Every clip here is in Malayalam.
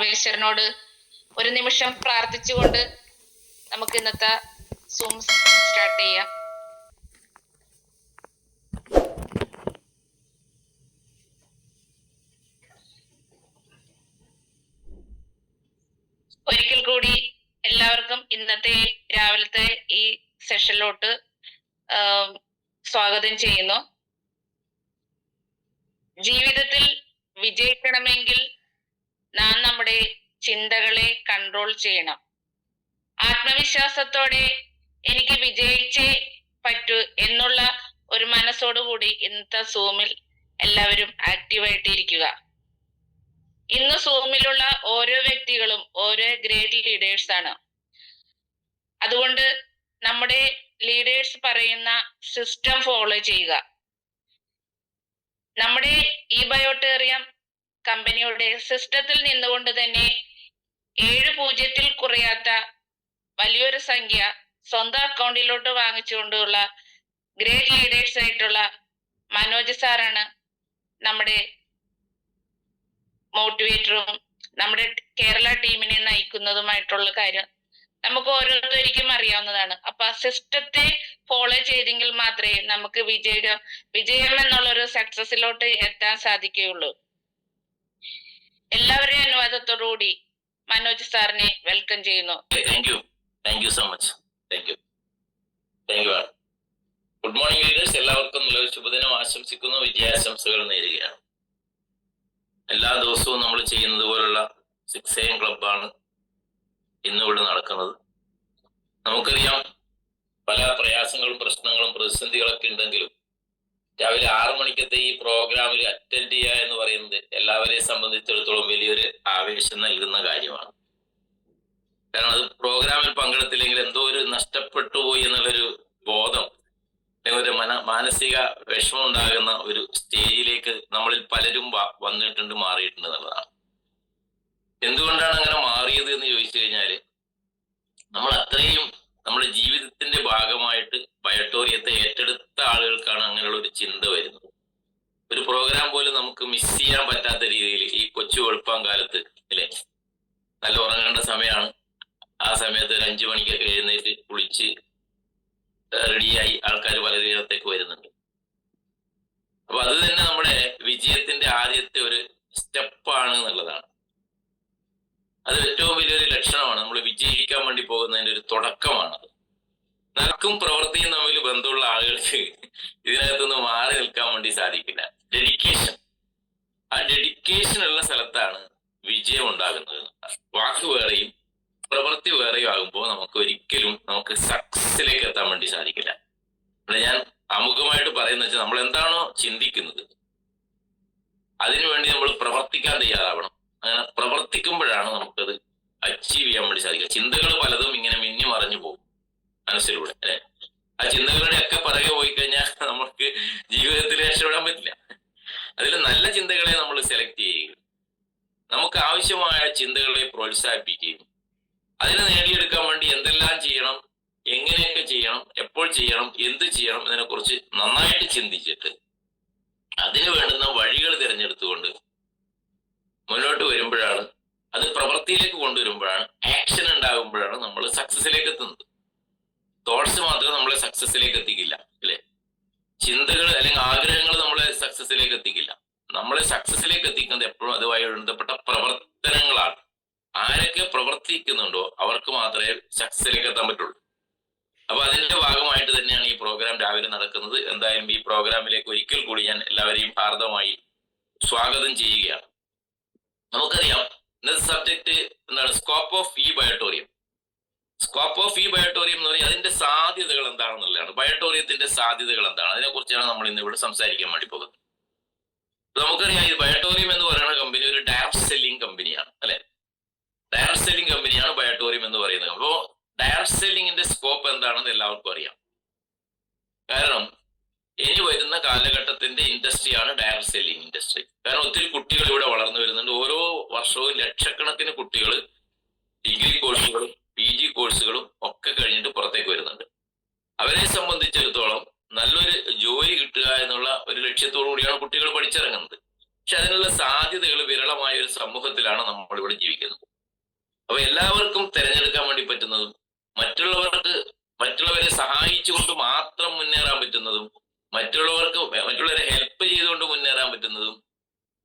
സർവേശ്വരനോട് ഒരു നിമിഷം പ്രാർത്ഥിച്ചുകൊണ്ട് നമുക്ക് ഇന്നത്തെ സൂം സ്റ്റാർട്ട് ചെയ്യാം. ഒരിക്കൽ കൂടി എല്ലാവർക്കും ഇന്നത്തെ രാവിലത്തെ ഈ സെഷനിലോട്ട് സ്വാഗതം ചെയ്യുന്നു. ജീവിതത്തിൽ വിജയിക്കണമെങ്കിൽ നാം നമ്മുടെ ചിന്തകളെ കൺട്രോൾ ചെയ്യണം. ആത്മവിശ്വാസത്തോടെ എനിക്ക് വിജയിച്ചേ പറ്റൂ എന്നുള്ള ഒരു മനസ്സോടുകൂടി ഇന്നത്തെ സൂമിൽ എല്ലാവരും ആക്റ്റീവായിട്ട് ഇരിക്കുക. ഇന്ന് സൂമിലുള്ള ഓരോ വ്യക്തികളും ഓരോ ഗ്രേറ്റ് ലീഡേഴ്സ് ആണ്. അതുകൊണ്ട് നമ്മുടെ ലീഡേഴ്സ് പറയുന്ന സിസ്റ്റം ഫോളോ ചെയ്യുക. നമ്മുടെ ഈ ബയോട്ടേറിയം കമ്പനിയുടെ സിസ്റ്റത്തിൽ നിന്നുകൊണ്ട് തന്നെ 7 കുറയാത്ത വലിയൊരു സംഖ്യ സ്വന്തം അക്കൗണ്ടിലോട്ട് വാങ്ങിച്ചുകൊണ്ടുള്ള ഗ്രേറ്റ് ലീഡേഴ്സ് ആയിട്ടുള്ള മനോജ് സാറാണ് നമ്മുടെ മോട്ടിവേറ്ററും നമ്മുടെ കേരള ടീമിനെ നയിക്കുന്നതുമായിട്ടുള്ള കാര്യം നമുക്ക് ഓരോരുത്തർക്കും അറിയാവുന്നതാണ്. അപ്പൊ സിസ്റ്റത്തെ ഫോളോ ചെയ്തെങ്കിൽ മാത്രമേ നമുക്ക് വിജയം എന്നുള്ളൊരു സക്സസിലോട്ട് എത്താൻ സാധിക്കുകയുള്ളൂ. എല്ലാവരുടെയും അനുവാദത്തോടുകൂടി മനോജ് സാറിനെ വെൽക്കം ചെയ്യുന്നു. Thank you so much. Thank you. Good morning leaders. എല്ലാവർക്കും നല്ലൊരു ശുഭദിനം ആശംസിക്കുന്നു. വിജയാശംസകൾ നേരുകയാണ്. എല്ലാ ദിവസവും നമ്മൾ ചെയ്യുന്നത് പോലുള്ള 6 AM ക്ലബ്ബാണ് ഇന്നിവിടെ നടക്കുന്നത്. നമുക്കറിയാം പല പ്രയാസങ്ങളും പ്രശ്നങ്ങളും പ്രതിസന്ധികളൊക്കെ ഉണ്ടെങ്കിലും രാവിലെ 6 മണിക്കത്തെ ഈ പ്രോഗ്രാമിൽ അറ്റൻഡ് ചെയ്യുക എന്ന് പറയുന്നത് എല്ലാവരെയും സംബന്ധിച്ചിടത്തോളം വലിയൊരു ആവേശം നൽകുന്ന കാര്യമാണ്. കാരണം അത് പ്രോഗ്രാമിൽ പങ്കെടുത്തില്ലെങ്കിൽ എന്തോ ഒരു നഷ്ടപ്പെട്ടു പോയി എന്നുള്ളൊരു ബോധം അല്ലെങ്കിൽ ഒരു മാനസിക വിഷമം ഉണ്ടാകുന്ന ഒരു സ്റ്റേജിലേക്ക് നമ്മളിൽ പലരും വന്നിട്ടുണ്ട്, മാറിയിട്ടുണ്ട് എന്നുള്ളതാണ്. എന്തുകൊണ്ടാണ് അങ്ങനെ മാറിയത് എന്ന് ചോദിച്ചു കഴിഞ്ഞാല് നമ്മൾ അത്രയും നമ്മുടെ ജീവിതത്തിന്റെ ഭാഗമായിട്ട് ബയോട്ടോറിയത്തെ ഏറ്റെടുത്ത ആളുകൾക്കാണ് അങ്ങനെയുള്ള ഒരു ചിന്ത വരുന്നത്. ഒരു പ്രോഗ്രാം പോലും നമുക്ക് മിസ് ചെയ്യാൻ പറ്റാത്ത രീതിയിൽ ഈ കൊച്ചു വെളുപ്പാൻ കാലത്ത് അല്ലെ, നല്ല ഉറങ്ങേണ്ട സമയമാണ്. ആ സമയത്ത് ഒരു 5 മണിക്കൊക്കെ എഴുന്നേറ്റ് കുളിച്ച് റെഡിയായി ആൾക്കാർ പലതരത്തേക്ക് വരുന്നുണ്ട്. അപ്പൊ അത് തന്നെ നമ്മുടെ വിജയത്തിന്റെ ആദ്യത്തെ ഒരു സ്റ്റെപ്പാണ് എന്നുള്ളതാണ്. അത് ഏറ്റവും വലിയൊരു ലക്ഷണമാണ്. നമ്മൾ വിജയിക്കാൻ വേണ്ടി പോകുന്നതിന്റെ ഒരു തുടക്കമാണത്. നടക്കും പ്രവൃത്തിയും തമ്മിൽ ബന്ധമുള്ള ആളുകൾക്ക് ഇതിനകത്തുനിന്ന് മാറി നിൽക്കാൻ വേണ്ടി സാധിക്കില്ല. ആ ഡെഡിക്കേഷൻ ഉള്ള സ്ഥലത്താണ് വിജയം ഉണ്ടാകുന്നത്. വാക്ക് വേറെയും പ്രവൃത്തി വേറെയും ആകുമ്പോൾ നമുക്ക് സക്സസിലേക്ക് എത്താൻ വേണ്ടി സാധിക്കില്ല. ഞാൻ അമുഖമായിട്ട് പറയുന്ന വെച്ചാൽ നമ്മൾ എന്താണോ ചിന്തിക്കുന്നത് അതിനുവേണ്ടി നമ്മൾ പ്രവർത്തിക്കാൻ തയ്യാറാവണം. അങ്ങനെ പ്രവർത്തിക്കുമ്പോഴാണ് നമുക്കത് അച്ചീവ് ചെയ്യാൻ വേണ്ടി സാധിക്കുക. ചിന്തകൾ പലതും ഇങ്ങനെ മിന്നി മറഞ്ഞു പോകും മനസ്സിലൂടെ അല്ലെ. ആ ചിന്തകളുടെ ഒക്കെ പിറകെ പോയി കഴിഞ്ഞാൽ നമുക്ക് ജീവിതത്തിൽ രക്ഷപ്പെടാൻ പറ്റില്ല. അതിൽ നല്ല ചിന്തകളെ നമ്മൾ സെലക്ട് ചെയ്യുകയും നമുക്ക് ആവശ്യമായ ചിന്തകളെ പ്രോത്സാഹിപ്പിക്കുകയും അതിനെ നേടിയെടുക്കാൻ വേണ്ടി എന്തെല്ലാം ചെയ്യണം, എങ്ങനെയൊക്കെ ചെയ്യണം, എപ്പോൾ ചെയ്യണം, എന്ത് ചെയ്യണം ഇതിനെക്കുറിച്ച് നന്നായിട്ട് ചിന്തിച്ചിട്ട് അതിന് വേണ്ടുന്ന വഴികൾ തിരഞ്ഞെടുത്തുകൊണ്ട് മുന്നോട്ട് വരുമ്പോഴാണ്, അത് പ്രവൃത്തിയിലേക്ക് കൊണ്ടുവരുമ്പോഴാണ്, ആക്ഷൻ ഉണ്ടാകുമ്പോഴാണ് നമ്മൾ സക്സസിലേക്ക് എത്തുന്നത്. തോട്ട്സ് മാത്രം നമ്മളെ സക്സസിലേക്ക് എത്തിക്കില്ല അല്ലെ. ചിന്തകൾ അല്ലെങ്കിൽ ആഗ്രഹങ്ങൾ നമ്മളെ സക്സസിലേക്ക് എത്തിക്കില്ല. നമ്മളെ സക്സസിലേക്ക് എത്തിക്കുന്നത് എപ്പോഴും അതുമായി ബന്ധപ്പെട്ട പ്രവർത്തനങ്ങളാണ്. ആരൊക്കെ പ്രവർത്തിക്കുന്നുണ്ടോ അവർക്ക് മാത്രമേ സക്സസിലേക്ക് എത്താൻ പറ്റുള്ളൂ. അപ്പൊ അതിന്റെ ഭാഗമായിട്ട് തന്നെയാണ് ഈ പ്രോഗ്രാം രാവിലെ നടക്കുന്നത്. എന്തായാലും ഈ പ്രോഗ്രാമിലേക്ക് ഒരിക്കൽ കൂടി ഞാൻ എല്ലാവരെയും ഹാർദമായി സ്വാഗതം ചെയ്യുകയാണ്. നമുക്കറിയാം ഇന്നത്തെ സബ്ജക്ട് എന്താണ്, സ്കോപ്പ് ഓഫ് ഈ ബയോട്ടോറിയം. സ്കോപ്പ് ഓഫ് ഈ ബയോട്ടോറിയം എന്ന് പറഞ്ഞാൽ അതിന്റെ സാധ്യതകൾ എന്താണെന്നുള്ളതാണ്. ബയോട്ടോറിയത്തിന്റെ സാധ്യതകൾ എന്താണ്, അതിനെ കുറിച്ചാണ് നമ്മൾ ഇന്ന് ഇവിടെ സംസാരിക്കാൻ വേണ്ടി പോകുന്നത്. നമുക്കറിയാം ഈ ബയോട്ടോറിയം എന്ന് പറയുന്ന കമ്പനി ഒരു ഡയറക്ട് സെല്ലിംഗ് കമ്പനിയാണ് അല്ലെ. ഡയറക്ട് സെല്ലിംഗ് കമ്പനിയാണ് ബയോട്ടോറിയം എന്ന് പറയുന്നത്. അപ്പോ ഡയറക്ട് സെല്ലിംഗിന്റെ സ്കോപ്പ് എന്താണെന്ന് എല്ലാവർക്കും അറിയാം. കാരണം ഇനി വരുന്ന കാലഘട്ടത്തിന്റെ ഇൻഡസ്ട്രിയാണ് ഡയറക്ട് സെല്ലിംഗ് ഇൻഡസ്ട്രി. കാരണം ഒത്തിരി കുട്ടികൾ ഇവിടെ വളർന്നു വരുന്നുണ്ട്. ഓരോ വർഷവും ലക്ഷക്കണക്കിന് കുട്ടികൾ ഡിഗ്രി കോഴ്സുകളും PG കോഴ്സുകളും ഒക്കെ കഴിഞ്ഞിട്ട് പുറത്തേക്ക് വരുന്നുണ്ട്. അവരെ സംബന്ധിച്ചിടത്തോളം നല്ലൊരു ജോലി കിട്ടുക എന്നുള്ള ഒരു ലക്ഷ്യത്തോടു കൂടിയാണ് കുട്ടികൾ പഠിച്ചിറങ്ങുന്നത്. പക്ഷെ അതിനുള്ള സാധ്യതകൾ വിരളമായ ഒരു സമൂഹത്തിലാണ് നമ്മളിവിടെ ജീവിക്കുന്നത്. അപ്പൊ എല്ലാവർക്കും തിരഞ്ഞെടുക്കാൻ വേണ്ടി പറ്റുന്നതും മറ്റുള്ളവരെ സഹായിച്ചുകൊണ്ട് മാത്രം മുന്നേറാൻ പറ്റുന്നതും മറ്റുള്ളവരെ ഹെൽപ്പ് ചെയ്തുകൊണ്ട് മുന്നേറാൻ പറ്റുന്നതും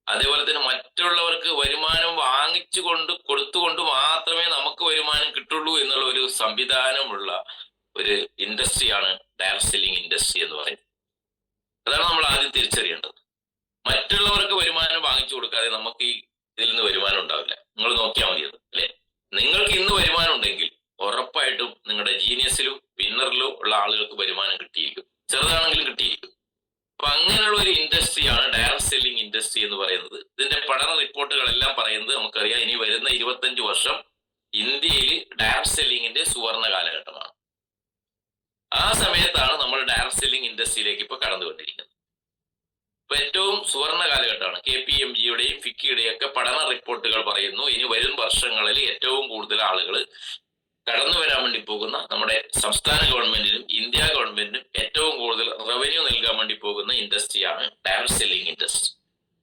അതേപോലെ തന്നെ മറ്റുള്ളവർക്ക് വരുമാനം കൊടുത്തുകൊണ്ട് മാത്രമേ നമുക്ക് വരുമാനം കിട്ടുള്ളൂ എന്നുള്ള ഒരു സംവിധാനമുള്ള ഒരു ഇൻഡസ്ട്രിയാണ് ഡയറക്ട് സെല്ലിംഗ് ഇൻഡസ്ട്രി എന്ന് പറയുന്നത്. അതാണ് നമ്മൾ ആദ്യം തിരിച്ചറിയേണ്ടത്. മറ്റുള്ളവർക്ക് വരുമാനം വാങ്ങിച്ചു കൊടുക്കാതെ നമുക്ക് ഇതിൽ നിന്ന് വരുമാനം ഉണ്ടാവില്ല. നിങ്ങൾ നോക്കിയാൽ മതിയത് അല്ലെ. നിങ്ങൾക്ക് ഇന്ന് വരുമാനം ഉണ്ടെങ്കിൽ ഉറപ്പായിട്ടും നിങ്ങളുടെ ജീനിയസിലും വിന്നറിലും ഉള്ള ആളുകൾക്ക് വരുമാനം കിട്ടിയിരിക്കും, ചെറുതാണെങ്കിലും കിട്ടിയിരിക്കും. അപ്പൊ അങ്ങനെയുള്ള ഒരു ഇൻഡസ്ട്രിയാണ് ഡയറക്ട് സെല്ലിംഗ് ഇൻഡസ്ട്രി എന്ന് പറയുന്നത്. ഇതിന്റെ പഠന റിപ്പോർട്ടുകളെല്ലാം പറയുന്നത് നമുക്കറിയാം, ഇനി വരുന്ന 25 വർഷം ഇന്ത്യയിൽ ഡയറക്ട് സെല്ലിംഗിന്റെ സുവർണ കാലഘട്ടമാണ്. ആ സമയത്താണ് നമ്മൾ ഡയറക്ട് സെല്ലിംഗ് ഇൻഡസ്ട്രിയിലേക്ക് ഇപ്പൊ കടന്നുകൊണ്ടിരിക്കുന്നത്. ഇപ്പൊ ഏറ്റവും സുവർണ കാലഘട്ടമാണ്. KPMGയുടെയും ഫിക്കിയുടെയും ഒക്കെ പഠന റിപ്പോർട്ടുകൾ പറയുന്നു, ഇനി വരും വർഷങ്ങളിൽ ഏറ്റവും കൂടുതൽ ആളുകൾ കടന്നു വരാൻ വേണ്ടി പോകുന്ന നമ്മുടെ സംസ്ഥാന ഗവൺമെന്റിനും ഇന്ത്യ ഗവൺമെന്റിനും ഏറ്റവും കൂടുതൽ റവന്യൂ നൽകാൻ വേണ്ടി പോകുന്ന ഇൻഡസ്ട്രിയാണ് ഡയറക്ട് സെല്ലിംഗ് ഇൻഡസ്ട്രി.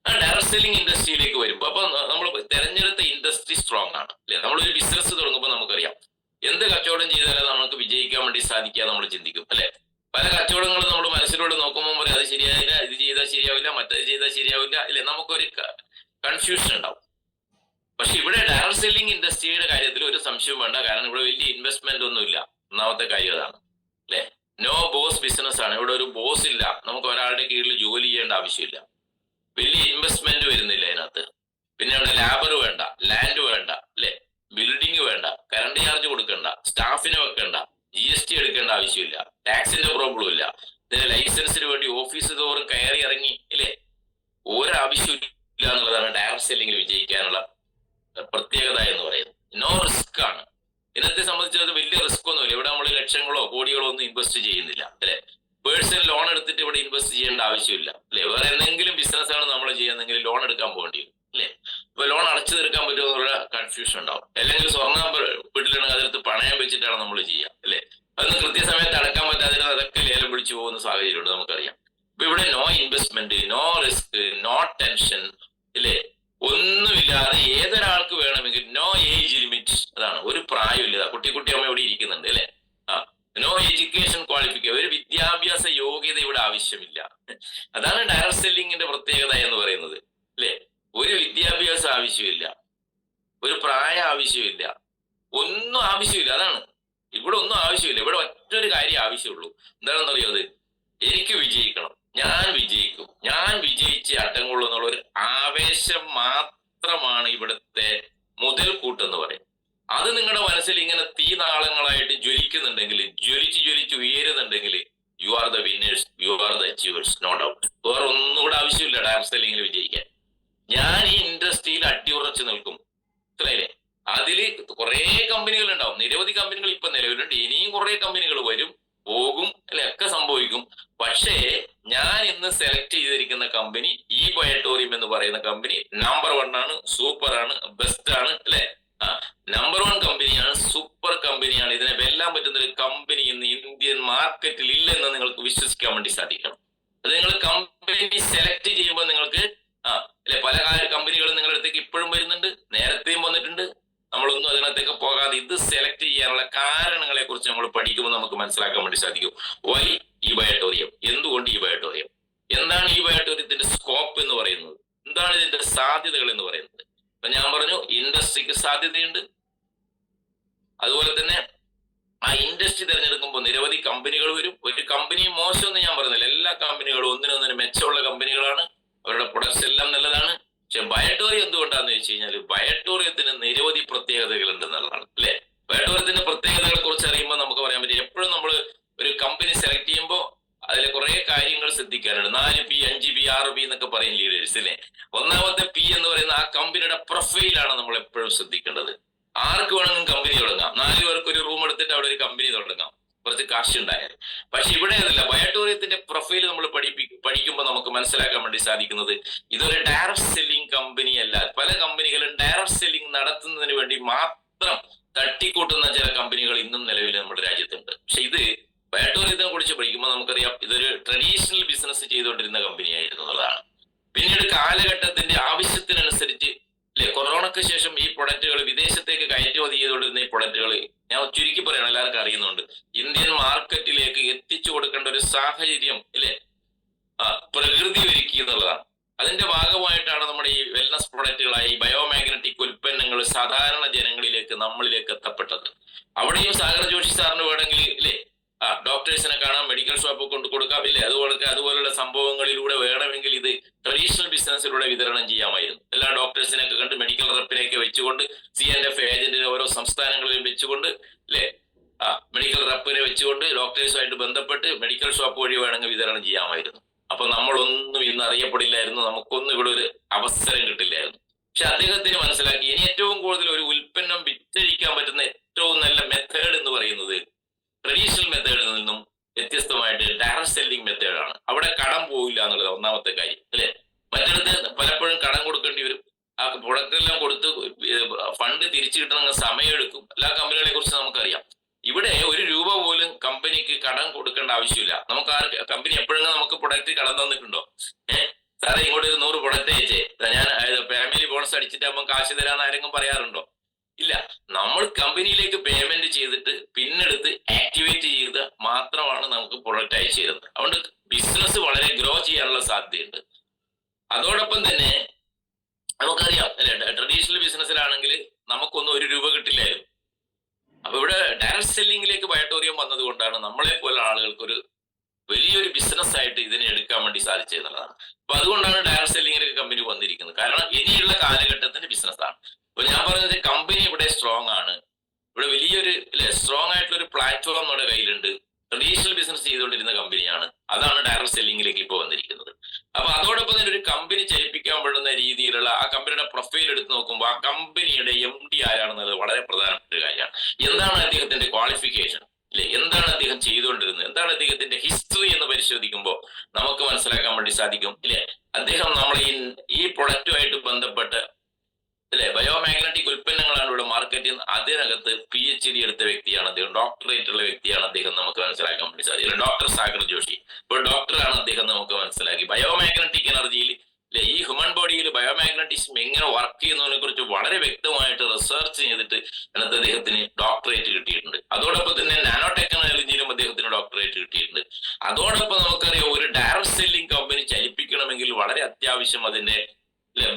ആ ഡയറക്ട് സെല്ലിംഗ് ഇൻഡസ്ട്രിയിലേക്ക് വരുമ്പോൾ അപ്പൊ നമ്മൾ തെരഞ്ഞെടുത്ത ഇൻഡസ്ട്രി സ്ട്രോങ് ആണ് അല്ലെ. നമ്മളൊരു ബിസിനസ് തുടങ്ങുമ്പോൾ നമുക്കറിയാം എന്ത് കച്ചവടം ചെയ്താലും നമുക്ക് വിജയിക്കാൻ വേണ്ടി സാധിക്കുക നമ്മൾ ചിന്തിക്കും അല്ലെ. പല കച്ചവടങ്ങളും നമ്മൾ മനസ്സിലൂടെ നോക്കുമ്പോൾ പറയും അത് ശരിയായില്ല, ഇത് ചെയ്താൽ ശരിയാവില്ല, മറ്റേത് ചെയ്താൽ ശരിയാവില്ല അല്ലെ. നമുക്കൊരു കൺഫ്യൂഷൻ ഉണ്ടാവും. പക്ഷെ ഇവിടെ ഡയറക്ട് സെല്ലിംഗ് ഇൻഡസ്ട്രിയുടെ കാര്യത്തിൽ ഒരു സംശയവും വേണ്ട. കാരണം ഇവിടെ വലിയ ഇൻവെസ്റ്റ്മെന്റ് ഒന്നുമില്ല. ഒന്നാമത്തെ കാര്യം അതാണ് അല്ലെ. നോ ബോസ് ബിസിനസ് ആണ്. ഇവിടെ ഒരു ബോസ് ഇല്ല, നമുക്ക് ഒരാളുടെ കീഴിൽ ജോലി ചെയ്യേണ്ട ആവശ്യമില്ല, വലിയ ഇൻവെസ്റ്റ്മെന്റ് വരുന്നില്ല അതിനകത്ത്. പിന്നെ അവിടെ ലാബർ വേണ്ട, ലാൻഡ് വേണ്ട അല്ലെ, ബിൽഡിംഗ് വേണ്ട, കറണ്ട് ചാർജ് കൊടുക്കണ്ട, സ്റ്റാഫിനെ വെക്കണ്ട, GST എടുക്കേണ്ട ആവശ്യമില്ല, ടാക്സിന്റെ പ്രോബ്ലം ഇല്ല, ഇതിന്റെ ലൈസൻസിന് വേണ്ടി ഓഫീസ് തോറും കയറി ഇറങ്ങി ഇല്ലേ, ഒരാവശ്യമില്ല എന്നുള്ളതാണ് ഡയറക്ട് സെല്ലിംഗിൽ വിജയിക്കാനുള്ള പ്രത്യേകത എന്ന് പറയുന്നത്. നോ റിസ്ക് ആണ്. ഇന്നത്തെ സംബന്ധിച്ചത് വലിയ റിസ്ക് ഒന്നുമില്ല. ഇവിടെ നമ്മൾ ലക്ഷങ്ങളോ കോടികളോ ഒന്നും ഇൻവെസ്റ്റ് ചെയ്യുന്നില്ല അല്ലെ. പേഴ്സണൽ ലോൺ എടുത്തിട്ട് ഇവിടെ ഇൻവെസ്റ്റ് ചെയ്യേണ്ട ആവശ്യമില്ല അല്ലെ. വേറെ എന്തെങ്കിലും ബിസിനസ് ആണ് നമ്മൾ ചെയ്യുന്നെങ്കിൽ ലോൺ എടുക്കാൻ പോകേണ്ടി വരും അല്ലെ. ഇപ്പൊ ലോൺ അടച്ചു തീർക്കാൻ പറ്റുമോ എന്നുള്ള കൺഫ്യൂഷൻ ഉണ്ടാവും. അല്ലെങ്കിൽ സ്വർണ്ണം വീട്ടിലുണ്ടെങ്കിൽ അതിനകത്ത് പണയം വെച്ചിട്ടാണ് നമ്മൾ ചെയ്യുക അല്ലെ. അതൊന്ന് കൃത്യസമയത്ത് അടക്കാൻ പറ്റാതെ അതൊക്കെ ലേലം പിടിച്ചു പോകുന്ന സാഹചര്യമുണ്ട്, നമുക്കറിയാം. ഇപ്പൊ ഇവിടെ no investment, no risk, no tension ഇല്ലേ, ഒന്നുമില്ലാതെ ഏതൊരാൾക്ക് വേണമെങ്കിൽ നോ ഏജ് ലിമിറ്റ്. അതാണ്, ഒരു പ്രായമില്ല. കുട്ടിയമ്മ ഇവിടെ ഇരിക്കുന്നുണ്ട് അല്ലെ. നോ എഡ്യൂക്കേഷൻ ക്വാളിഫിക്കേഷൻ, ഒരു വിദ്യാഭ്യാസ യോഗ്യത ഇവിടെ ആവശ്യമില്ല. അതാണ് ഡയറക്ട് സെല്ലിംഗിന്റെ പ്രത്യേകത എന്ന് പറയുന്നത് അല്ലെ. ഒരു വിദ്യാഭ്യാസം ആവശ്യമില്ല, ഒരു പ്രായം ആവശ്യമില്ല, ഒന്നും ആവശ്യമില്ല. അതാണ്, ഇവിടെ ഒന്നും ആവശ്യമില്ല. ഇവിടെ ഒറ്റൊരു കാര്യം ആവശ്യമുള്ളൂ. എന്താണെന്നറിയോ? അത് എനിക്ക് വിജയിക്കണം, ഞാൻ വിജയിക്കും, ഞാൻ വിജയിച്ച് അട്ടം കൊള്ളൂ എന്നുള്ള ഒരു ആവേശം മാത്രമാണ് ഇവിടുത്തെ മുതൽക്കൂട്ടെന്ന് പറയും. അത് നിങ്ങളുടെ മനസ്സിൽ ഇങ്ങനെ തീനാളങ്ങളായിട്ട് ജ്വലിക്കുന്നുണ്ടെങ്കിൽ, ജ്വലിച്ച് ഉയരുന്നുണ്ടെങ്കിൽ, you are the winners, you are the achievers, no doubt. വേറെ ഒന്നും കൂടെ ആവശ്യമില്ല ഡയറക്ട് സെല്ലിംഗിൽ വിജയിക്കാൻ. ഞാൻ ഈ ഇൻഡസ്ട്രിയിൽ അടിയുറച്ച് നിൽക്കും, മനസ്സിലായില്ലേ? അതിൽ കുറെ കമ്പനികൾ ഉണ്ടാവും, നിരവധി കമ്പനികൾ ഇപ്പൊ നിലവിലുണ്ട്, ഇനിയും കുറെ കമ്പനികൾ വരും പോകും അല്ലെ, ഒക്കെ സംഭവിക്കും. പക്ഷേ ഞാൻ ഇന്ന് സെലക്ട് ചെയ്തിരിക്കുന്ന കമ്പനി ഈ ബയോട്ടോറിയം എന്ന് പറയുന്ന കമ്പനി നമ്പർ 1 ആണ്, സൂപ്പർ ആണ്, ബെസ്റ്റ് ആണ് അല്ലെ. നമ്പർ 1 കമ്പനിയാണ്, സൂപ്പർ കമ്പനിയാണ്. ഇതിനെ വെല്ലാൻ പറ്റുന്ന ഒരു കമ്പനി ഇന്ന് ഇന്ത്യൻ മാർക്കറ്റിൽ ഇല്ലെന്ന് നിങ്ങൾക്ക് വിശ്വസിക്കാൻ വേണ്ടി സാധിക്കണം. അത് നിങ്ങൾ കമ്പനി സെലക്ട് ചെയ്യുമ്പോൾ നിങ്ങൾക്ക് അല്ലെ, പല കമ്പനികളും നിങ്ങളുടെ അടുത്തേക്ക് ഇപ്പോഴും വരുന്നുണ്ട്, നേരത്തെയും വന്നിട്ടുണ്ട്. നമ്മളൊന്നും അതിനകത്തേക്ക് പോകാതെ ഇത് സെലക്ട് ചെയ്യാനുള്ള കാരണങ്ങളെ കുറിച്ച് നമ്മൾ പഠിക്കുമ്പോൾ നമുക്ക് മനസ്സിലാക്കാൻ വേണ്ടി സാധിക്കും. വൈ ഈ ബയോട്ടോറിയം, എന്തുകൊണ്ട് ഈ ബയോട്ടോറിയം, എന്താണ് ഈ ബയോട്ടോറിയത്തിന്റെ സ്കോപ്പ് എന്ന് പറയുന്നത്, എന്താണ് ഇതിന്റെ സാധ്യതകൾ എന്ന് പറയുന്നത്. അപ്പൊ ഞാൻ പറഞ്ഞു ഇൻഡസ്ട്രിക്ക് സാധ്യതയുണ്ട്. അതുപോലെ തന്നെ ആ ഇൻഡസ്ട്രി തിരഞ്ഞെടുക്കുമ്പോൾ നിരവധി കമ്പനികൾ വരും. ഒരു കമ്പനി മോശമെന്ന് ഞാൻ പറയുന്നില്ല, എല്ലാ കമ്പനികളും ഒന്നിനൊന്നിന് മെച്ചമുള്ള കമ്പനികളാണ്, അവരുടെ പ്രൊഡക്ട്സ് എല്ലാം നല്ലതാണ്. പക്ഷെ ബയോട്ടോറിയം എന്തുകൊണ്ടാന്ന് വെച്ച് കഴിഞ്ഞാൽ ബയോട്ടോറിയത്തിന് നിരവധി പ്രത്യേകതകൾ ഉണ്ടെന്നുള്ളതാണ് അല്ലെ. ബയോട്ടോറിയത്തിന്റെ പ്രത്യേകതകളെ കുറിച്ച് അറിയുമ്പോൾ നമുക്ക് പറയാൻ പറ്റും, എപ്പോഴും നമ്മൾ ഒരു കമ്പനി സെലക്ട് ചെയ്യുമ്പോൾ അതിൽ കുറെ കാര്യങ്ങൾ ശ്രദ്ധിക്കാനുണ്ട്. 4P 5P 6P എന്നൊക്കെ പറയും ലീഡേഴ്സ് അല്ലെ. ഒന്നാമത്തെ P എന്ന് പറയുന്ന ആ കമ്പനിയുടെ പ്രൊഫൈലാണ് നമ്മൾ എപ്പോഴും ശ്രദ്ധിക്കേണ്ടത്. ആർക്ക് വേണമെങ്കിലും കമ്പനി തുടങ്ങാം, 4 പേർക്ക് ഒരു റൂം എടുത്തിട്ട് അവിടെ ഒരു കമ്പനി തുടങ്ങാം, കുറച്ച് കാശ് ഉണ്ടായാൽ. പക്ഷെ ഇവിടെ അതല്ല, ബയോട്ടോറിയത്തിന്റെ പ്രൊഫൈൽ നമ്മൾ പഠിക്കുമ്പോൾ നമുക്ക് മനസ്സിലാക്കാൻ വേണ്ടി സാധിക്കുന്നത് ഇതൊരു ഡയറക്ട് സെല്ലിംഗ് കമ്പനി അല്ല. പല കമ്പനികളും ഡയറക്ട് സെല്ലിംഗ് നടത്തുന്നതിന് വേണ്ടി മാത്രം തട്ടിക്കൂട്ടുന്ന ചില കമ്പനികൾ ഇന്നും നിലവിൽ നമ്മുടെ രാജ്യത്തുണ്ട്. പക്ഷെ ഇത് ബയോട്ടോറിയത്തിനെ കുറിച്ച് പഠിക്കുമ്പോൾ നമുക്കറിയാം ഇതൊരു ട്രഡീഷണൽ ബിസിനസ് ചെയ്തുകൊണ്ടിരുന്ന കമ്പനിയായിരുന്നു എന്നുള്ളതാണ്. പിന്നീട് കാലഘട്ടത്തിന്റെ ആവശ്യത്തിനനുസരിച്ച് അല്ലെ, കൊറോണയ്ക്ക് ശേഷം ഈ പ്രൊഡക്റ്റുകൾ വിദേശത്തേക്ക് കയറ്റുമതി ചെയ്തുകൊണ്ടിരുന്ന ഈ പ്രൊഡക്റ്റുകൾ ഞാൻ ചുരുക്കി പറയണം, എല്ലാവർക്കും അറിയുന്നുണ്ട്, ഇന്ത്യൻ മാർക്കറ്റിലേക്ക് എത്തിച്ചു കൊടുക്കേണ്ട ഒരു സാഹചര്യം ഇല്ലേ പ്രകൃതി ഒരുക്കി എന്നുള്ളതാണ്. അതിന്റെ ഭാഗമായിട്ടാണ് നമ്മുടെ ഈ വെൽനസ് പ്രൊഡക്റ്റുകളായി ബയോമാഗ്നറ്റിക് ഉൽപ്പന്നങ്ങൾ സാധാരണ ജനങ്ങളിലേക്ക് നമ്മളിലേക്ക് എത്തപ്പെട്ടത്. അവിടെയും സാഗർ ജോഷി സാറിന് വേണമെങ്കിൽ ഇല്ലേ ഡോക്ടേഴ്സിനെ കാണാം, മെഡിക്കൽ ഷോപ്പ് കൊണ്ട് കൊടുക്കാം ഇല്ലേ, അതുപോലുള്ള സംഭവങ്ങളിലൂടെ വേണമെങ്കിൽ ഇത് ട്രഡീഷണൽ ബിസിനസ്സിലൂടെ വിതരണം ചെയ്യാമായിരുന്നു. എല്ലാ ഡോക്ടേഴ്സിനെയൊക്കെ കണ്ട് മെഡിക്കൽ റെപ്പിനെയൊക്കെ വെച്ചുകൊണ്ട് CNF ഏജന്റിനെ ഓരോ സംസ്ഥാനങ്ങളിലും വെച്ചുകൊണ്ട് അല്ലേ മെഡിക്കൽ റെപ്പിനെ വെച്ചുകൊണ്ട് ഡോക്ടേഴ്സുമായിട്ട് ബന്ധപ്പെട്ട് മെഡിക്കൽ ഷോപ്പ് വഴി വേണമെങ്കിൽ വിതരണം ചെയ്യാമായിരുന്നു. അപ്പൊ നമ്മളൊന്നും ഇന്ന് അറിയപ്പെടില്ലായിരുന്നു, നമുക്കൊന്നും ഇവിടെ ഒരു അവസരം കിട്ടില്ലായിരുന്നു. പക്ഷെ അദ്ദേഹത്തിന് മനസ്സിലാക്കി ഇനി ഏറ്റവും കൂടുതൽ ഒരു ഉൽപ്പന്നം വിറ്റഴിക്കാൻ പറ്റുന്ന ഏറ്റവും നല്ല മെത്തേഡ് എന്ന് പറയുന്നത് ട്രഡീഷണൽ മെത്തേഡിൽ നിന്നും വ്യത്യസ്തമായിട്ട് ഡയറക്ട് സെല്ലിംഗ് മെത്തേഡാണ്. അവിടെ കടം പോവില്ല എന്നുള്ളത് ഒന്നാമത്തെ കാര്യം അല്ലെ. മറ്റിടത്ത് പലപ്പോഴും കടം കൊടുക്കേണ്ടി വരും, ആ പ്രൊഡക്റ്റ് എല്ലാം കൊടുത്ത് ഫണ്ട് തിരിച്ചു കിട്ടണമെങ്കിൽ സമയമെടുക്കും. എല്ലാ കമ്പനികളെ കുറിച്ച് നമുക്കറിയാം. ഇവിടെ ഒരു രൂപ പോലും കമ്പനിക്ക് കടം കൊടുക്കേണ്ട ആവശ്യമില്ല. നമുക്ക് കമ്പനി എപ്പോഴെങ്കിലും നമുക്ക് പ്രൊഡക്റ്റ് കടം തന്നിട്ടുണ്ടോ? സാറേ ഇങ്ങോട്ട് ഒരു 100 പ്രൊഡക്റ്റ് അയച്ചേ, ഞാൻ ഫാമിലി ബോണസ് അടിച്ചിട്ടാകുമ്പോൾ കാശ് തരാന്ന് ആരെങ്കിലും പറയാറുണ്ടോ? ഇല്ല. നമ്മൾ കമ്പനിയിലേക്ക് പേയ്മെന്റ് ചെയ്തിട്ട് പിന്നെടുത്ത് ആക്ടിവേറ്റ് ചെയ്ത് മാത്രമാണ് നമുക്ക് പ്രൊഡക്റ്റ് അയച്ചു തരുന്നത്. അതുകൊണ്ട് ബിസിനസ് വളരെ ഗ്രോ ചെയ്യാനുള്ള സാധ്യതയുണ്ട്. അതോടൊപ്പം തന്നെ നമുക്കറിയാം അല്ലെ, ട്രഡീഷണൽ ബിസിനസ്സിലാണെങ്കിൽ നമുക്കൊന്നും 1 രൂപ കിട്ടില്ലായിരുന്നു. അപ്പൊ ഇവിടെ ഡയറക്ട് സെല്ലിംഗിലേക്ക് ബയോട്ടോറിയം വന്നത് കൊണ്ടാണ് നമ്മളെ പോലെ ആളുകൾക്ക് ഒരു വലിയൊരു ബിസിനസ് ആയിട്ട് ഇതിനെ എടുക്കാൻ വേണ്ടി സാധിച്ചതെന്നുള്ളതാണ്. അപ്പൊ അതുകൊണ്ടാണ് ഡയറക്ട് സെല്ലിംഗിലേക്ക് കമ്പനി വന്നിരിക്കുന്നത്. കാരണം ഇനിയുള്ള കാലഘട്ടത്തിന്റെ ബിസിനസ്സാണ്. അപ്പൊ ഞാൻ പറയുന്നത് കമ്പനി ഇവിടെ സ്ട്രോങ് ആണ്, ഇവിടെ വലിയൊരു സ്ട്രോങ് ആയിട്ടുള്ള ഒരു പ്ലാറ്റ്ഫോം നമ്മുടെ കയ്യിലുണ്ട്. ട്രഡീഷണൽ ബിസിനസ് ചെയ്തുകൊണ്ടിരുന്ന കമ്പനിയാണ്, അതാണ് ഡയറക്ട് സെല്ലിംഗിലേക്ക് ഇപ്പോൾ വന്നിരിക്കുന്നത്. അപ്പൊ അതോടൊപ്പം തന്നെ ഒരു കമ്പനി ചലിപ്പിക്കാൻ പെടുന്ന രീതിയിലുള്ള ആ കമ്പനിയുടെ പ്രൊഫൈൽ എടുത്ത് നോക്കുമ്പോൾ ആ കമ്പനിയുടെ MD ആരാണെന്നത് വളരെ പ്രധാനപ്പെട്ട ഒരു കാര്യമാണ്. എന്താണ് അദ്ദേഹത്തിന്റെ ക്വാളിഫിക്കേഷൻ അല്ലെ, എന്താണ് അദ്ദേഹം ചെയ്തുകൊണ്ടിരുന്നത്, എന്താണ് അദ്ദേഹത്തിന്റെ ഹിസ്റ്ററി എന്ന് പരിശോധിക്കുമ്പോൾ നമുക്ക് മനസ്സിലാക്കാൻ വേണ്ടി സാധിക്കും ഇല്ലേ. അദ്ദേഹം നമ്മളെ ഈ പ്രൊഡക്റ്റുമായിട്ട് ബന്ധപ്പെട്ട് അല്ലെ ബയോമാഗ്നറ്റിക് ഉൽപ്പന്നങ്ങളാണ് ഇവിടെ മാർക്കറ്റ് ചെയ്യുന്നത്. അതിനകത്ത് PhD എടുത്ത വ്യക്തിയാണ് അദ്ദേഹം, ഡോക്ടറേറ്റ് ഉള്ള വ്യക്തിയാണ് അദ്ദേഹം, നമുക്ക് മനസ്സിലാക്കാൻ വേണ്ടി സാധിക്കും. ഡോക്ടർ സാഗർ ജോഷി ഇപ്പോൾ ഡോക്ടറാണ് അദ്ദേഹം, നമുക്ക് മനസ്സിലാക്കി. ബയോമാഗ്നറ്റിക് എനർജിയിൽ അല്ലെ ഈ ഹ്യൂമൻ ബോഡിയിൽ ബയോമാഗ്നറ്റിസം എങ്ങനെ വർക്ക് ചെയ്യുന്നതിനെ കുറിച്ച് വളരെ വ്യക്തമായിട്ട് റിസർച്ച് ചെയ്തിട്ട് അതിനകത്ത് അദ്ദേഹത്തിന് ഡോക്ടറേറ്റ് കിട്ടിയിട്ടുണ്ട്. അതോടൊപ്പം തന്നെ നാനോ ടെക്നോളജിയിലും അദ്ദേഹത്തിന് ഡോക്ടറേറ്റ് കിട്ടിയിട്ടുണ്ട്. അതോടൊപ്പം നമുക്കറിയാം ഒരു ഡയറക്ട് സെല്ലിംഗ് കമ്പനി ചലിപ്പിക്കണമെങ്കിൽ വളരെ അത്യാവശ്യം അതിന്റെ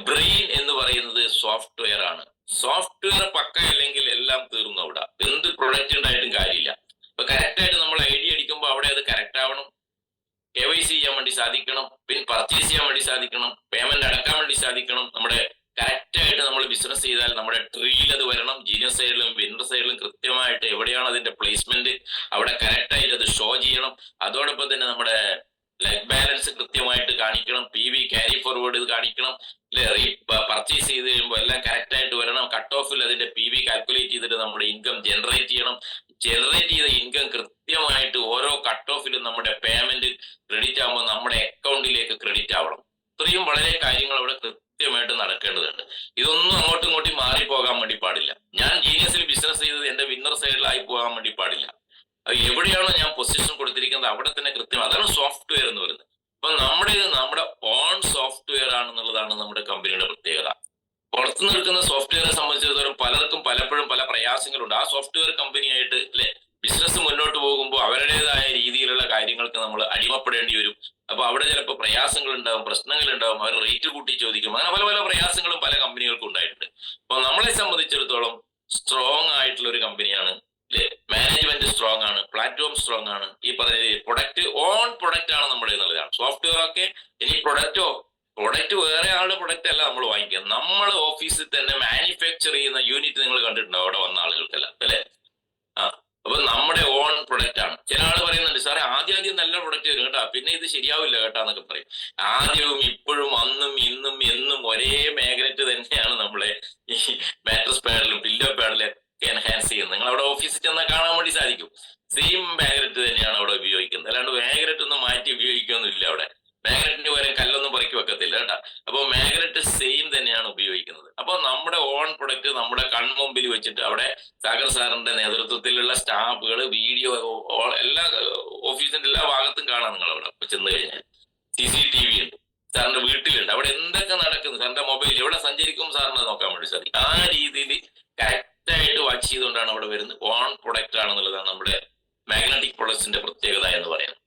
ബ്രെയിൻ എന്ന് പറയുന്നത് സോഫ്റ്റ്വെയർ ആണ്. സോഫ്റ്റ്വെയർ പക്ക അല്ലെങ്കിൽ എല്ലാം തീർന്നു. അവിടെ എന്ത് പ്രൊഡക്റ്റ് ഉണ്ടായിട്ടും കാര്യമില്ല. അപ്പൊ കറക്റ്റ് ആയിട്ട് നമ്മൾ ഐഡിയ അടിക്കുമ്പോൾ അവിടെ അത് കറക്റ്റ് ആവണം, KYC ചെയ്യാൻ വേണ്ടി സാധിക്കണം, പിന്നെ പർച്ചേസ് ചെയ്യാൻ വേണ്ടി സാധിക്കണം, പേയ്മെന്റ് അടക്കാൻ വേണ്ടി സാധിക്കണം. നമ്മുടെ കറക്റ്റ് ആയിട്ട് നമ്മൾ ബിസിനസ് ചെയ്താൽ നമ്മുടെ ട്രീയിൽ അത് വരണം. ജീനിയർ സൈഡിലും വിന്നർ സൈഡിലും കൃത്യമായിട്ട് എവിടെയാണ് അതിന്റെ പ്ലേസ്മെന്റ് അവിടെ കറക്റ്റ് ആയിട്ട് അത് ഷോ ചെയ്യണം. അതോടൊപ്പം തന്നെ നമ്മുടെ ലെഗ് ബാലൻസ് കൃത്യമായിട്ട് കാണിക്കണം, PV ക്യാരി ഫോർവേഡ് ഇത് കാണിക്കണം അല്ലെ. പർച്ചേസ് ചെയ്ത് കഴിയുമ്പോൾ എല്ലാം കറക്റ്റ് ആയിട്ട് വരണം. കട്ട് ഓഫിൽ അതിന്റെ PV കാൽക്കുലേറ്റ് ചെയ്തിട്ട് നമ്മുടെ ഇൻകം ജനറേറ്റ് ചെയ്യണം. ജനറേറ്റ് ചെയ്ത ഇൻകം കൃത്യമായിട്ട് ഓരോ കട്ട് ഓഫിലും നമ്മുടെ പേയ്മെന്റ് ക്രെഡിറ്റ് ആകുമ്പോൾ നമ്മുടെ അക്കൗണ്ടിലേക്ക് ക്രെഡിറ്റ് ആവണം. ഇത്രയും വളരെ കാര്യങ്ങൾ അവിടെ കൃത്യമായിട്ട് നടക്കേണ്ടതുണ്ട്. ഇതൊന്നും അങ്ങോട്ടും ഇങ്ങോട്ടും മാറിപ്പോകാൻ വേണ്ടി പാടില്ല. ഞാൻ ജീനിയസിൽ ബിസിനസ് ചെയ്തത് എന്റെ വിന്നർ സൈഡിലായി പോകാൻ വേണ്ടി പാടില്ല. എവിടെയാണോ ഞാൻ പൊസിഷൻ കൊടുത്തിരിക്കുന്നത് അവിടെ തന്നെ കൃത്യം, അതാണ് സോഫ്റ്റ്വെയർ എന്ന് പറയുന്നത്. അപ്പൊ നമ്മുടെ ഓൺ സോഫ്റ്റ്വെയർ ആണെന്നുള്ളതാണ് നമ്മുടെ കമ്പനിയുടെ പ്രത്യേകത. പുറത്തു നിൽക്കുന്ന സോഫ്റ്റ്വെയറെ സംബന്ധിച്ചിടത്തോളം പലർക്കും പലപ്പോഴും പല പ്രയാസങ്ങളുണ്ട്. ആ സോഫ്റ്റ്വെയർ കമ്പനിയായിട്ട് അല്ലെ ബിസിനസ് മുന്നോട്ട് പോകുമ്പോൾ അവരുടേതായ രീതിയിലുള്ള കാര്യങ്ങൾക്ക് നമ്മൾ അടിമപ്പെടേണ്ടി വരും. അപ്പൊ അവിടെ ചിലപ്പോൾ പ്രയാസങ്ങൾ ഉണ്ടാവും, പ്രശ്നങ്ങൾ ഉണ്ടാവും, അവർ റേറ്റ് കൂട്ടി ചോദിക്കും. അങ്ങനെ പല പല പ്രയാസങ്ങളും പല കമ്പനികൾക്കും ഉണ്ടായിട്ടുണ്ട്. അപ്പൊ നമ്മളെ സംബന്ധിച്ചിടത്തോളം സ്ട്രോങ് ആയിട്ടുള്ള ഒരു കമ്പനിയാണ് അല്ലെ. മാനേജ്മെന്റ് സ്ട്രോങ് ആണ്, പ്ലാറ്റ്ഫോം സ്ട്രോങ് ആണ്. ഈ പറഞ്ഞ പ്രൊഡക്റ്റ് ഓൺ പ്രൊഡക്റ്റ് ആണ് നമ്മുടെ എന്നുള്ളതാണ്. സോഫ്റ്റ്വെയർ ഒക്കെ ഇനി പ്രൊഡക്റ്റ് വേറെ ആളുടെ പ്രൊഡക്റ്റ് അല്ല നമ്മൾ വാങ്ങിക്കുക. നമ്മൾ ഓഫീസിൽ തന്നെ മാനുഫാക്ചർ ചെയ്യുന്ന യൂണിറ്റ് നിങ്ങൾ കണ്ടിട്ടുണ്ടോ അവിടെ വന്ന ആളുകൾക്കല്ല അല്ലെ. അപ്പൊ നമ്മുടെ ഓൺ പ്രൊഡക്റ്റ് ആണ്. ചില ആൾ പറയുന്നുണ്ട് സാറേ ആദ്യം നല്ല പ്രൊഡക്റ്റ് വരും കേട്ടോ, പിന്നെ ഇത് ശരിയാവില്ല കേട്ടാന്നൊക്കെ പറയും. ആദ്യവും ഇപ്പോഴും അന്നും ഇന്നും എന്നും ഒരേ മാഗ്നറ്റ് തന്നെയാണ് നമ്മളെ ഈ മാട്രസ് പാഡിലും പില്ലോ പാഡിലും എൻഹാൻസ് ചെയ്യുന്നത്. നിങ്ങൾ അവിടെ ഓഫീസിൽ ചെന്നാൽ കാണാൻ വേണ്ടി സാധിക്കും. സെയിം മാഗ്നറ്റ് തന്നെയാണ് അവിടെ ഉപയോഗിക്കുന്നത്. അല്ലാണ്ട് മാഗ്നറ്റ് ഒന്നും മാറ്റി ഉപയോഗിക്കൊന്നുമില്ല അവിടെ. മാഗ്നറ്റിന് പകരം കല്ലൊന്നും പറക്കി വെക്കത്തില്ല കേട്ടാ. അപ്പൊ മാഗ്നറ്റ് സെയിം തന്നെയാണ് ഉപയോഗിക്കുന്നത്. അപ്പൊ നമ്മുടെ ഓൺ പ്രൊഡക്റ്റ് നമ്മുടെ കൺമുമ്പിൽ വെച്ചിട്ട് അവിടെ സാഗർ സാറിന്റെ നേതൃത്വത്തിലുള്ള സ്റ്റാഫുകൾ വീഡിയോ എല്ലാ ഓഫീസിന്റെ എല്ലാ ഭാഗത്തും കാണാം. നിങ്ങൾ അവിടെ ചെന്ന് കഴിഞ്ഞാൽ CCTV ഉണ്ട്, സാറിന്റെ വീട്ടിലുണ്ട്. സാധിക്കും. അവിടെ എന്തൊക്കെ നടക്കുന്നു, സാറിന്റെ മൊബൈൽ എവിടെ സഞ്ചരിക്കും സാറിന് നോക്കാൻ വേണ്ടി സാധിക്കും. ആ രീതിയിൽ കറക്റ്റ് ആയിട്ട് വാച്ച് ചെയ്തുകൊണ്ടാണ് അവിടെ വരുന്നത്. ഓൺ പ്രൊഡക്റ്റ് ആണെന്നുള്ളതാണ് നമ്മുടെ മാഗ്നറ്റിക് പ്രൊഡക്ട്സിന്റെ പ്രത്യേകത എന്ന് പറയുന്നത്.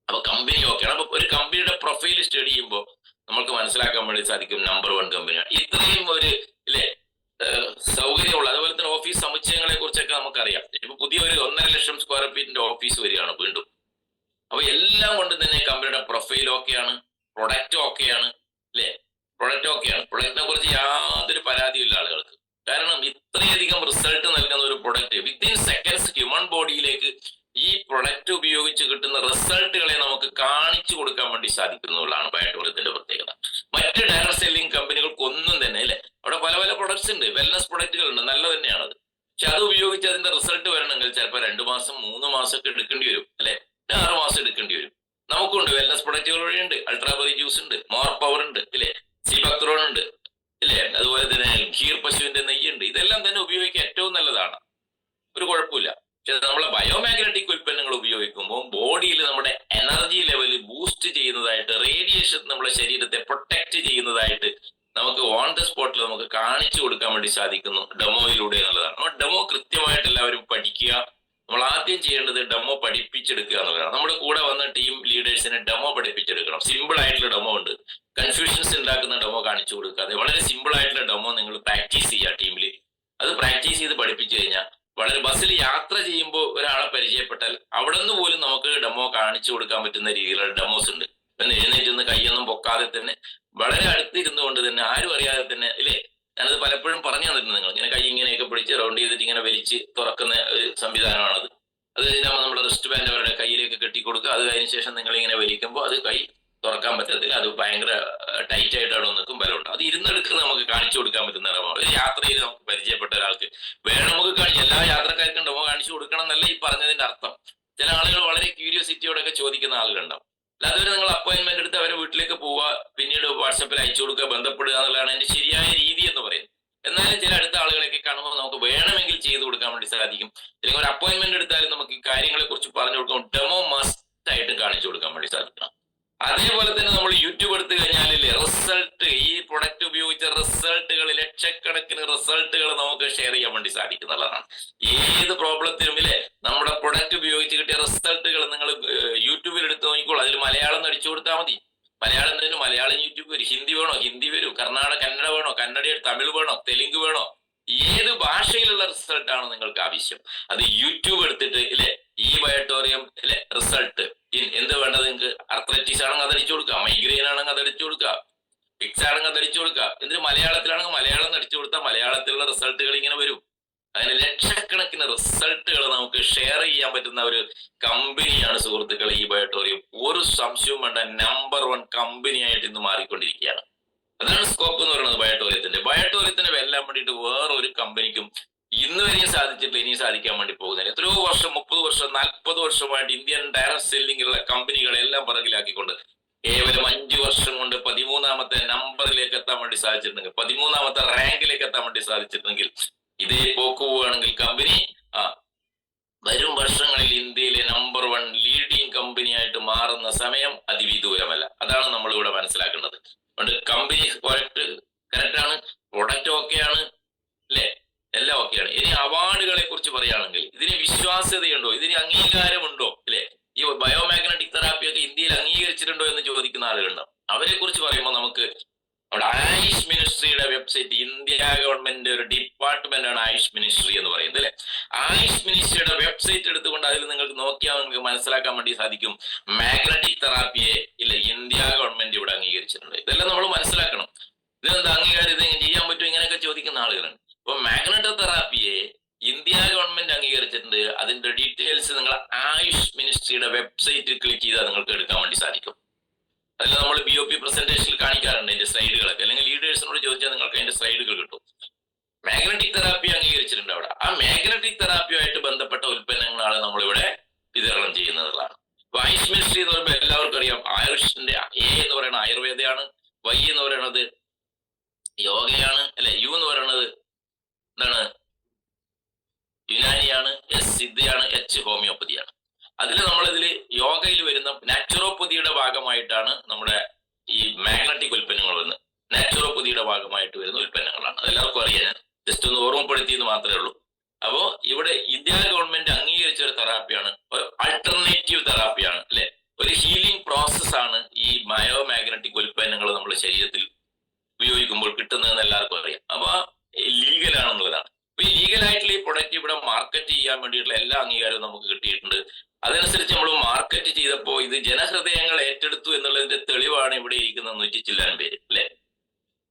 അപ്പൊ കമ്പനി ഓക്കെയാണ്. അപ്പൊ ഒരു കമ്പനിയുടെ പ്രൊഫൈൽ സ്റ്റഡി ചെയ്യുമ്പോൾ നമുക്ക് മനസ്സിലാക്കാൻ വേണ്ടി സാധിക്കും നമ്പർ 1 കമ്പനിയാണ്. ഇത്രയും ഒരു ഇല്ലേ സൗകര്യമുള്ള, അതുപോലെ തന്നെ ഓഫീസ് സമുച്ചയങ്ങളെ കുറിച്ചൊക്കെ നമുക്കറിയാം. ഇപ്പൊ പുതിയ ഒരു 1.5 ലക്ഷം സ്ക്വയർ ഫീറ്റിന്റെ ഓഫീസ് വരികയാണ് വീണ്ടും. അപ്പൊ എല്ലാം കൊണ്ട് തന്നെ കമ്പനിയുടെ പ്രൊഫൈൽ ഓക്കെയാണ്, പ്രൊഡക്റ്റ് ഓക്കെയാണ്, അല്ലെ പ്രൊഡക്റ്റ് ഓക്കെയാണ്. പ്രൊഡക്റ്റിനെ കുറിച്ച് യാതൊരു പരാതിയില്ല ആളുകൾക്ക്. കാരണം ഇത്രയധികം റിസൾട്ട് നൽകുന്ന ഒരു പ്രൊഡക്റ്റ് വിത്തിൻ സെക്കൻഡ്സ് ഹ്യൂമൻ ബോഡിയിലേക്ക് ഈ പ്രൊഡക്റ്റ് ഉപയോഗിച്ച് കിട്ടുന്ന റിസൾട്ടുകളെ നമുക്ക് കാണിച്ചു കൊടുക്കാൻ വേണ്ടി സാധിക്കുന്നതാണ് ബയോടൂറിസത്തിന്റെ പ്രത്യേകത. മറ്റ് ഡയറക്ട് സെല്ലിംഗ് കമ്പനികൾക്കൊന്നും തന്നെ അല്ലെ, അവിടെ പല പല പ്രൊഡക്ട്സ് ഉണ്ട്, വെൽനസ് പ്രൊഡക്റ്റുകൾ ഉണ്ട്, നല്ല തന്നെയാണത്. പക്ഷെ അത് ഉപയോഗിച്ച് അതിന്റെ റിസൾട്ട് വരണമെങ്കിൽ ചിലപ്പോൾ 2 മാസം 3 മാസം ഒക്കെ എടുക്കേണ്ടി വരും, അല്ലെ 6 മാസം എടുക്കേണ്ടി വരും. നമുക്കുണ്ട് വെൽനസ് പ്രൊഡക്റ്റുകൾ വഴിയുണ്ട്. അൾട്രാബെറി ജ്യൂസ് ഉണ്ട്, മോർ പവർ ഉണ്ട്, ഇല്ലേ സീബക്രോൺ ഉണ്ട്, ഇല്ലേ അതുപോലെ തന്നെ ഖീർ പശുവിന്റെ നെയ്യുണ്ട്. ഇതെല്ലാം തന്നെ ഉപയോഗിക്കാൻ ഏറ്റവും നല്ലതാണ്, ഒരു കുഴപ്പമില്ല. പക്ഷെ നമ്മളെ ബയോമാഗ്നറ്റിക് ഉൽപ്പന്നങ്ങൾ ഉപയോഗിക്കുമ്പോൾ ബോഡിയിൽ നമ്മുടെ എനർജി ലെവൽ ബൂസ്റ്റ് ചെയ്യുന്നതായിട്ട്, റേഡിയേഷൻ നമ്മുടെ ശരീരത്തെ പ്രൊട്ടക്ട് ചെയ്യുന്നതായിട്ട് നമുക്ക് ഓൺ ദ സ്പോട്ടിൽ നമുക്ക് കാണിച്ചു കൊടുക്കാൻ വേണ്ടി സാധിക്കുന്നു ഡെമോയിലൂടെ എന്നുള്ളതാണ്. നമ്മൾ ഡെമോ കൃത്യമായിട്ട് എല്ലാവരും പഠിക്കുക. നമ്മൾ ആദ്യം ചെയ്യേണ്ടത് ഡെമോ പഠിപ്പിച്ചെടുക്കുക എന്നുള്ളതാണ്. നമ്മുടെ കൂടെ വന്ന ടീം ലീഡേഴ്സിനെ ഡെമോ പഠിപ്പിച്ചെടുക്കണം. സിമ്പിൾ ആയിട്ടുള്ള ഡെമോ ഉണ്ട്, കൺഫ്യൂഷൻസ് ഉണ്ടാക്കുന്ന ഡെമോ കാണിച്ചു കൊടുക്കാതെ വളരെ സിമ്പിൾ ആയിട്ടുള്ള ഡെമോ നിങ്ങൾ പ്രാക്ടീസ് ചെയ്യുക ടീമിൽ. അത് പ്രാക്ടീസ് ചെയ്ത് പഠിപ്പിച്ചു കഴിഞ്ഞാൽ വളരെ ബസ്സിൽ യാത്ര ചെയ്യുമ്പോൾ ഒരാളെ പരിചയപ്പെട്ടാൽ അവിടെ നിന്ന് പോലും നമുക്ക് ഡെമോ കാണിച്ചു കൊടുക്കാൻ പറ്റുന്ന രീതിയിലുള്ള ഡെമോസ് ഉണ്ട്. എഴുന്നേറ്റ് നിന്ന് കൈയൊന്നും പൊക്കാതെ തന്നെ വളരെ അടുത്തിരുന്നു കൊണ്ട് തന്നെ ആരും അറിയാതെ തന്നെ ഇല്ലേ, ഞാനത് പലപ്പോഴും പറഞ്ഞു തന്നിട്ടുണ്ട്. നിങ്ങൾ ഇങ്ങനെ കൈ ഇങ്ങനെയൊക്കെ പിടിച്ച് റൗണ്ട് ചെയ്തിട്ട് ഇങ്ങനെ വലിച്ച് തുറക്കുന്ന ഒരു സംവിധാനമാണത്. അത് കഴിഞ്ഞാൽ നമ്മുടെ റിസ്റ്റ് ബാൻഡ് അവരുടെ കയ്യിലേക്ക് കെട്ടിക്കൊടുക്കുക. അത് കഴിഞ്ഞ ശേഷം നിങ്ങൾ ഇങ്ങനെ വലിക്കുമ്പോൾ അത് കൈ തുറക്കാൻ പറ്റത്തില്ല, അത് ഭയങ്കര ടൈറ്റ് ആയിട്ട് അവിടെ നിൽക്കും, ബലമുണ്ട്. അത് ഇരുന്നെടുക്കുന്ന നമുക്ക് കാണിച്ചു കൊടുക്കാൻ പറ്റുന്ന ഡെമോ. ഒരു യാത്രയിൽ നമുക്ക് പരിചയപ്പെട്ട ഒരാൾക്ക് വേണം നമുക്ക് എല്ലാ യാത്രക്കാർക്കും ഡെമോ കാണിച്ചു കൊടുക്കണം എന്നല്ല ഈ പറഞ്ഞതിന്റെ അർത്ഥം. ചില ആളുകൾ വളരെ ക്യൂരിയോസിറ്റിയോടൊക്കെ ചോദിക്കുന്ന ആളുകളുണ്ടാവും. അല്ലാതെ നിങ്ങൾ അപ്പോയിന്റ്മെന്റ് എടുത്ത് അവരെ വീട്ടിലേക്ക് പോവുക, പിന്നീട് വാട്സപ്പിൽ അയച്ചു കൊടുക്കുക, ബന്ധപ്പെടുക എന്നുള്ളതാണ് അതിന്റെ ശരിയായ രീതി എന്ന് പറയുന്നത്. എന്നാലും ചില അടുത്ത ആളുകളൊക്കെ കാണുമ്പോൾ നമുക്ക് വേണമെങ്കിൽ ചെയ്തു കൊടുക്കാൻ വേണ്ടി സാധിക്കും. അല്ലെങ്കിൽ ഒരു അപ്പോയിന്റ്മെന്റ് എടുത്താലും നമുക്ക് ഈ കാര്യങ്ങളെ കുറിച്ച് പറഞ്ഞു കൊടുക്കും, ഡെമോ മസ്റ്റ് ആയിട്ട് കാണിച്ചു കൊടുക്കാൻ വേണ്ടി സാധിക്കണം. അതേപോലെ തന്നെ നമ്മൾ യൂട്യൂബ് എടുത്തു കഴിഞ്ഞാലില്ലേ റിസൾട്ട്, ഈ പ്രൊഡക്റ്റ് ഉപയോഗിച്ച റിസൾട്ടുകൾ, ലക്ഷക്കണക്കിന് റിസൾട്ടുകൾ നമുക്ക് ഷെയർ ചെയ്യാൻ വേണ്ടി സാധിക്കുന്നതാണ്. ഏത് പ്രോബ്ലത്തിനും ഇല്ലേ നമ്മുടെ പ്രൊഡക്റ്റ് ഉപയോഗിച്ച് കിട്ടിയ റിസൾട്ടുകൾ നിങ്ങൾ യൂട്യൂബിൽ എടുത്ത് നോക്കിക്കോളൂ. അതിൽ മലയാളം അടിച്ചു കൊടുത്താൽ മതി. മലയാളം തന്നെ മലയാളം യൂട്യൂബ് വരും, ഹിന്ദി വേണോ ഹിന്ദി വരും, കന്നഡ വേണോ കന്നഡ, തമിഴ് വേണോ തെലുങ്ക് വേണോ, ഏത് ഭാഷയിലുള്ള റിസൾട്ടാണ് നിങ്ങൾക്ക് ആവശ്യം അത് യൂട്യൂബ് എടുത്തിട്ട് ഇല്ലേ ഈ ബയോട്ടോറിയം ഇല്ലേ റിസൾട്ട് എന്ത് വേണ്ടത് നിങ്ങൾക്ക്, അർത്രൈറ്റിസ് ആണെങ്കിൽ അതടിച്ചു കൊടുക്കുക, മൈഗ്രെയിൻ ആണെങ്കിൽ അതടിച്ചു കൊടുക്കുക, ഫിക്സ് ആണെങ്കിൽ അതടിച്ചു കൊടുക്കുക. എന്തിന് മലയാളത്തിലാണെങ്കിൽ മലയാളം അടിച്ചു കൊടുത്താൽ മലയാളത്തിലുള്ള റിസൾട്ടുകൾ ഇങ്ങനെ വരും. അങ്ങനെ ലക്ഷക്കണക്കിന് റിസൾട്ടുകൾ നമുക്ക് ഷെയർ ചെയ്യാൻ പറ്റുന്ന ഒരു കമ്പനിയാണ് സുഹൃത്തുക്കളെ ഈ ബയോട്ടോറിയം. ഒരു സംശയവും വേണ്ട, നമ്പർ 1 കമ്പനിയായിട്ട് ഇന്ന് മാറിക്കൊണ്ടിരിക്കുകയാണ്. അതാണ് സ്കോപ്പ് എന്ന് പറയുന്നത് ബയോട്ടോറിയത്തിന്റെ. ബയോട്ടോറിയത്തിന് വെല്ലാൻ വേണ്ടിയിട്ട് വേറൊരു കമ്പനിക്കും ഇന്ന് വരെയും സാധിച്ചിട്ടില്ല, ഇനിയും സാധിക്കാൻ വേണ്ടി പോകുന്നില്ല. എത്രയോ വർഷം, 30 വർഷം 40 വർഷമായിട്ട് ഇന്ത്യൻ ഡയറക്ട് സെല്ലിംഗിലുള്ള കമ്പനികളെല്ലാം പിറകിലാക്കിക്കൊണ്ട് കേവലം 5 വർഷം കൊണ്ട് 13ാമത്തെ നമ്പറിലേക്ക് എത്താൻ വേണ്ടി സാധിച്ചിട്ടുണ്ടെങ്കിൽ, 13ാമത്തെ റാങ്കിലേക്ക് എത്താൻ വേണ്ടി സാധിച്ചിട്ടുണ്ടെങ്കിൽ, ഇതേ പോക്ക് പോവുകയാണെങ്കിൽ കമ്പനി വരും വർഷങ്ങളിൽ ഇന്ത്യയിലെ നമ്പർ 1 ലീഡിംഗ് കമ്പനിയായിട്ട് മാറുന്ന സമയം അതിവിദൂരമല്ല. അതാണ് നമ്മൾ ഇവിടെ മനസ്സിലാക്കേണ്ടത്. അതുകൊണ്ട് കമ്പനി കറക്റ്റ് ആണ്, പ്രൊഡക്റ്റ് ഓക്കെയാണ്, അല്ലേ എല്ലാം ഓക്കെയാണ്. ഇനി അവാർഡുകളെ കുറിച്ച് പറയുകയാണെങ്കിൽ ഇതിന് വിശ്വാസ്യതയുണ്ടോ, ഇതിന് അംഗീകാരമുണ്ടോ, അല്ലെ ഈ ബയോമാഗ്നറ്റിക് തെറാപ്പിയൊക്കെ ഇന്ത്യയിൽ അംഗീകരിച്ചിട്ടുണ്ടോ എന്ന് ചോദിക്കുന്ന ആളുകളുണ്ടാവും. അവരെ കുറിച്ച് പറയുമ്പോൾ നമുക്ക് അവിടെ ആയുഷ് മിനിസ്ട്രിയുടെ വെബ്സൈറ്റ്, ഇന്ത്യ ഗവൺമെന്റ് ഒരു ഡിപ്പാർട്ട്മെന്റ് ആണ് ആയുഷ് മിനിസ്ട്രി എന്ന് പറയുന്നത് അല്ലെ. ആയുഷ് മിനിസ്ട്രിയുടെ വെബ്സൈറ്റ് എടുത്തുകൊണ്ട് അതിൽ നിങ്ങൾക്ക് നോക്കിയാൽ നിങ്ങൾക്ക് മനസ്സിലാക്കാൻ വേണ്ടി സാധിക്കും മാഗ്നറ്റിക് തെറാപ്പിയെ ഇല്ല ഇന്ത്യ ഗവൺമെന്റ് ഇവിടെ അംഗീകരിച്ചിട്ടുണ്ട്. ഇതെല്ലാം നമ്മൾ മനസ്സിലാക്കണം. ഇതെന്താ അംഗീകാരം, ഇത് ചെയ്യാൻ പറ്റും, ഇങ്ങനെയൊക്കെ ചോദിക്കുന്ന ആളുകളുണ്ട്. അപ്പൊ മാഗ്നറ്റിക് തെറാപ്പിയെ ഇന്ത്യ ഗവൺമെന്റ് അംഗീകരിച്ചിട്ടുണ്ട്. അതിന്റെ ഡീറ്റെയിൽസ് നിങ്ങൾ ആയുഷ് മിനിസ്ട്രിയുടെ വെബ്സൈറ്റിൽ ക്ലിക്ക് ചെയ്താൽ നിങ്ങൾക്ക് എടുക്കാൻ വേണ്ടി സാധിക്കും. അതിൽ നമ്മൾ BOP പ്രസന്റേഷനിൽ കാണിക്കാറുണ്ട് അതിന്റെ സ്ലൈഡുകളൊക്കെ, അല്ലെങ്കിൽ ലീഡേഴ്സിനോട് ചോദിച്ചാൽ നിങ്ങൾക്ക് അതിന്റെ സ്ലൈഡുകൾ കിട്ടും. മാഗ്നറ്റിക് തെറാപ്പി അംഗീകരിച്ചിട്ടുണ്ട് അവിടെ. ആ മാഗ്നറ്റിക് തെറാപ്പിയുമായിട്ട് ബന്ധപ്പെട്ട ഉൽപ്പന്നങ്ങളാണ് നമ്മളിവിടെ വിതരണം ചെയ്യുന്നതാണ്. അപ്പൊ ആയുഷ് മിനിസ്ട്രി എന്ന് പറയുമ്പോൾ എല്ലാവർക്കും അറിയാം, ആയുഷിന്റെ A എന്ന് പറയുന്നത് ആയുർവേദയാണ്, Y എന്ന് പറയുന്നത് യോഗയാണ്, അല്ലെ U എന്ന് പറയുന്നത് എന്താണ് യുനാനിയാണ്, S സിദ്ധയാണ്, H ഹോമിയോപ്പതിയാണ്. അതിൽ നമ്മളിതിൽ യോഗയിൽ വരുന്ന നാച്ചുറോപ്പതിയുടെ ഭാഗമായിട്ടാണ് നമ്മുടെ ഈ മാഗ്നറ്റിക് ഉൽപ്പന്നങ്ങൾ വരുന്നത് നാച്ചുറോപ്പതിയുടെ ഭാഗമായിട്ട് വരുന്ന ഉൽപ്പന്നങ്ങളാണ്. അതെല്ലാവർക്കും അറിയാം, ജസ്റ്റ് ഒന്ന് ഓർമ്മപ്പെടുത്തിയെന്ന് മാത്രമേ ഉള്ളൂ. അപ്പോ ഇവിടെ ഇന്ത്യ ഗവൺമെന്റ് അംഗീകരിച്ച ഒരു തെറാപ്പിയാണ്, ഒരു ആൾട്ടർനേറ്റീവ് തെറാപ്പിയാണ് അല്ലെ, ഒരു ഹീലിംഗ് പ്രോസസ്സാണ് ഈ ബയോമാഗ്നറ്റിക് ഉൽപ്പന്നങ്ങൾ നമ്മുടെ ശരീരത്തിൽ ഉപയോഗിക്കുമ്പോൾ കിട്ടുന്നതെന്ന് എല്ലാവർക്കും അറിയാം. അപ്പൊ ലീഗലാണെന്നുള്ളതാണ്. അപ്പൊ ഈ ലീഗലായിട്ടുള്ള ഈ പ്രൊഡക്റ്റ് ഇവിടെ മാർക്കറ്റ് ചെയ്യാൻ വേണ്ടിയിട്ടുള്ള എല്ലാ അംഗീകാരവും നമുക്ക് കിട്ടിയിട്ടുണ്ട്. അതനുസരിച്ച് നമ്മൾ മാർക്കറ്റ് ചെയ്തപ്പോൾ ഇത് ജനഹൃദയങ്ങൾ ഏറ്റെടുത്തു എന്നുള്ളതിന്റെ തെളിവാണ് ഇവിടെ ഇരിക്കുന്ന 100 ചില്ലാൻ പേര് അല്ലെ.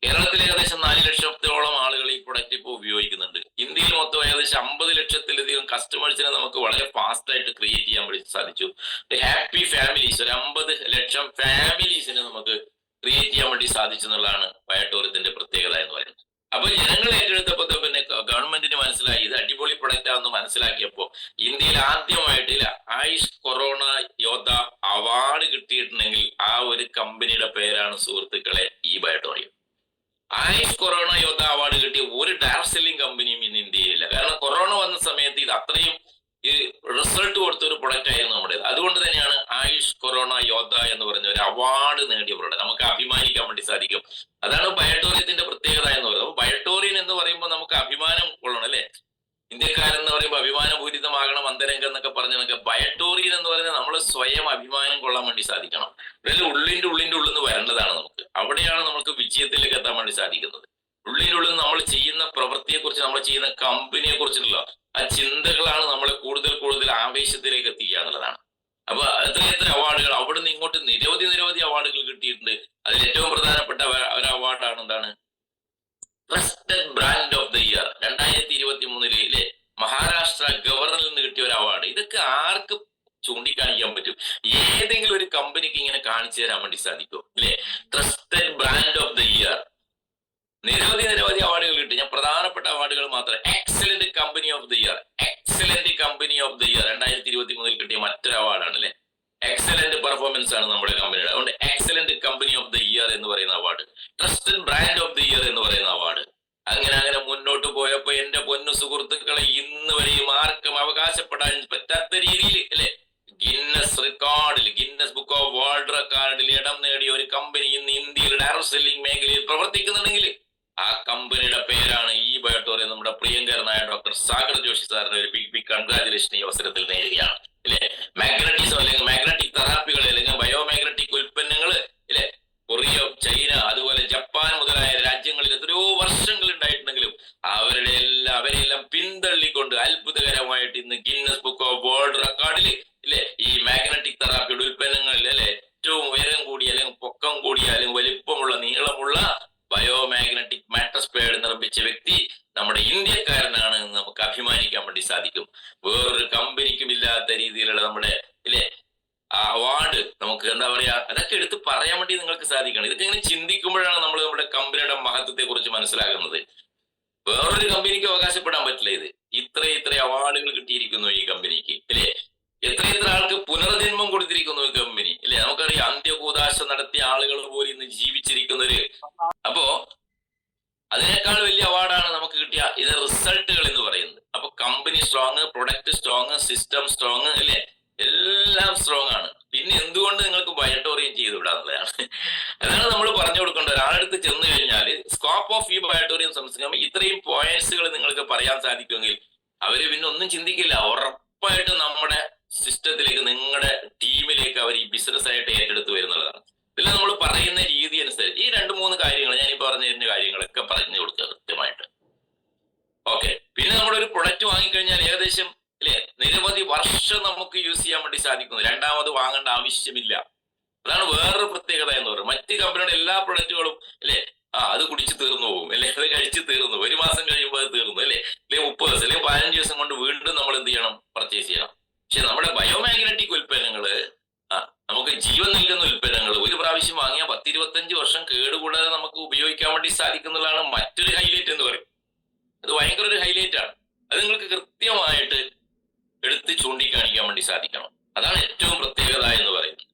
കേരളത്തിൽ ഏകദേശം 4 ലക്ഷത്തോളം ആളുകൾ ഈ പ്രൊഡക്റ്റ് ഇപ്പോൾ ഉപയോഗിക്കുന്നുണ്ട്. ഇന്ത്യയിൽ മൊത്തം ഏകദേശം 50 ലക്ഷത്തിലധികം കസ്റ്റമേഴ്സിനെ നമുക്ക് വളരെ ഫാസ്റ്റ് ആയിട്ട് ക്രിയേറ്റ് ചെയ്യാൻ വേണ്ടി സാധിച്ചു. ഹാപ്പി ഫാമിലീസ്, ഒരു 50 ലക്ഷം ഫാമിലീസിനെ നമുക്ക് ക്രിയേറ്റ് ചെയ്യാൻ വേണ്ടി സാധിച്ചു എന്നുള്ളതാണ് ബയോട്ടോറിയത്തിന്റെ പ്രത്യേകത എന്ന് പറയുന്നത്. അപ്പൊ ജനങ്ങൾ ഏറ്റെടുത്തപ്പോ പിന്നെ ഗവൺമെന്റിന് മനസ്സിലായി ഇത് അടിപൊളി പ്രൊഡക്റ്റ് ആണെന്ന് മനസ്സിലാക്കിയപ്പോ ഇന്ത്യയിൽ ആദ്യമായിട്ട് ആയുഷ് കൊറോണ യോദ്ധ അവാർഡ് കിട്ടിയിട്ടുണ്ടെങ്കിൽ ആ ഒരു കമ്പനിയുടെ പേരാണ് സുഹൃത്തുക്കളെ ഈ ബയോട്ടോറിയം. ആയുഷ് കൊറോണ യോദ്ധ അവാർഡ് കിട്ടിയ ഒരു ഡയറക്ട് സെല്ലിംഗ് കമ്പനിയും ഇന്ന് ഇന്ത്യയിലില്ല. കാരണം കൊറോണ വന്ന സമയത്ത് ഇത് അത്രയും ഈ റിസൾട്ട് കൊടുത്ത ഒരു പ്രൊഡക്റ്റ് ആയിരുന്നു നമ്മുടേത്. അതുകൊണ്ട് തന്നെയാണ് ആയുഷ് കൊറോണ യോദ്ധ എന്ന് പറഞ്ഞ ഒരു അവാർഡ് നേടിയ പ്രൊഡക്റ്റ് നമുക്ക് അഭിമാനിക്കാൻ വേണ്ടി സാധിക്കും. അതാണ് ബയോട്ടോറിയത്തിന്റെ പ്രത്യേകത എന്ന് പറയുന്നത്. ബയോട്ടോറിയൻ എന്ന് പറയുമ്പോൾ നമുക്ക് അഭിമാനം കൊള്ളണം അല്ലെ. ഇന്ത്യക്കാരെന്ന് പറയുമ്പോൾ അഭിമാനപൂരിതമാകണം അന്തരംഗം എന്നൊക്കെ പറഞ്ഞൊക്കെ ബയോട്ടോറിയൻ എന്ന് പറഞ്ഞാൽ നമ്മൾ സ്വയം അഭിമാനം കൊള്ളാൻ വേണ്ടി സാധിക്കണം. ഇതെല്ലാം ഉള്ളിന്റെ ഉള്ളിൽ നിന്ന് വരേണ്ടതാണ് നമുക്ക്. അവിടെയാണ് നമുക്ക് വിജയത്തിലേക്ക് എത്താൻ വേണ്ടി സാധിക്കുന്നത്. ഉള്ളിനുള്ളിൽ നമ്മൾ ചെയ്യുന്ന പ്രവൃത്തിയെ കുറിച്ച്, നമ്മൾ ചെയ്യുന്ന കമ്പനിയെ കുറിച്ചുള്ള ആ ചിന്തകളാണ് നമ്മളെ കൂടുതൽ ആവേശത്തിലേക്ക് എത്തിക്കുക എന്നുള്ളതാണ്. അപ്പൊ എത്ര അവാർഡുകൾ അവിടുന്ന് ഇങ്ങോട്ട് നിരവധി അവാർഡുകൾ കിട്ടിയിട്ടുണ്ട്. അതിൽ ഏറ്റവും പ്രധാനപ്പെട്ട ഒരു അവാർഡാണ് എന്താണ്, trusted brand of the year 2023 Maharashtra ഗവർണറിൽ നിന്ന് കിട്ടിയ ഒരു അവാർഡ്. ഇതൊക്കെ ആർക്ക് ചൂണ്ടിക്കാണിക്കാൻ പറ്റും? ഏതെങ്കിലും ഒരു കമ്പനിക്ക് ഇങ്ങനെ കാണിച്ചു തരാൻ വേണ്ടി സാധിക്കും അല്ലെ. Trusted brand of the year നിരവധി അവാർഡുകൾ കിട്ടി. ഞാൻ പ്രധാനപ്പെട്ട അവാർഡുകൾ മാത്രം. Excellent company of the year, excellent company of the year 2023 കിട്ടിയ മറ്റൊരു അവാർഡാണ് അല്ലെ. എക്സലന്റ് പെർഫോമൻസ് ആണ് നമ്മുടെ കമ്പനിയുടെ. അതുകൊണ്ട് excellent company of the year എന്ന് പറയുന്ന award, trusted brand of the year എന്ന് പറയുന്ന അവാർഡ്. അങ്ങനെ മുന്നോട്ട് പോയപ്പോ എന്റെ പൊന്നു സുഹൃത്തുക്കളെ ഇന്ന് വരെയും ആർക്കും അവകാശപ്പെടാൻ പറ്റാത്ത രീതിയിൽ അല്ലെ ഗിന്നസ് റെക്കോർഡിൽ, ഗിന്നസ് ബുക്ക് ഓഫ് വേൾഡ് റെക്കോർഡിൽ ഇടം നേടിയ ഒരു കമ്പനി ഇന്ന് ഇന്ത്യയിൽ ഡയറക്ട് സെല്ലിംഗ് മേഖലയിൽ പ്രവർത്തിക്കുന്നുണ്ടെങ്കിൽ ആ കമ്പനിയുടെ പേരാണ് ഈ ബയോട്ടോറിയം. നമ്മുടെ പ്രിയങ്കരനായ ഡോക്ടർ സാഗർ ജോഷി സാറിന് ഒരു ബിഗ് കൺഗ്രാജുലേഷൻ ഈ അവസരത്തിൽ നേരുകയാണ് അല്ലെ. മാഗ്നറ്റിസം അല്ലെങ്കിൽ മാഗ്നറ്റിക് തെറാപ്പികൾ അല്ലെങ്കിൽ ബയോമാഗ്നറ്റിക് ഉൽപ്പന്നങ്ങൾ അല്ലെ കൊറിയ, ചൈന, അതുപോലെ ജപ്പാൻ മുതലായ രാജ്യങ്ങളിൽ എത്രയോ വർഷങ്ങൾ ഉണ്ടായിട്ടുണ്ടെങ്കിലും അവരെല്ലാം പിന്തള്ളിക്കൊണ്ട് അത്ഭുതകരമായിട്ട് ഇന്ന് ഗിന്നസ് ബുക്ക് ഓഫ് വേൾഡ് റെക്കോർഡിൽ ഇല്ലെ ഈ മാഗ്നറ്റിക് തെറാപ്പിയുടെ ഉൽപ്പന്നങ്ങളിൽ അല്ലെ ഏറ്റവും ഉയരം കൂടിയ അല്ലെങ്കിൽ പൊക്കം കൂടിയ അല്ലെങ്കിൽ വലിപ്പമുള്ള നീളമുള്ള ബയോമാഗ്നറ്റിക് മാട്രസ് പേഡ് നിർമ്മിച്ച വ്യക്തി നമ്മുടെ ഇന്ത്യക്കാരനാണ് എന്ന് നമുക്ക് അഭിമാനിക്കാൻ വേണ്ടി സാധിക്കും. വേറൊരു കമ്പനിക്കും ഇല്ലാത്ത രീതിയിലുള്ള നമ്മുടെ ഇല്ലേ ആ അവാർഡ് നമുക്ക് എന്താ പറയാ, അതൊക്കെ എടുത്ത് പറയാൻ വേണ്ടി നിങ്ങൾക്ക് സാധിക്കണം. ഇതൊക്കെ ഇങ്ങനെ ചിന്തിക്കുമ്പോഴാണ് നമ്മൾ നമ്മുടെ കമ്പനിയുടെ മഹത്വത്തെ കുറിച്ച് മനസ്സിലാക്കുന്നത്. വേറൊരു കമ്പനിക്ക് അവകാശപ്പെടാൻ പറ്റില്ല. ഇത് ഇത്ര അവാർഡുകൾ കിട്ടിയിരിക്കുന്നു ഈ കമ്പനിക്ക് അല്ലെ. എത്ര ആൾക്ക് പുനർജന്മം കൊടുത്തിരിക്കുന്നു ഈ കമ്പനി അല്ലെ. നമുക്കറിയാം അന്ത്യകൂദാശ നടത്തിയ ആളുകൾ പോലും ഇന്ന് ജീവിച്ചിരിക്കുന്നവര്. അപ്പോ അതിനേക്കാൾ വലിയ അവാർഡാണ് നമുക്ക് കിട്ടിയ ഇത് റിസൾട്ടുകൾ എന്ന് പറയുന്നത്. അപ്പൊ company strong, product strong, system strong അല്ലെ, എല്ലാം സ്ട്രോങ് ആണ്. പിന്നെ എന്തുകൊണ്ട് നിങ്ങൾക്ക് ബയോട്ടോറിയം ചെയ്ത് വിടാന്നുള്ളതാണ്. അതാണ് നമ്മൾ പറഞ്ഞു കൊടുക്കേണ്ടത്. ഒരാളടുത്ത് ചെന്ന് കഴിഞ്ഞാൽ സ്കോപ്പ് ഓഫ് ഈ ബയോട്ടോറിയം സംസ്ഥാനം ഇത്രയും പോയിന്റ്സുകൾ നിങ്ങൾക്ക് പറയാൻ സാധിക്കുമെങ്കിൽ അവര് പിന്നെ ഒന്നും ചിന്തിക്കില്ല. ഉറപ്പായിട്ട് നമ്മുടെ സിസ്റ്റത്തിലേക്ക്, നിങ്ങളുടെ ടീമിലേക്ക് അവർ ഈ ബിസിനസ് ആയിട്ട് ഏറ്റെടുത്ത് വരുന്നതാണ്. ഇതിൽ നമ്മൾ പറയുന്ന രീതി അനുസരിച്ച് ഈ 2-3 കാര്യങ്ങൾ ഞാൻ ഈ പറഞ്ഞു തരുന്ന കാര്യങ്ങളൊക്കെ പറഞ്ഞു കൊടുക്കുക കൃത്യമായിട്ട്. ഓക്കെ. പിന്നെ നമ്മളൊരു പ്രൊഡക്റ്റ് വാങ്ങിക്കഴിഞ്ഞാൽ ഏകദേശം അല്ലെ നിരവധി വർഷം നമുക്ക് യൂസ് ചെയ്യാൻ വേണ്ടി സാധിക്കുന്നു. രണ്ടാമത് വാങ്ങേണ്ട ആവശ്യമില്ല. അതാണ് വേറൊരു പ്രത്യേകത എന്ന് പറയുന്നത്. മറ്റ് കമ്പനിയുടെ എല്ലാ പ്രൊഡക്റ്റുകളും അല്ലെ അത് കുടിച്ച് തീർന്നു പോകും അല്ലെ, അത് കഴിച്ച് തീർന്നു, 1 മാസം കഴിയുമ്പോൾ അത് തീർന്നു അല്ലെ, അല്ലെങ്കിൽ 30 ദിവസം അല്ലെങ്കിൽ 15 ദിവസം കൊണ്ട് വീണ്ടും നമ്മൾ എന്ത് ചെയ്യണം, പർച്ചേസ് ചെയ്യണം. പക്ഷെ നമ്മുടെ ബയോമാഗ്നറ്റിക് ഉൽപ്പന്നങ്ങള് നമുക്ക് ജീവൻ നൽകുന്ന ഉൽപ്പന്നങ്ങൾ ഒരു പ്രാവശ്യം വാങ്ങിയാൽ 10-25 വർഷം കേടുകൂടാതെ നമുക്ക് ഉപയോഗിക്കാൻ വേണ്ടി സാധിക്കുന്നതാണ് മറ്റൊരു ഹൈലൈറ്റ് എന്ന് പറയും. അത് ഭയങ്കര ഒരു ഹൈലൈറ്റ് ആണ്. അത് നിങ്ങൾക്ക് കൃത്യമായിട്ട് എടുത്ത് ചൂണ്ടിക്കാണിക്കാൻ വേണ്ടി സാധിക്കണം. അതാണ് ഏറ്റവും പ്രത്യേകത എന്ന് പറയുന്നത്.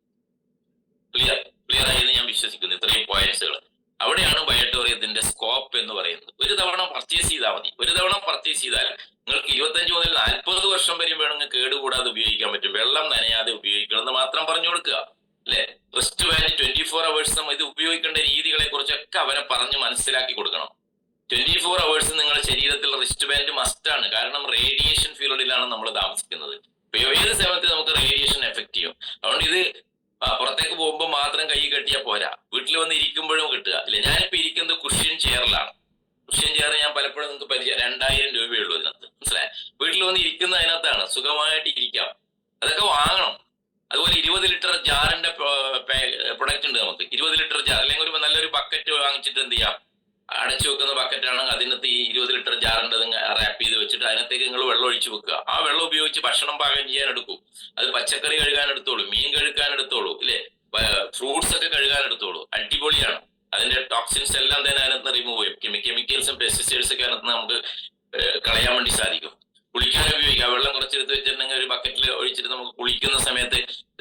ക്ലിയർ ആയെന്ന് ഞാൻ വിശ്വസിക്കുന്നു. ഇത്രയും പോയിന്റ്സുകൾ അവിടെയാണ് ബയോട്ടോറിയത്തിന്റെ സ്കോപ്പ് എന്ന് പറയുന്നത്. ഒരു തവണ പർച്ചേസ് ചെയ്താൽ മതി. ഒരു തവണ പർച്ചേസ് ചെയ്താൽ നിങ്ങൾക്ക് 25 മുതൽ 40 വർഷം വരെ വേണമെങ്കിൽ കേടുകൂടാതെ ഉപയോഗിക്കാൻ പറ്റും. വെള്ളം നനയാതെ ഉപയോഗിക്കണം എന്ന് മാത്രം പറഞ്ഞു കൊടുക്കുക അല്ലെ. റിസ്റ്റ് ബാൻഡ് 24 hours നമ്മൾ ഇത് ഉപയോഗിക്കേണ്ട രീതികളെ കുറിച്ചൊക്കെ അവരെ പറഞ്ഞ് മനസ്സിലാക്കി കൊടുക്കണം. 24 hours നിങ്ങളുടെ ശരീരത്തിൽ റിസ്റ്റ് ബാൻഡ് മസ്റ്റ് ആണ്. കാരണം റേഡിയേഷൻ ഫീൽഡിലാണ് നമ്മൾ താമസിക്കുന്നത്. ഏത് സമയത്ത് നമുക്ക് റേഡിയേഷൻ എഫക്ട് ചെയ്യും. അതുകൊണ്ട് ഇത് പുറത്തേക്ക് പോകുമ്പോൾ മാത്രം കൈ കെട്ടിയാൽ പോരാ, വീട്ടിൽ വന്ന് ഇരിക്കുമ്പോഴും കിട്ടുക. ഇല്ല, ഞാനിപ്പോ ഇരിക്കുന്നത് കുഷ്യൻ ചെയറിലാണ്. കുഷ്യൻ ചെയർ ഞാൻ പലപ്പോഴും നിങ്ങൾക്ക് പരിചയം 2000 രൂപയുള്ളൂ ഇതിനകത്ത്, മനസ്സിലായി? വീട്ടിൽ വന്ന് ഇരിക്കുന്ന അതിനകത്താണ്, സുഖമായിട്ട് ഇരിക്കാം. അതൊക്കെ വാങ്ങണം. അതുപോലെ 20 ലിറ്റർ ജാറിന്റെ പ്രൊഡക്റ്റ് ഉണ്ട് നമുക്ക്. 20 ലിറ്റർ ജാർ അല്ലെങ്കിൽ ഒരു നല്ലൊരു ബക്കറ്റ് വാങ്ങിച്ചിട്ട് എന്ത് ചെയ്യാം, അടച്ചു വെക്കുന്ന ബക്കറ്റാണെങ്കിൽ അതിനകത്ത് ഈ 20 ലിറ്റർ ജാറിന്റെ റാപ്പ് ചെയ്ത് വെച്ചിട്ട് അതിനകത്തേക്ക് നിങ്ങൾ വെള്ളം ഒഴിച്ചു വെക്കുക. ആ വെള്ളം ഉപയോഗിച്ച് ഭക്ഷണം പാകം ചെയ്യാൻ എടുക്കും. അത് പച്ചക്കറി കഴുകാൻ എടുത്തോളൂ, മീൻ കഴുകാൻ എടുത്തോളൂ, ഇല്ലേ, ഫ്രൂട്ട്സ് ഒക്കെ കഴുകാൻ എടുത്തോളൂ. അടിപൊളിയാണ്. അതിന്റെ ടോക്സിൻസ് എല്ലാം തന്നെ അതിനകത്ത് റിമൂവ് ചെയ്യും. കെമിക്കൽസും പെസ്റ്റിസൈഡ്സ് ഒക്കെ അതിനകത്ത് നമുക്ക് കളയാൻ വേണ്ടി സാധിക്കും. കുളിക്കാൻ ഉപയോഗിക്കാം. വെള്ളം കുറച്ചെടുത്ത് വെച്ചിട്ടുണ്ടെങ്കിൽ ഒരു ബക്കറ്റിൽ ഒഴിച്ചിട്ട് നമുക്ക് കുളിക്കുന്ന സമയത്ത്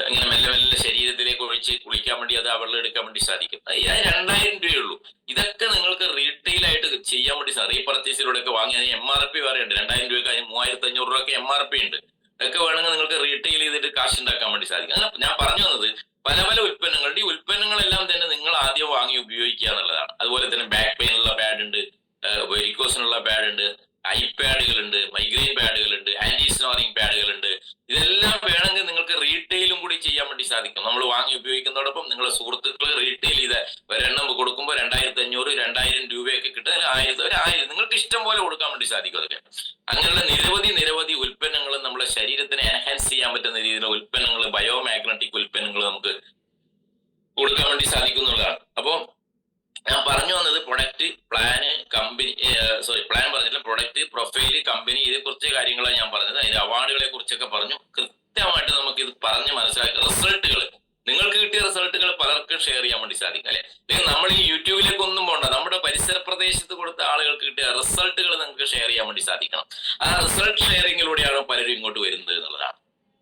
ഇങ്ങനെ മെല്ലെ മെല്ലെ ശരീരത്തിലേക്ക് ഒഴിച്ച് കുളിക്കാൻ വേണ്ടി അത് ആ വെള്ളം എടുക്കാൻ വേണ്ടി സാധിക്കും. അത് 2000 രൂപയുള്ളൂ. ഇതൊക്കെ നിങ്ങൾക്ക് റീറ്റെയിൽ ആയിട്ട് ചെയ്യാൻ വേണ്ടി റീപർച്ചേസിലൂടെ ഒക്കെ വാങ്ങി. അതിന് MRP പറയുന്നുണ്ട്. 2000 രൂപയ്ക്ക് അതിന് 3500 രൂപ MRP ഉണ്ട്. ഇതൊക്കെ വേണമെങ്കിൽ നിങ്ങൾക്ക് റീറ്റെയിൽ ചെയ്തിട്ട് കാശ് ഉണ്ടാക്കാൻ വേണ്ടി സാധിക്കും. അങ്ങനെ ഞാൻ പറഞ്ഞു വന്നത് പല പല ഉൽപ്പന്നങ്ങളുണ്ട്. ഈ ഉൽപ്പന്നങ്ങളെല്ലാം തന്നെ നിങ്ങൾ ആദ്യം വാങ്ങി ഉപയോഗിക്കുക എന്നുള്ളതാണ്. അതുപോലെ തന്നെ ബാക്ക് പെയിനുള്ള പാഡ് ഉണ്ട്, വെരിക്കോസിനുള്ള പാഡ് ഉണ്ട്, ഐ പാഡുകളുണ്ട്, മൈഗ്രെയിൻ പാഡുകളുണ്ട്, ആന്റി സ്നോറിംഗ് പാഡുകളുണ്ട്. ഇതെല്ലാം വേണമെങ്കിൽ നിങ്ങൾക്ക് റീറ്റെയിലും കൂടി ചെയ്യാൻ വേണ്ടി സാധിക്കും. നമ്മൾ വാങ്ങി ഉപയോഗിക്കുന്നതോടൊപ്പം നിങ്ങളുടെ സുഹൃത്തുക്കൾ റീറ്റെയിൽ ചെയ്ത് ഒരെണ്ണം കൊടുക്കുമ്പോൾ 2500 2000 രൂപയൊക്കെ കിട്ടും. 1000 നിങ്ങൾക്ക് ഇഷ്ടം പോലെ കൊടുക്കാൻ വേണ്ടി സാധിക്കും. അതൊക്കെ അങ്ങനെയുള്ള നിരവധി ഉൽപ്പന്നങ്ങൾ നമ്മുടെ ശരീരത്തിനെ എൻഹാൻസ് ചെയ്യാൻ പറ്റുന്ന രീതിയിലുള്ള ഉൽപ്പന്നങ്ങൾ, ബയോമാഗ്നറ്റിക് ഉൽപ്പന്നങ്ങൾ നമുക്ക് കൊടുക്കാൻ വേണ്ടി സാധിക്കുന്നതാണ്. അപ്പോൾ ഞാൻ പറഞ്ഞു വന്നത് പ്രൊഡക്റ്റ്, പ്ലാന്, കമ്പനി, പ്ലാൻ പറഞ്ഞില്ല, പ്രൊഡക്റ്റ്, പ്രൊഫൈല്, കമ്പനി, ഇതേ കുറച്ച് കാര്യങ്ങളാണ് ഞാൻ പറഞ്ഞത്. അതിന്റെ അവാർഡുകളെ കുറിച്ചൊക്കെ പറഞ്ഞു. കൃത്യമായിട്ട് നമുക്ക് ഇത് പറഞ്ഞ് മനസ്സിലാക്കി റിസൾട്ടുകൾ, നിങ്ങൾക്ക് കിട്ടിയ റിസൾട്ടുകൾ പലർക്കും ഷെയർ ചെയ്യാൻ വേണ്ടി സാധിക്കും, അല്ലെ? അല്ലെങ്കിൽ നമ്മൾ ഈ യൂട്യൂബിലേക്ക് ഒന്നും പോകണ്ട, നമ്മുടെ പരിസര പ്രദേശത്ത് കൊടുത്ത ആളുകൾക്ക് കിട്ടിയ റിസൾട്ടുകൾ നിങ്ങൾക്ക് ഷെയർ ചെയ്യാൻ വേണ്ടി സാധിക്കണം. ആ റിസൾട്ട് ഷെയറിങ്ങിലൂടെയാണ് പലരും ഇങ്ങോട്ട് വരുന്നത് എന്നുള്ളതാണ്.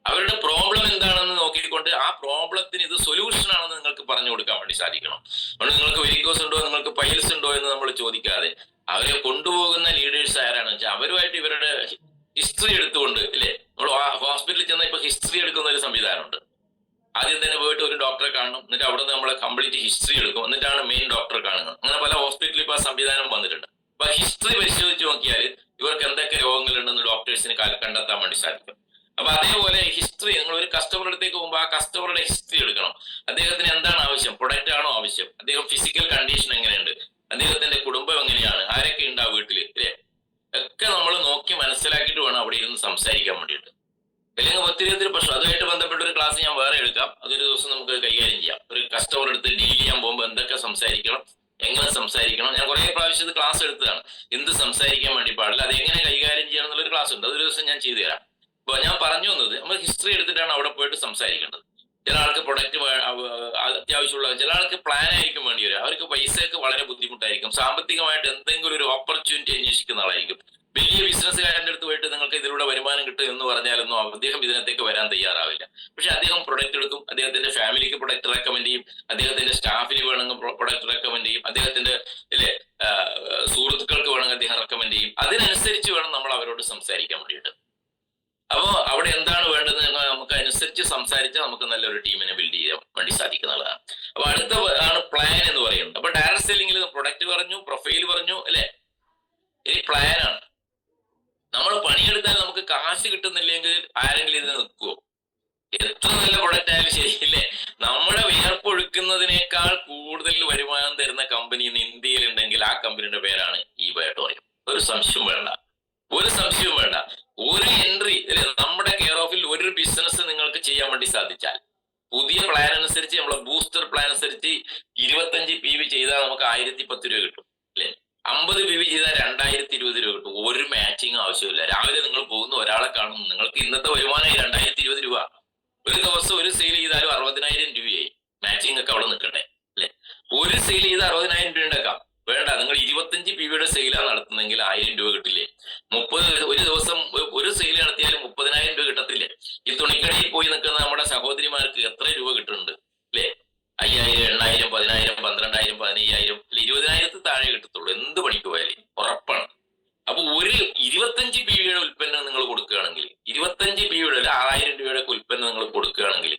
അവരുടെ പ്രോബ്ലം എന്താണെന്ന് നോക്കിക്കൊണ്ട് ആ പ്രോബ്ലത്തിന് ഇത് സൊല്യൂഷൻ ആണെന്ന് നിങ്ങൾക്ക് പറഞ്ഞു കൊടുക്കാൻ വേണ്ടി സാധിക്കണം. അതുകൊണ്ട് നിങ്ങൾക്ക് വെരിക്കോസ് ഉണ്ടോ, നിങ്ങൾക്ക് പൈൽസ് ഉണ്ടോ എന്ന് നമ്മൾ ചോദിക്കാതെ അവരെ കൊണ്ടുപോകുന്ന ലീഡേഴ്സ് ആരാണെന്ന് വെച്ചാൽ അവരുമായിട്ട് ഇവരുടെ ഹിസ്റ്ററി എടുത്തുകൊണ്ട്, ഇല്ലേ, നമ്മൾ ഹോസ്പിറ്റലിൽ ചെന്നാൽ ഇപ്പൊ ഹിസ്റ്ററി എടുക്കുന്ന ഒരു സംവിധാനമുണ്ട്. ആദ്യം തന്നെ പോയിട്ട് ഒരു ഡോക്ടറെ കാണണം, എന്നിട്ട് അവിടെ നിന്ന് നമ്മളെ കംപ്ലീറ്റ് ഹിസ്റ്ററി എടുക്കും, എന്നിട്ടാണ് മെയിൻ ഡോക്ടറെ കാണുന്നത്. അങ്ങനെ പല ഹോസ്പിറ്റലിൽ ഇപ്പൊ ആ സംവിധാനം വന്നിട്ടുണ്ട്. അപ്പൊ ഹിസ്റ്ററി പരിശോധിച്ച് നോക്കിയാൽ ഇവർക്ക് എന്തൊക്കെ രോഗങ്ങളുണ്ടെന്ന് ഡോക്ടേഴ്സിന് കണ്ടെത്താൻ വേണ്ടി സാധിക്കും. അപ്പൊ അതേപോലെ ഹിസ്റ്ററി, നിങ്ങൾ ഒരു കസ്റ്റമറുടെ അടുത്തേക്ക് പോകുമ്പോൾ ആ കസ്റ്റമറുടെ ഹിസ്റ്ററി എടുക്കണം. അദ്ദേഹത്തിന് എന്താണ് ആവശ്യം, പ്രൊഡക്റ്റ് ആണോ ആവശ്യം, അദ്ദേഹം ഫിസിക്കൽ കണ്ടീഷൻ എങ്ങനെയുണ്ട്, അദ്ദേഹത്തിന്റെ കുടുംബം എങ്ങനെയാണ്, ആരൊക്കെ ഉണ്ട് ആ വീട്ടില്, അല്ലേ, ഒക്കെ നമ്മൾ നോക്കി മനസ്സിലാക്കിയിട്ട് വേണം അവിടെ ഇരുന്ന് സംസാരിക്കാൻ വേണ്ടിയിട്ട്. അല്ലെങ്കിൽ ഒത്തിരി പ്രശ്നം. അതുമായിട്ട് ബന്ധപ്പെട്ട ഒരു ക്ലാസ് ഞാൻ വേറെ എടുക്കാം. അതൊരു ദിവസം നമുക്ക് കൈകാര്യം ചെയ്യാം. ഒരു കസ്റ്റമർ അടുത്ത് ഡീൽ ചെയ്യാൻ പോകുമ്പോൾ എന്തൊക്കെ സംസാരിക്കണം, എങ്ങനെ സംസാരിക്കണം. ഞാൻ കുറെ പ്രാവശ്യം ക്ലാസ് എടുത്തതാണ്. എന്ത് സംസാരിക്കാൻ വേണ്ടി പാടില്ല, അത് എങ്ങനെ കൈകാര്യം ചെയ്യണം എന്നുള്ളൊരു ക്ലാസ് ഉണ്ട്. അതൊരു ദിവസം ഞാൻ ചെയ്തു തരാം. അപ്പൊ ഞാൻ പറഞ്ഞു വന്നത് നമ്മൾ ഹിസ്റ്ററി എടുത്തിട്ടാണ് അവിടെ പോയിട്ട് സംസാരിക്കേണ്ടത്. ചില ആൾക്ക് പ്രൊഡക്റ്റ് അത്യാവശ്യമുള്ള, ചില ആൾക്ക് പ്ലാൻ ആയിരിക്കും വേണ്ടി വരും. അവർക്ക് പൈസയൊക്കെ വളരെ ബുദ്ധിമുട്ടായിരിക്കും. സാമ്പത്തികമായിട്ട് എന്തെങ്കിലും ഒരു ഓപ്പർച്യൂണിറ്റി അന്വേഷിക്കുന്ന ആളായിരിക്കും. വലിയ ബിസിനസ്സുകാരൻ്റെ അടുത്ത് പോയിട്ട് നിങ്ങൾക്ക് ഇതിലൂടെ വരുമാനം കിട്ടും എന്ന് പറഞ്ഞാലൊന്നും അദ്ദേഹം ഇതിനകത്തേക്ക് വരാൻ തയ്യാറാവില്ല. പക്ഷെ അദ്ദേഹം പ്രൊഡക്റ്റ് എടുക്കും, അദ്ദേഹത്തിന്റെ ഫാമിലിക്ക് പ്രൊഡക്റ്റ് റെക്കമെൻഡ് ചെയ്യും, അദ്ദേഹത്തിന്റെ സ്റ്റാഫിന് വേണമെങ്കിൽ പ്രൊഡക്റ്റ് റെക്കമെൻഡ് ചെയ്യും, അദ്ദേഹത്തിന്റെ സുഹൃത്തുക്കൾക്ക് വേണമെങ്കിൽ അദ്ദേഹം റെക്കമെൻഡ് ചെയ്യും. അതിനനുസരിച്ച് വേണം നമ്മൾ അവരോട് സംസാരിക്കാൻ വേണ്ടിയിട്ട്. അപ്പോ അവിടെ എന്താണ് വേണ്ടത് നമുക്ക് അനുസരിച്ച് സംസാരിച്ചാൽ നമുക്ക് നല്ലൊരു ടീമിനെ ബിൽഡ് ചെയ്യാൻ വേണ്ടി സാധിക്കുന്നതാണ്. അപ്പൊ അടുത്ത ആണ് പ്ലാൻ എന്ന് പറയുന്നത്. അപ്പൊ ഡയറക്ട് സെല്ലിംഗിൽ പ്രൊഡക്റ്റ് പറഞ്ഞു, പ്രൊഫൈൽ പറഞ്ഞു, അല്ലെ? ഇനി പ്ലാനാണ്. നമ്മൾ പണിയെടുത്താൽ നമുക്ക് കാശ് കിട്ടുന്നില്ലെങ്കിൽ ആരെങ്കിലും ഇതിന് നിൽക്കുവോ? എത്ര നല്ല പ്രൊഡക്റ്റ് ആയാലും ശരിയില്ലേ, നമ്മുടെ വിയർപ്പൊഴുക്കുന്നതിനേക്കാൾ കൂടുതൽ വരുമാനം തരുന്ന കമ്പനി ഇന്ന് ഇന്ത്യയിൽ ഉണ്ടെങ്കിൽ ആ കമ്പനിയുടെ പേരാണ് eBay. ഒരു സംശയവും വേണ്ട. ഒരു എൻട്രി നമ്മുടെ കെയർ ഓഫിൽ ഒരു ബിസിനസ് നിങ്ങൾക്ക് ചെയ്യാൻ വേണ്ടി സാധിച്ചാൽ, പുതിയ പ്ലാൻ അനുസരിച്ച്, നമ്മളെ ബൂസ്റ്റർ പ്ലാൻ അനുസരിച്ച് 25 PV ചെയ്താൽ നമുക്ക് 1010 രൂപ കിട്ടും, അല്ലെ? 50 PV ചെയ്താൽ 2020 രൂപ കിട്ടും. ഒരു മാച്ചിങ് ആവശ്യമില്ല. രാവിലെ നിങ്ങൾ പോകുന്ന ഒരാളെ കാണുന്നു, നിങ്ങൾക്ക് ഇന്നത്തെ വരുമാനമായി 2020 രൂപ. ഒരു ദിവസം ഒരു സെയിൽ ചെയ്താലും 60,000 രൂപയായി. മാച്ചിങ് ഒക്കെ അവിടെ നിൽക്കട്ടെ, അല്ലെ? ഒരു സെയിൽ ചെയ്ത് 60,000 രൂപ ഉണ്ടാക്കാം. വേണ്ട, നിങ്ങൾ 25 PVയുടെ സെയിലാണ് നടത്തുന്നെങ്കിൽ 1000 രൂപ കിട്ടില്ലേ? 30 ഒരു ദിവസം ഒരു സെയിൽ നടത്തിയാലും 30,000 രൂപ കിട്ടത്തില്ലേ? ഈ തുണിക്കടയിൽ പോയി നിൽക്കുന്ന നമ്മുടെ സഹോദരിമാർക്ക് എത്ര രൂപ കിട്ടുന്നുണ്ട്, അല്ലേ? 5000, 8000, 10000, 12000, 15000, 20,000 താഴെ കിട്ടത്തുള്ളൂ എന്ത് പണിക്ക് പോയാലും, ഉറപ്പാണ്. അപ്പൊ ഒരു 25 PVയുടെ ഉൽപ്പന്നം നിങ്ങൾ കൊടുക്കുകയാണെങ്കിൽ, 25 PVയുടെ 6000 രൂപയുടെ ഉൽപ്പന്നം നിങ്ങൾ കൊടുക്കുകയാണെങ്കിൽ,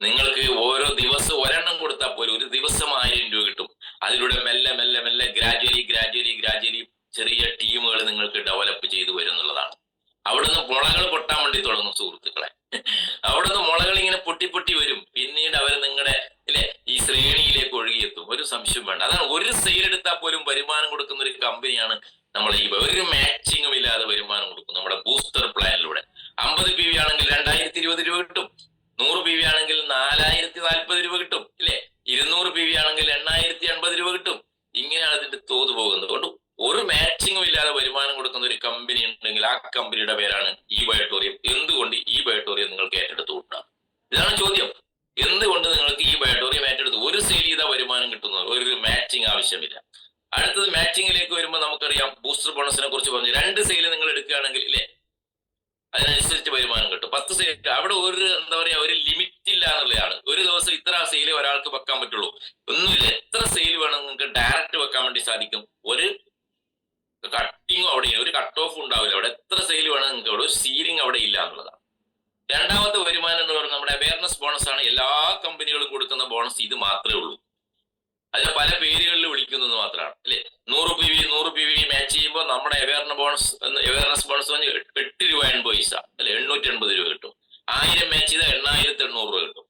നിങ്ങൾക്ക് ഓരോ ദിവസം ഒരെണ്ണം അതിലൂടെ മെല്ലെ മെല്ലെ മെല്ലെ ഗ്രാജുവലി ചെറിയ ടീമുകൾ നിങ്ങൾക്ക് ഡെവലപ്പ് ചെയ്തു വരുന്നുള്ളതാണ്. അവിടുന്ന് മുളകൾ പൊട്ടാൻ വേണ്ടി തുടങ്ങും സുഹൃത്തുക്കളെ. അവിടുന്ന് മുളകൾ ഇങ്ങനെ പൊട്ടി പൊട്ടി വരും. പിന്നീട് അവർ നിങ്ങളുടെ ഈ ശ്രേണിയിലേക്ക് ഒഴുകിയെത്തും. ഒരു സംശയം വേണ്ട. അതാണ് ഒരു സെയിൽ എടുത്താൽ പോലും വരുമാനം കൊടുക്കുന്ന ഒരു കമ്പനിയാണ് നമ്മൾ ഈ ഒരു മാച്ചിങ്ങും ഇല്ലാതെ വരുമാനം കൊടുക്കും നമ്മുടെ ബൂസ്റ്റർ പ്ലാനിലൂടെ. 50 PV ആണെങ്കിൽ 2020 രൂപ കിട്ടും. 100 PV ആണെങ്കിൽ 4040 രൂപ കിട്ടും. 200 PV ആണെങ്കിൽ 8080 രൂപ കിട്ടും. ഇങ്ങനെയാണ് ഇതിന്റെ തോത് പോകുന്നത്. അതുകൊണ്ട് ഒരു മാച്ചിങ്ങും ഇല്ലാതെ വരുമാനം കൊടുക്കുന്ന ഒരു കമ്പനി ഉണ്ടെങ്കിൽ ആ കമ്പനിയുടെ പേരാണ് ഈ ബയോട്ടോറിയം. എന്തുകൊണ്ട് ഈ ബയോട്ടോറിയം നിങ്ങൾക്ക് ഏറ്റെടുത്തുകൂടാ? ഇതാണ് ചോദ്യം. എന്തുകൊണ്ട് നിങ്ങൾക്ക് ഈ ബയോട്ടോറിയം ഏറ്റെടുത്ത് ഒരു സെയിൽ ചെയ്താൽ വരുമാനം കിട്ടുന്നത്? ഒരു മാച്ചിങ് ആവശ്യമില്ല. അടുത്തത് മാച്ചിങ്ങിലേക്ക് വരുമ്പോൾ നമുക്കറിയാം ബൂസ്റ്റർ ബോണസിനെ കുറിച്ച് പറഞ്ഞു. 2 സെയിൽ നിങ്ങൾ എടുക്കുകയാണെങ്കിൽ അതിനനുസരിച്ച് വരുമാനം കിട്ടും. 10 സെയിൽ അവിടെ ഒരു ഒരു ലിമിറ്റ് ഇല്ല എന്നുള്ളതാണ്. ഒരു ദിവസം ഇത്ര സെയിൽ ഒരാൾക്ക് വെക്കാൻ പറ്റുള്ളൂ. ഒന്നുമില്ല. എത്ര സെയിൽ വേണം നിങ്ങൾക്ക് ഡയറക്റ്റ് വെക്കാൻ വേണ്ടി സാധിക്കും. ഒരു കട്ടിങ്ങും അവിടെ ഒരു കട്ട് ഓഫ് ഉണ്ടാവില്ല. അവിടെ എത്ര സെയിൽ വേണം നിങ്ങൾക്ക് അവിടെ ഒരു സീലിംഗ് അവിടെ ഇല്ല എന്നുള്ളതാണ്. രണ്ടാമത്തെ വരുമാനം എന്ന് പറയുന്നത് നമ്മുടെ അവയർനെസ് ബോണസ് ആണ്. എല്ലാ കമ്പനികളും കൊടുക്കുന്ന ബോണസ് ഇത് മാത്രമേ ഉള്ളൂ. അതിനെ പല പേരുകളിൽ വിളിക്കുന്നത് മാത്രമാണ്. 100 PV മാച്ച് ചെയ്യുമ്പോൾ നമ്മുടെ അവയർനെസ് ബോണസ് 8 രൂപ 80 പൈസ 880 രൂപ കിട്ടും. 1000 മാച്ച് ചെയ്താൽ 8800 രൂപ കിട്ടും.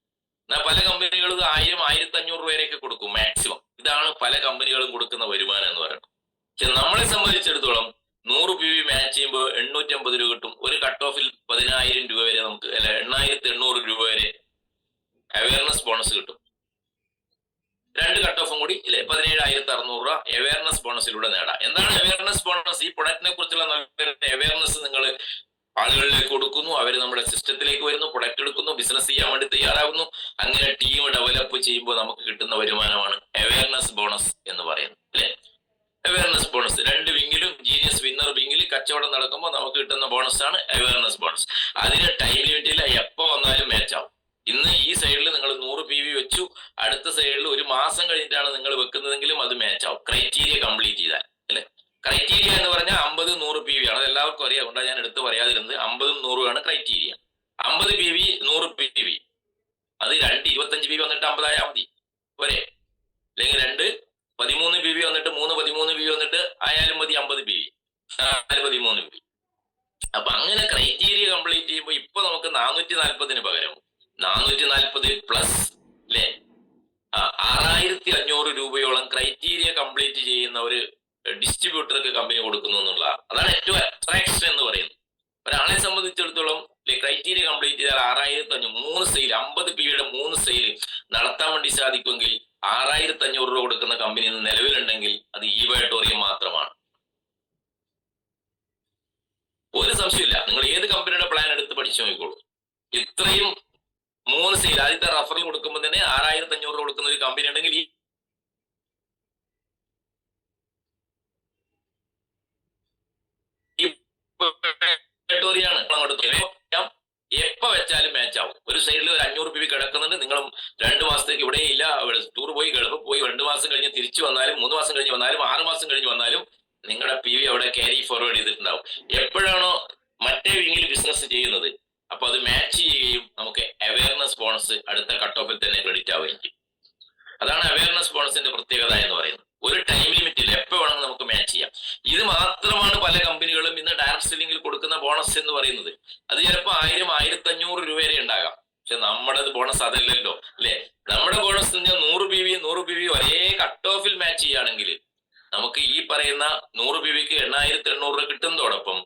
എന്നാൽ പല കമ്പനികളും 1000-1500 രൂപ വരെയൊക്കെ കൊടുക്കും മാക്സിമം. ഇതാണ് പല കമ്പനികളും കൊടുക്കുന്ന വരുമാനം എന്ന് പറയുന്നത്. പക്ഷെ നമ്മളെ സംബന്ധിച്ചിടത്തോളം 100 PV മാച്ച് ചെയ്യുമ്പോൾ 850 രൂപ കിട്ടും. ഒരു കട്ട് ഓഫിൽ 10000 രൂപ വരെ നമുക്ക് 8800 രൂപ വരെ അവയർനെസ് ബോണസ് കിട്ടും. 2 കട്ട് ഓഫും കൂടി 17600 രൂപ അവയർനെസ് ബോണസിലൂടെ നേടാം. എന്താണ് അവയർനെസ് ബോണസ്? ഈ പ്രൊഡക്റ്റിനെ കുറിച്ചുള്ള അവയർനെസ് നിങ്ങൾ ആളുകളിലേക്ക് കൊടുക്കുന്നു. അവർ നമ്മുടെ സിസ്റ്റത്തിലേക്ക് വരുന്നു, പ്രൊഡക്റ്റ് എടുക്കുന്നു, ബിസിനസ് ചെയ്യാൻ വേണ്ടി തയ്യാറാകുന്നു. അങ്ങനെ ടീം ഡെവലപ്പ് ചെയ്യുമ്പോൾ നമുക്ക് കിട്ടുന്ന വരുമാനമാണ് അവയർനെസ് ബോണസ് എന്ന് പറയുന്നത്. അവയർനെസ് ബോണസ് 2 വിങ്ങിലും ജീനിയസ് വിന്നർ വിങ്ങിൽ കച്ചവടം നടക്കുമ്പോൾ നമുക്ക് കിട്ടുന്ന ബോണസ് ആണ് അവയർനെസ് ബോണസ്. അതിന് ടൈം ലിമിറ്റ് ഇല്ല. എപ്പോ വന്നാലും മാച്ച് ആവും. ഇന്ന് ഈ സൈഡിൽ നിങ്ങൾ 100 PV വെച്ചു, അടുത്ത സൈഡിൽ 1 മാസം കഴിഞ്ഞിട്ടാണ് നിങ്ങൾ വെക്കുന്നതെങ്കിലും അത് മാച്ച് ആവും. ക്രൈറ്റീരിയ കംപ്ലീറ്റ് ചെയ്താൽ. ക്രൈറ്റീരിയ എന്ന് പറഞ്ഞാൽ 50-100 PV ആണ്. അത് എല്ലാവർക്കും അറിയാം. അതുകൊണ്ടാണ് ഞാൻ എടുത്ത് പറയാതിരുന്നത്. 50-100 ആണ് ക്രൈറ്റീരിയ. 50 PV 100 PV അത് 25 PV വന്നിട്ട് 50 ആയാൽ മതി ഒരേ. അല്ലെങ്കിൽ 13 PV വന്നിട്ട് 13 PV വന്നിട്ട് ആയാലും മതി. 50 PV 13 PV. അപ്പൊ അങ്ങനെ ക്രൈറ്റീരിയ കംപ്ലീറ്റ് ചെയ്യുമ്പോൾ ഇപ്പൊ നമുക്ക് 440 പകരം 440 പ്ലസ് 6500 രൂപയോളം ക്രൈറ്റീരിയ കംപ്ലീറ്റ് ചെയ്യുന്ന ഒരു ഡിസ്ട്രിബ്യൂട്ടർക്ക് കമ്പനി കൊടുക്കുന്നു എന്നുള്ളതാണ്. അതാണ് ഏറ്റവും അട്രാക്ഷൻ എന്ന് പറയുന്നത്. ഒരാളെ സംബന്ധിച്ചിടത്തോളം ക്രൈറ്റീരിയ കംപ്ലീറ്റ് ചെയ്താൽ 6500 3 സെയിൽ 50 PVയുടെ 3 സെയിൽ നടത്താൻ വേണ്ടി സാധിക്കുമെങ്കിൽ 6500 രൂപ കൊടുക്കുന്ന കമ്പനി നിലവിലുണ്ടെങ്കിൽ അത് ഈ ബയോട്ടോറിയം മാത്രമാണ്. ഒരു സംശയമില്ല. നിങ്ങൾ ഏത് കമ്പനിയുടെ പ്ലാൻ എടുത്ത് പഠിച്ചു നോക്കിക്കോളൂ. ഇത്രയും 3 സെയിൽ ആദ്യത്തെ റഫറൽ കൊടുക്കുമ്പോൾ തന്നെ 6500 രൂപ കൊടുക്കുന്ന ഒരു കമ്പനി ഉണ്ടെങ്കിൽ ഈ ബയോട്ടോറിയാണ് അങ്ങോട്ട് എപ്പോ വെച്ചാലും മാച്ച് ആവും. ഒരു സൈഡിൽ ഒരു 500 PV കിടക്കുന്നുണ്ട്. നിങ്ങൾ 2 മാസത്തേക്ക് ഇവിടെ ഇല്ല, ടൂർ പോയി ഗൾഫ് പോയി 2 മാസം കഴിഞ്ഞ് തിരിച്ചു വന്നാലും 3 മാസം കഴിഞ്ഞ് വന്നാലും 6 മാസം കഴിഞ്ഞ് വന്നാലും നിങ്ങളുടെ PV അവിടെ ക്യാരി ഫോർവേഡ് ചെയ്തിട്ടുണ്ടാവും. എപ്പോഴാണോ മറ്റേ വിങ്ങിൽ ബിസിനസ് ചെയ്യുന്നത് അപ്പൊ അത് മാച്ച് ചെയ്യുകയും നമുക്ക് അവയർനെസ് ബോണസ് അടുത്ത കട്ട് ഓഫിൽ തന്നെ ക്രെഡിറ്റ് ആവുകയും ചെയ്യും. അതാണ് അവയർനെസ് ബോണസിന്റെ പ്രത്യേകത എന്ന് പറയുന്നത്. ഒരു ടൈം ലിമിറ്റ് ഇല്ല. എപ്പോ വേണമെങ്കിൽ നമുക്ക് മാച്ച് ചെയ്യാം. ഇത് മാത്രമാണ് പല കമ്പനികളും ഇന്ന് ഡയറക്ട് സെല്ലിംഗിൽ കൊടുക്കുന്ന ബോണസ് എന്ന് പറയുന്നത്. അത് ചിലപ്പോൾ 1000-1500 രൂപ വരെ ഉണ്ടാകാം. പക്ഷെ നമ്മുടെ ബോണസ് അതല്ലല്ലോ. നമ്മുടെ ബോണസ് 100 PV ഒരേ കട്ട് ഓഫിൽ മാച്ച് ചെയ്യുകയാണെങ്കിൽ നമുക്ക് ഈ പറയുന്ന 100 PVക്ക് 8800 രൂപ കിട്ടുന്നതോടൊപ്പം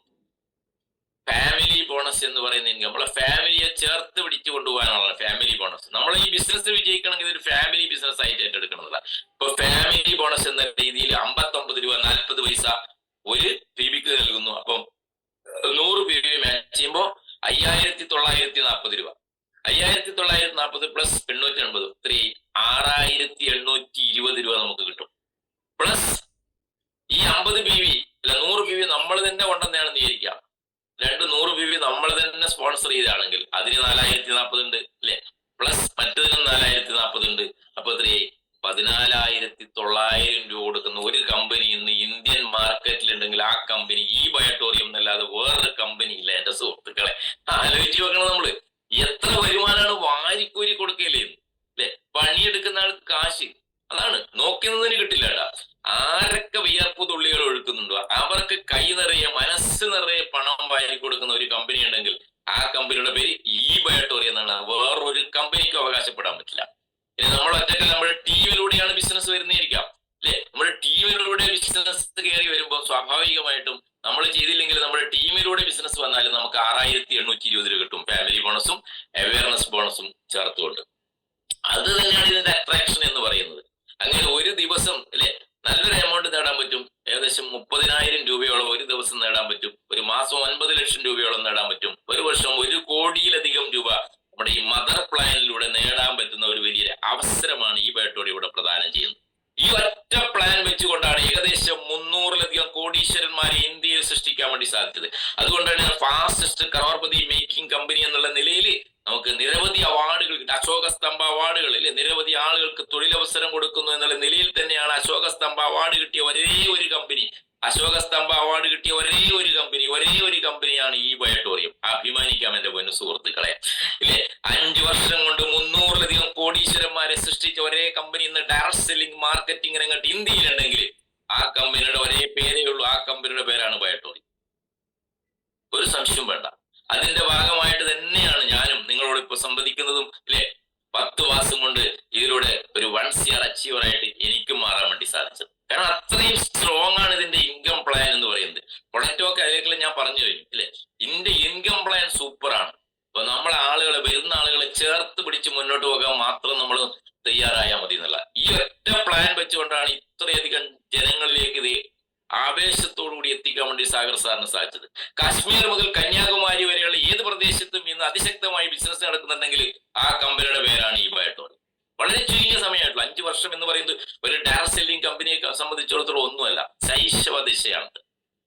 ഫാമിലി ബോണസ് എന്ന് പറയുന്നത് നമ്മളെ ഫാമിലിയെ ചേർത്ത് പിടിച്ചു കൊണ്ടുപോകാനുള്ള ഫാമിലി ബോണസ്. നമ്മൾ ഈ ബിസിനസ് വിജയിക്കണമെങ്കിൽ ഇതൊരു ഫാമിലി ബിസിനസ് ആയിട്ട് ഏറ്റെടുക്കണമെന്നില്ല. ഇപ്പൊ ഫാമിലി ബോണസ് എന്ന രീതിയിൽ 59 രൂപ 40 പൈസ ഒരു PVക്ക് നൽകുന്നു. അപ്പം 100 PV മാച്ച് ചെയ്യുമ്പോൾ 5940 രൂപ. 5940 പ്ലസ് 880 6820 രൂപ നമുക്ക് കിട്ടും. പ്ലസ് ഈ 50 PV 100 PV നമ്മൾ തന്നെ കൊണ്ടുവന്നാണെന്ന് വിചാരിക്കാം. 100 PV നമ്മൾ തന്നെ സ്പോൺസർ ചെയ്താണെങ്കിൽ അതിന് 4040 ഉണ്ട് പ്ലസ് മറ്റതിനും 4040 ഉണ്ട്. അപ്പൊ 14,900 രൂപ കൊടുക്കുന്ന ഒരു കമ്പനി ഇന്ന് ഇന്ത്യൻ മാർക്കറ്റിലുണ്ടെങ്കിൽ ആ കമ്പനി ഈ ബയോട്ടോറിയം എന്നല്ലാതെ വേറൊരു കമ്പനി ഇല്ല. എന്റെ സുഹൃത്തുക്കളെ, ആലോചിച്ച് നോക്കണം. നമ്മള് എത്ര വരുമാനമാണ് വാരിക്കൂരി കൊടുക്കല്ലേ. പണിയെടുക്കുന്ന ആൾക്ക് കാശ്. അതാണ് നോക്കി ചോദിക്കുന്നതിന് കിട്ടില്ല കേട്ടാ. ആരൊക്കെ വിയർപ്പ് തുള്ളികൾ ഒഴുക്കുന്നുണ്ടോ അവർക്ക് കൈ നിറയെ മനസ്സ് നിറയെ പണം വാരി കൊടുക്കുന്ന ഒരു കമ്പനി ഉണ്ടെങ്കിൽ ആ കമ്പനിയുടെ പേര് ഈ ബയോട്ടോറി എന്നാണ്. വേറൊരു കമ്പനിക്കും അവകാശപ്പെടാൻ പറ്റില്ല. ഇനി നമ്മൾ ഒറ്റയ്ക്ക് നമ്മുടെ ടീമിലൂടെയാണ് ബിസിനസ് വരുന്നതായിരിക്കാം അല്ലെ. നമ്മുടെ ടീമിലൂടെ ബിസിനസ് കയറി വരുമ്പോൾ സ്വാഭാവികമായിട്ടും നമ്മൾ ചെയ്തില്ലെങ്കിൽ നമ്മുടെ ടീമിലൂടെ ബിസിനസ് വന്നാലും നമുക്ക് 6820 കിട്ടും. ഫാമിലി ബോണസും അവയർനെസ് ബോണസും ചേർത്തുകൊണ്ട്. അത് തന്നെയാണ് ഇതിന്റെ അട്രാക്ഷൻ എന്ന് പറയുന്നത്. അങ്ങനെ ഒരു ദിവസം അല്ലെ നല്ലൊരു എമൗണ്ട് നേടാൻ പറ്റും. ഏകദേശം 30,000 രൂപയോളം ഒരു ദിവസം നേടാൻ പറ്റും. ഒരു മാസം 9 ലക്ഷം രൂപയോളം നേടാൻ പറ്റും. ഒരു വർഷം 1 കോടിയിലധികം രൂപ നമ്മുടെ ഈ മദർ പ്ലാനിലൂടെ നേടാൻ പറ്റുന്ന ഒരു വലിയ അവസരമാണ് ഈ ബയോട്ടോറി ഇവിടെ പ്രദാനം ചെയ്യുന്നത്. ഈ ഒറ്റ പ്ലാൻ വെച്ചുകൊണ്ടാണ് ഏകദേശം 300-ലധികം കോടീശ്വരന്മാരെ ഇന്ത്യയിൽ സൃഷ്ടിക്കാൻ വേണ്ടി സാധിച്ചത്. അതുകൊണ്ടാണ് ഫാസ്റ്റസ്റ്റ് കരോർപതി മേക്കിംഗ് കമ്പനി എന്നുള്ള നിലയിൽ നമുക്ക് നിരവധി അവാർഡുകൾ കിട്ടും. അശോക സ്തംഭ അവാർഡുകൾ അല്ലെ, നിരവധി ആളുകൾക്ക് തൊഴിലവസരം കൊടുക്കുന്നു എന്നുള്ള നിലയിൽ തന്നെയാണ് അശോക സ്തംഭ അവാർഡ് കിട്ടിയ ഒരേ ഒരു കമ്പനി. അശോക സ്തംഭ അവാർഡ് കിട്ടിയ ഒരേ ഒരു കമ്പനിയാണ് ഈ ബയോട്ടോറിയം. അഭിമാനിക്കാം എന്റെ പൊന്നു സുഹൃത്തുക്കളെ ഇല്ലേ. 5 വർഷം കൊണ്ട് 300-ലധികം കോടീശ്വരന്മാരെ സൃഷ്ടിച്ച ഒരേ കമ്പനി ഇന്ന് ഡയറക്ട് സെല്ലിംഗ് മാർക്കറ്റിംഗ് രംഗത്ത് ഇന്ത്യയിലുണ്ടെങ്കിൽ ആ കമ്പനിയുടെ ഒരേ പേരേ ഉള്ളൂ. ആ കമ്പനിയുടെ പേരാണ് ബയോട്ടോറി. ഒരു സംശയം വേണ്ട. അതിന്റെ ഭാഗമായിട്ട് തന്നെയാണ് ഞാനും നിങ്ങളോട് ഇപ്പൊ സംവദിക്കുന്നതും ഇല്ലേ. 10 മാസം കൊണ്ട് ഇതിലൂടെ ഒരു 1 CR അച്ചീവർ ആയിട്ട് എനിക്കും മാറാൻ വേണ്ടി സാധിച്ചത്. കാരണം അത്രയും സ്ട്രോങ് ആണ് ഇതിന്റെ ഇൻകം പ്ലാൻ എന്ന് പറയുന്നത്. പ്രൊഡക്റ്റൊക്കെ അതിലേക്കുള്ള ഞാൻ പറഞ്ഞു കഴിഞ്ഞു അല്ലെ. ഇതിന്റെ ഇൻകം പ്ലാൻ സൂപ്പറാണ്. അപ്പൊ നമ്മളെ ആളുകളെ വരുന്ന ആളുകളെ ചേർത്ത് പിടിച്ച് മുന്നോട്ട് പോകാൻ മാത്രം നമ്മൾ തയ്യാറായാൽ മതി എന്നുള്ള ഈ ഒറ്റ പ്ലാൻ വെച്ചുകൊണ്ടാണ് ഇത്രയധികം ജനങ്ങളിലേക്ക് ഇത് ആവേശത്തോടുകൂടി എത്തിക്കാൻ വേണ്ടി സാഗർ സാറിന് സാധിച്ചത്. കാശ്മീർ മുതൽ കന്യാകുമാരി വരെയുള്ള ഏത് പ്രദേശത്തും ഇന്ന് അതിശക്തമായി ബിസിനസ് നടക്കുന്നുണ്ടെങ്കിൽ ആ കമ്പനിയുടെ പേരാണ് ഈ ബയോട്ടോറി. വളരെ ചുരുങ്ങിയ സമയമായിട്ടുള്ള 5 വർഷം എന്ന് പറയുന്നത് ഒരു ഡയറക്ട് സെല്ലിംഗ് കമ്പനിയെ സംബന്ധിച്ചിടത്തോളം ഒന്നുമല്ല, ശൈശവ ദിശയാണ്.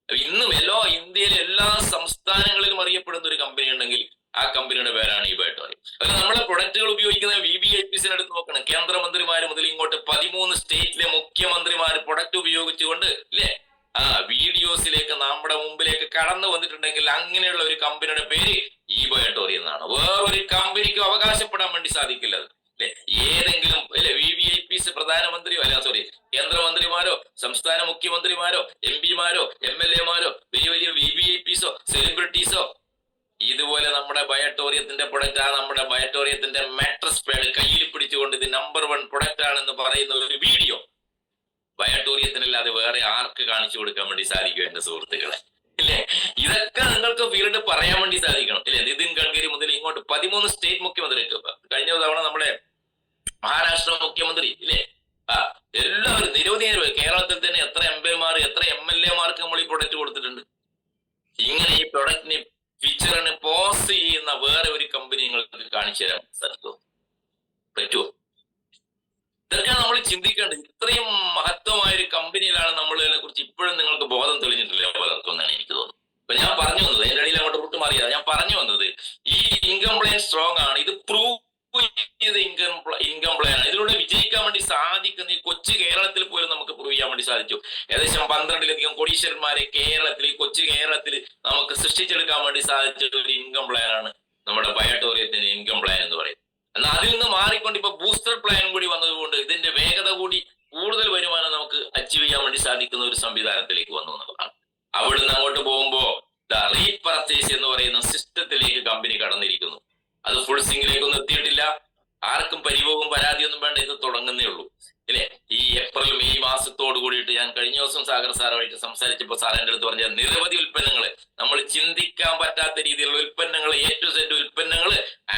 ഇന്നും ഇന്ത്യയിലെ എല്ലാ സംസ്ഥാനങ്ങളിലും അറിയപ്പെടുന്ന ഒരു കമ്പനി ഉണ്ടെങ്കിൽ ആ കമ്പനിയുടെ പേരാണ് ഈ ബയോട്ടോറി. അത് നമ്മളെ പ്രൊഡക്റ്റുകൾ ഉപയോഗിക്കുന്ന VVIPസിനെ എടുത്ത് നോക്കണം. കേന്ദ്രമന്ത്രിമാര് മുതൽ ഇങ്ങോട്ട് 13 സ്റ്റേറ്റിലെ മുഖ്യമന്ത്രിമാര് പ്രൊഡക്റ്റ് ഉപയോഗിച്ചുകൊണ്ട് ഇല്ലേ വീഡിയോസിലേക്ക് നമ്മുടെ മുമ്പിലേക്ക് കടന്നു വന്നിട്ടുണ്ടെങ്കിൽ അങ്ങനെയുള്ള ഒരു കമ്പനിയുടെ പേര് ഈ ബയോട്ടോറി എന്നാണ്. വേറൊരു കമ്പനിക്കും അവകാശപ്പെടാൻ വേണ്ടി സാധിക്കില്ല അല്ലെ. ഏതെങ്കിലും അല്ലെ VVIPs പ്രധാനമന്ത്രിയോ കേന്ദ്രമന്ത്രിമാരോ സംസ്ഥാന മുഖ്യമന്ത്രിമാരോ MP-മാരോ MLA-മാരോ വലിയ VVIPസോ സെലിബ്രിറ്റീസോ ഇതുപോലെ നമ്മുടെ ബയോട്ടോറിയത്തിന്റെ പ്രൊഡക്റ്റ് നമ്മുടെ ബയോട്ടോറിയത്തിന്റെ മാട്രസ് പാഡ് കയ്യിൽ പിടിച്ചുകൊണ്ട് ഇത് നമ്പർ 1 പ്രൊഡക്റ്റ് ആണെന്ന് പറയുന്ന ഒരു വീഡിയോ ബയോട്ടോറിയത്തിനല്ലാതെ വേറെ ആർക്ക് കാണിച്ചു കൊടുക്കാൻ വേണ്ടി സാധിക്കും എന്റെ സുഹൃത്തുക്കളെ ഇല്ലേ. ഇതൊക്കെ നിങ്ങൾക്ക് ഫീൽഡ് പറയാൻ വേണ്ടി സാധിക്കണം ഇല്ലേ. നിതിൻ ഗഡ്കരി മുതൽ ഇങ്ങോട്ട് 13 സ്റ്റേറ്റ് മുഖ്യമന്ത്രി, കഴിഞ്ഞ തവണ നമ്മുടെ മഹാരാഷ്ട്ര മുഖ്യമന്ത്രി ഇല്ലേ, എല്ലാവരും നിരവധി കേരളത്തിൽ തന്നെ എത്ര MP-മാർ എത്ര MLA-മാർക്ക് നമ്മൾ ഈ പ്രൊഡക്റ്റ് കൊടുത്തിട്ടുണ്ട്. ഇങ്ങനെ ഈ പ്രൊഡക്റ്റിന് ഫീച്ചറിന് പോസ് ചെയ്യുന്ന വേറെ ഒരു കമ്പനി നിങ്ങൾക്ക് കാണിച്ചു തരാൻ പറ്റുമോ? ഇതൊക്കെ നമ്മൾ ചിന്തിക്കേണ്ടത്. ഇത്രയും മഹത്വമായ ഒരു കമ്പനിയിലാണ് നമ്മൾ ഇതിനെ കുറിച്ച് ഇപ്പോഴും നിങ്ങൾക്ക് ബോധം തെളിഞ്ഞിട്ടില്ല പലർക്കും എന്നാണ് എനിക്ക് തോന്നുന്നത്. അപ്പൊ ഞാൻ പറഞ്ഞു വന്നത് എന്റെ ഇടയിൽ അങ്ങോട്ട് റൂട്ട് മാറിയതാണ്. ഞാൻ പറഞ്ഞു വന്നത് ഈ ഇൻകം പ്ലാൻ സ്ട്രോങ് ആണ്. ഇത് പ്രൂവ് ചെയ്ത ഇൻകം പ്ലാൻ ആണ്. ഇതിലൂടെ വിജയിക്കാൻ വേണ്ടി സാധിക്കുന്ന ഈ കൊച്ചു കേരളത്തിൽ പോലും നമുക്ക് പ്രൂവ് ചെയ്യാൻ വേണ്ടി സാധിച്ചു. ഏകദേശം 12-ലധികം കോടീശ്വരന്മാരെ കൊച്ചു കേരളത്തിൽ നമുക്ക് സൃഷ്ടിച്ചെടുക്കാൻ വേണ്ടി സാധിച്ച ഒരു ഇൻകം പ്ലാൻ ആണ് നമ്മുടെ ബയോട്ടോറിയത്തിന്റെ ഇൻകം പ്ലാൻ എന്ന് പറയുന്നത്. എന്നാൽ അതിൽ നിന്ന് മാറിക്കൊണ്ട് ഇപ്പൊ ബൂസ്റ്റർ പ്ലാൻ കൂടി വന്നതുകൊണ്ട് ഇതിന്റെ വേഗത കൂടി കൂടുതൽ വരുമാനം നമുക്ക് അച്ചീവ് ചെയ്യാൻ വേണ്ടി സാധിക്കുന്ന ഒരു സംവിധാനത്തിലേക്ക് വന്നു എന്നുള്ളതാണ്. അവിടുന്ന് അങ്ങോട്ട് പോകുമ്പോ റീപർച്ചേസ് എന്ന് പറയുന്ന സിസ്റ്റത്തിലേക്ക് കമ്പനി കടന്നിരിക്കുന്നു. അത് ഫുൾ സിംഗിലേക്കൊന്നും എത്തിയിട്ടില്ല. ആർക്കും പരിഭവവും പരാതിയൊന്നും വേണ്ട. ഇത് തുടങ്ങുന്നേ ഉള്ളൂ ഇല്ലേ. ഈ ഏപ്രിൽ മെയ് മാസത്തോട് കൂടിയിട്ട് ഞാൻ കഴിഞ്ഞ ദിവസം സാഗർ സാറുമായിട്ട് സംസാരിച്ചപ്പോ സാർ എന്റെ അടുത്ത് പറഞ്ഞ നിരവധി ഉൽപ്പന്നങ്ങള്, നമ്മൾ ചിന്തിക്കാൻ പറ്റാത്ത രീതിയിലുള്ള ഉൽപ്പന്നങ്ങൾ, A to Z ഉൽപ്പന്നങ്ങൾ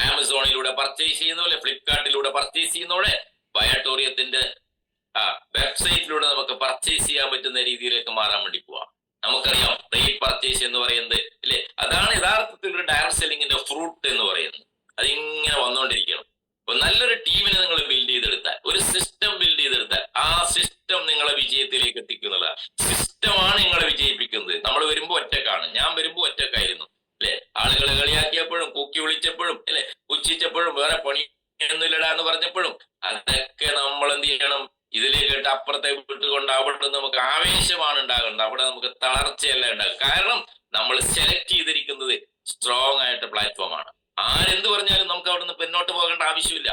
ആമസോണിലൂടെ പർച്ചേസ് ചെയ്യുന്നപോലെ, ഫ്ലിപ്കാർട്ടിലൂടെ പർച്ചേസ് ചെയ്യുന്നതോടെ ബയോട്ടോറിയത്തിന്റെ വെബ്സൈറ്റിലൂടെ നമുക്ക് പർച്ചേസ് ചെയ്യാൻ പറ്റുന്ന രീതിയിലേക്ക് മാറാൻ വേണ്ടി പോവാം. നമുക്കറിയാം റീപർച്ചേസ് എന്ന് പറയുന്നത് അല്ലെ, അതാണ് യഥാർത്ഥത്തിൽ ഒരു ഡയറക്ട് സെല്ലിങ്ങിന്റെ ഫ്രൂട്ട് എന്ന് പറയുന്നത്. അതിങ്ങനെ വന്നുകൊണ്ടിരിക്കണം. അപ്പൊ നല്ലൊരു ടീമിനെ നിങ്ങൾ ബിൽഡ് ചെയ്തെടുത്താൽ, ഒരു സിസ്റ്റം ബിൽഡ് ചെയ്തെടുത്താൽ ആ സിസ്റ്റം നിങ്ങളെ വിജയത്തിലേക്ക് എത്തിക്കുന്നതാണ്. സിസ്റ്റമാണ് നിങ്ങളെ വിജയിപ്പിക്കുന്നത്. നമ്മൾ വരുമ്പോ ഒറ്റക്കാണ്. ഞാൻ വരുമ്പോ ഒറ്റക്കായിരുന്നു അല്ലെ. ആളുകളെ കളിയാക്കിയപ്പോഴും കൂക്കി വിളിച്ചപ്പോഴും അല്ലെ, പുച്ഛിച്ചപ്പോഴും വേറെ പണിയൊന്നുമില്ലടാ എന്ന് പറഞ്ഞപ്പോഴും അതൊക്കെ നമ്മൾ എന്ത് ചെയ്യണം, ഇതിലേക്ക് അപ്പുറത്തെ വിട്ടുകൊണ്ട് അവിടെ നമുക്ക് ആവേശമാണ് ഉണ്ടാകേണ്ടത്. അവിടെ നമുക്ക് തളർച്ചയല്ല ഉണ്ടാകുക. കാരണം നമ്മൾ സെലക്ട് ചെയ്തിരിക്കുന്നത് സ്ട്രോങ് ആയിട്ട് പ്ലാറ്റ്ഫോമാണ്. ആരെന്ത് പറഞ്ഞാലും നമുക്ക് അവിടെ നിന്ന് പിന്നോട്ട് പോകേണ്ട ആവശ്യമില്ല.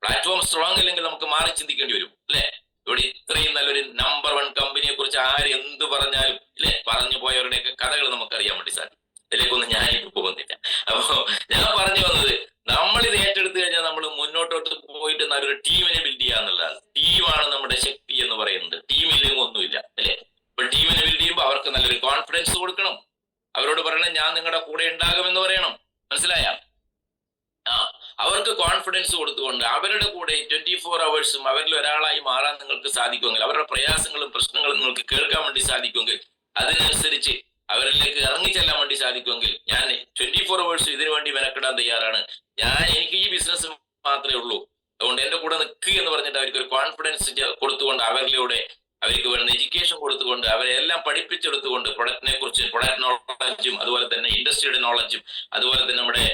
പ്ലാറ്റ്ഫോം സ്ട്രോങ് ഇല്ലെങ്കിൽ നമുക്ക് മാറി ചിന്തിക്കേണ്ടി വരും അല്ലെ. ഇവിടെ ഇത്രയും നല്ലൊരു നമ്പർ 1 കമ്പനിയെ കുറിച്ച് ആര് എന്ത് പറഞ്ഞാലും ഇല്ലേ, പറഞ്ഞു പോയവരുടെയൊക്കെ കഥകൾ നമുക്കറിയാൻ വേണ്ടി സാധിക്കും. ഇതിലേക്കൊന്നും ഞാൻ ഇപ്പൊ പോകുന്നില്ല. അപ്പോ ഞാൻ പറഞ്ഞു വന്നത്, നമ്മളിത് ഏറ്റെടുത്തു കഴിഞ്ഞാൽ നമ്മൾ മുന്നോട്ടോട്ട് പോയിട്ട് നല്ലൊരു ടീമിനെ ബിൽഡ് ചെയ്യുക എന്നുള്ളതാണ്. ടീമാണ് നമ്മുടെ ശക്തി എന്ന് പറയുന്നത്. ടീമില്ലെങ്കിൽ ഒന്നുമില്ല അല്ലെ. ഇപ്പൊ ടീമിനെ ബിൽഡ് ചെയ്യുമ്പോൾ അവർക്ക് നല്ലൊരു കോൺഫിഡൻസ് കൊടുക്കണം. അവരോട് പറയണം ഞാൻ നിങ്ങളുടെ കൂടെ ഉണ്ടാകുമെന്ന് പറയണം. മനസ്സിലായ? അവർക്ക് കോൺഫിഡൻസ് കൊടുത്തുകൊണ്ട് അവരുടെ കൂടെ 24 hours അവരിൽ ഒരാളായി മാറാൻ നിങ്ങൾക്ക് സാധിക്കുമെങ്കിൽ, അവരുടെ പ്രയാസങ്ങളും പ്രശ്നങ്ങളും നിങ്ങൾക്ക് കേൾക്കാൻ വേണ്ടി സാധിക്കുമെങ്കിൽ, അതിനനുസരിച്ച് അവരിലേക്ക് ഇറങ്ങിച്ചെല്ലാൻ വേണ്ടി സാധിക്കുമെങ്കിൽ, ഞാൻ 24 hours ഇതിനു വേണ്ടി മെനക്കെടാൻ തയ്യാറാണ്. എനിക്ക് ഈ ബിസിനസ് മാത്രമേ ഉള്ളൂ, അതുകൊണ്ട് എന്റെ കൂടെ നിൽക്കുക എന്ന് പറഞ്ഞിട്ട് അവർക്ക് ഒരു കോൺഫിഡൻസ് കൊടുത്തുകൊണ്ട്, അവരിലൂടെ അവർക്ക് വേണ്ട എഡ്യൂക്കേഷൻ കൊടുത്തുകൊണ്ട്, അവരെ എല്ലാം പഠിപ്പിച്ചെടുത്തുകൊണ്ട്, പ്രൊഡക്റ്റിനെ കുറിച്ച്, പ്രൊഡക്റ്റ് നോളജും അതുപോലെ തന്നെ ഇൻഡസ്ട്രിയുടെ നോളജും അതുപോലെ തന്നെ നമ്മുടെ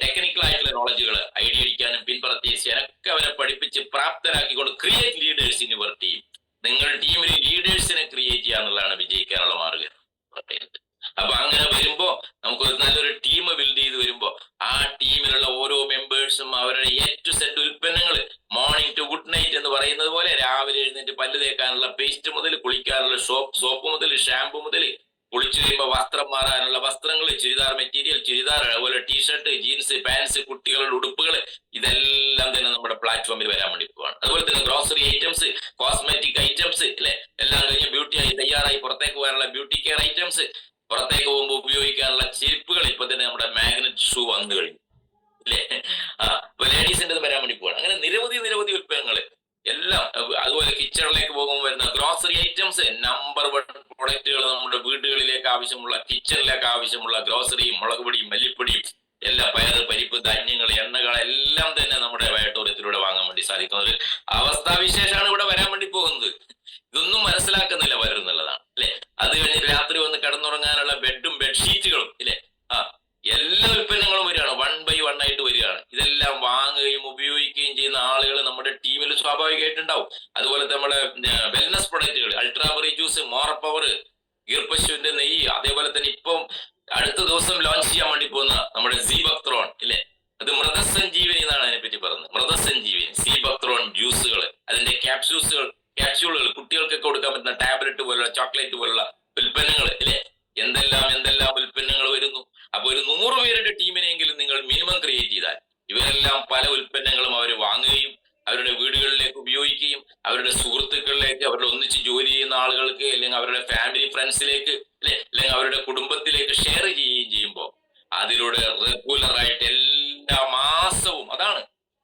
ടെക്നിക്കൽ ആയിട്ടുള്ള നോളജുകൾ ഐഡിയ അടിക്കാനും പിൻ പർച്ചേസ് ചെയ്യാനൊക്കെ അവരെ പഠിപ്പിച്ച് പ്രാപ്തരാക്കിക്കൊണ്ട് create leaders in your team. നിങ്ങൾ ടീമിൽ ലീഡേഴ്സിനെ ക്രിയേറ്റ് ചെയ്യുക എന്നുള്ളതാണ് വിജയിക്കാനുള്ള മാർഗം പറയുന്നത്. അപ്പൊ അങ്ങനെ വരുമ്പോ നമുക്കൊരു നല്ലൊരു ടീം ബിൽഡ് ചെയ്ത് വരുമ്പോ ആ ടീമിലുള്ള ഓരോ മെമ്പേഴ്സും അവരുടെ A to Z ഉൽപ്പന്നങ്ങൾ മോർണിംഗ് ടു ഗുഡ് നൈറ്റ് എന്ന് പറയുന്നത് പോലെ രാവിലെ എഴുന്നേറ്റ് പല്ല് തേക്കാനുള്ള പേസ്റ്റ് മുതൽ, കുളിക്കാനുള്ള സോപ്പ് മുതൽ, ഷാമ്പു മുതൽ, കുളിച്ചു കഴിയുമ്പോൾ വസ്ത്രം മാറാനുള്ള വസ്ത്രങ്ങൾ, ചുരിദാർ മെറ്റീരിയൽ, ചുരിദാർ, അതുപോലെ ടീഷർട്ട്, ജീൻസ്, പാൻസ്, കുട്ടികളുടെ ഉടുപ്പുകൾ, ഇതെല്ലാം തന്നെ നമ്മുടെ പ്ലാറ്റ്ഫോമിൽ വരാൻ വേണ്ടി പോവാണ്. അതുപോലെ തന്നെ ഗ്രോസറി ഐറ്റംസ്, കോസ്മെറ്റിക് ഐറ്റംസ് അല്ലെ, എല്ലാം കഴിഞ്ഞ് ബ്യൂട്ടിയായി തയ്യാറായി പുറത്തേക്ക് പോകാനുള്ള ബ്യൂട്ടി കെയർ ഐറ്റംസ്, പുറത്തേക്ക് പോകുമ്പോൾ ഉപയോഗിക്കാനുള്ള ചെരുപ്പുകൾ, ഇപ്പൊ തന്നെ നമ്മുടെ മാഗ്നറ്റ് ഷൂ വന്നു കഴിഞ്ഞു അല്ലേ. ഇപ്പൊ ലേഡീസിന്റെ വരാൻ വേണ്ടി പോവാണ്. അങ്ങനെ നിരവധി ഉൽപ്പന്നങ്ങൾ എല്ലാം. അതുപോലെ കിച്ചണിലേക്ക് പോകുമ്പോൾ വരുന്ന ഗ്രോസറി ഐറ്റംസ്, നമ്പർ 1 പ്രൊഡക്റ്റുകൾ, നമ്മുടെ വീടുകളിലേക്ക് ആവശ്യമുള്ള, കിച്ചണിലേക്ക് ആവശ്യമുള്ള ഗ്രോസറിയും, മുളക് പൊടിയും, മല്ലിപ്പൊടിയും, എല്ലാ പയറ്, പരിപ്പ്, ധാന്യങ്ങൾ, എണ്ണകൾ എല്ലാം തന്നെ നമ്മുടെ വയട്ടോറിയത്തിലൂടെ വാങ്ങാൻ വേണ്ടി സാധിക്കുന്ന ഒരു അവസ്ഥാവിശേഷമാണ് ഇവിടെ വരാൻ വേണ്ടി പോകുന്നത്. ഇതൊന്നും മനസ്സിലാക്കുന്നില്ല വരുന്നുള്ളതാണ് അല്ലെ. അത് കഴിഞ്ഞ് രാത്രി വന്ന് കിടന്നുറങ്ങാനുള്ള ബെഡും ബെഡ്ഷീറ്റുകളും ഇല്ലേ, എല്ലാ ഉൽപ്പന്നങ്ങളും വരികയാണ്, 1 by 1 ആയിട്ട് വരികയാണ്. ഇതെല്ലാം വാങ്ങുകയും ഉപയോഗിക്കുകയും ചെയ്യുന്ന ആളുകൾ നമ്മുടെ ടീമിൽ സ്വാഭാവികമായിട്ടുണ്ടാവും. അതുപോലെ നമ്മുടെ വെൽനസ് പ്രൊഡക്റ്റുകൾ, അൾട്രാബറി ജ്യൂസ്, മോർ പവർ, ഗീർപശുവിന്റെ നെയ്യ്, അതേപോലെ തന്നെ ഇപ്പം അടുത്ത ദിവസം ലോഞ്ച് ചെയ്യാൻ വേണ്ടി പോകുന്ന നമ്മുടെ സീബക്ത്രോൺ ഇല്ലേ, അത് മൃതസഞ്ജീവനി എന്നാണ് അതിനെപ്പറ്റി പറയുന്നത്. മൃതസഞ്ജീവനി സീബക്ത്രോൺ ജ്യൂസുകൾ, അതിന്റെ ക്യാപ്സ്യൂളുകൾ, കുട്ടികൾക്കൊക്കെ കൊടുക്കാൻ പറ്റുന്ന ടാബ്ലറ്റ് പോലുള്ള, ചോക്ലേറ്റ് പോലുള്ള ഉൽപ്പന്നങ്ങൾ ഇല്ലേ, എന്തെല്ലാം ഉൽപ്പന്നങ്ങൾ വരുന്നു. അപ്പൊ ഒരു 100 പേരുടെ ടീമിനെങ്കിലും നിങ്ങൾ മിനിമം ക്രിയേറ്റ് ചെയ്താൽ, ഇവരെല്ലാം പല ഉൽപ്പന്നങ്ങളും അവർ വാങ്ങുകയും അവരുടെ വീടുകളിലേക്ക് ഉപയോഗിക്കുകയും അവരുടെ സുഹൃത്തുക്കളിലേക്ക്, അവരുടെ ഒന്നിച്ച് ജോലി ചെയ്യുന്ന ആളുകൾക്ക്, അല്ലെങ്കിൽ അവരുടെ ഫാമിലി ഫ്രണ്ട്സിലേക്ക് അല്ലെങ്കിൽ അവരുടെ കുടുംബത്തിലേക്ക് ഷെയർ ചെയ്യുകയും ചെയ്യുമ്പോൾ അതിലൂടെ റെഗുലറായിട്ട് എല്ലാ മാസവും, അതാണ്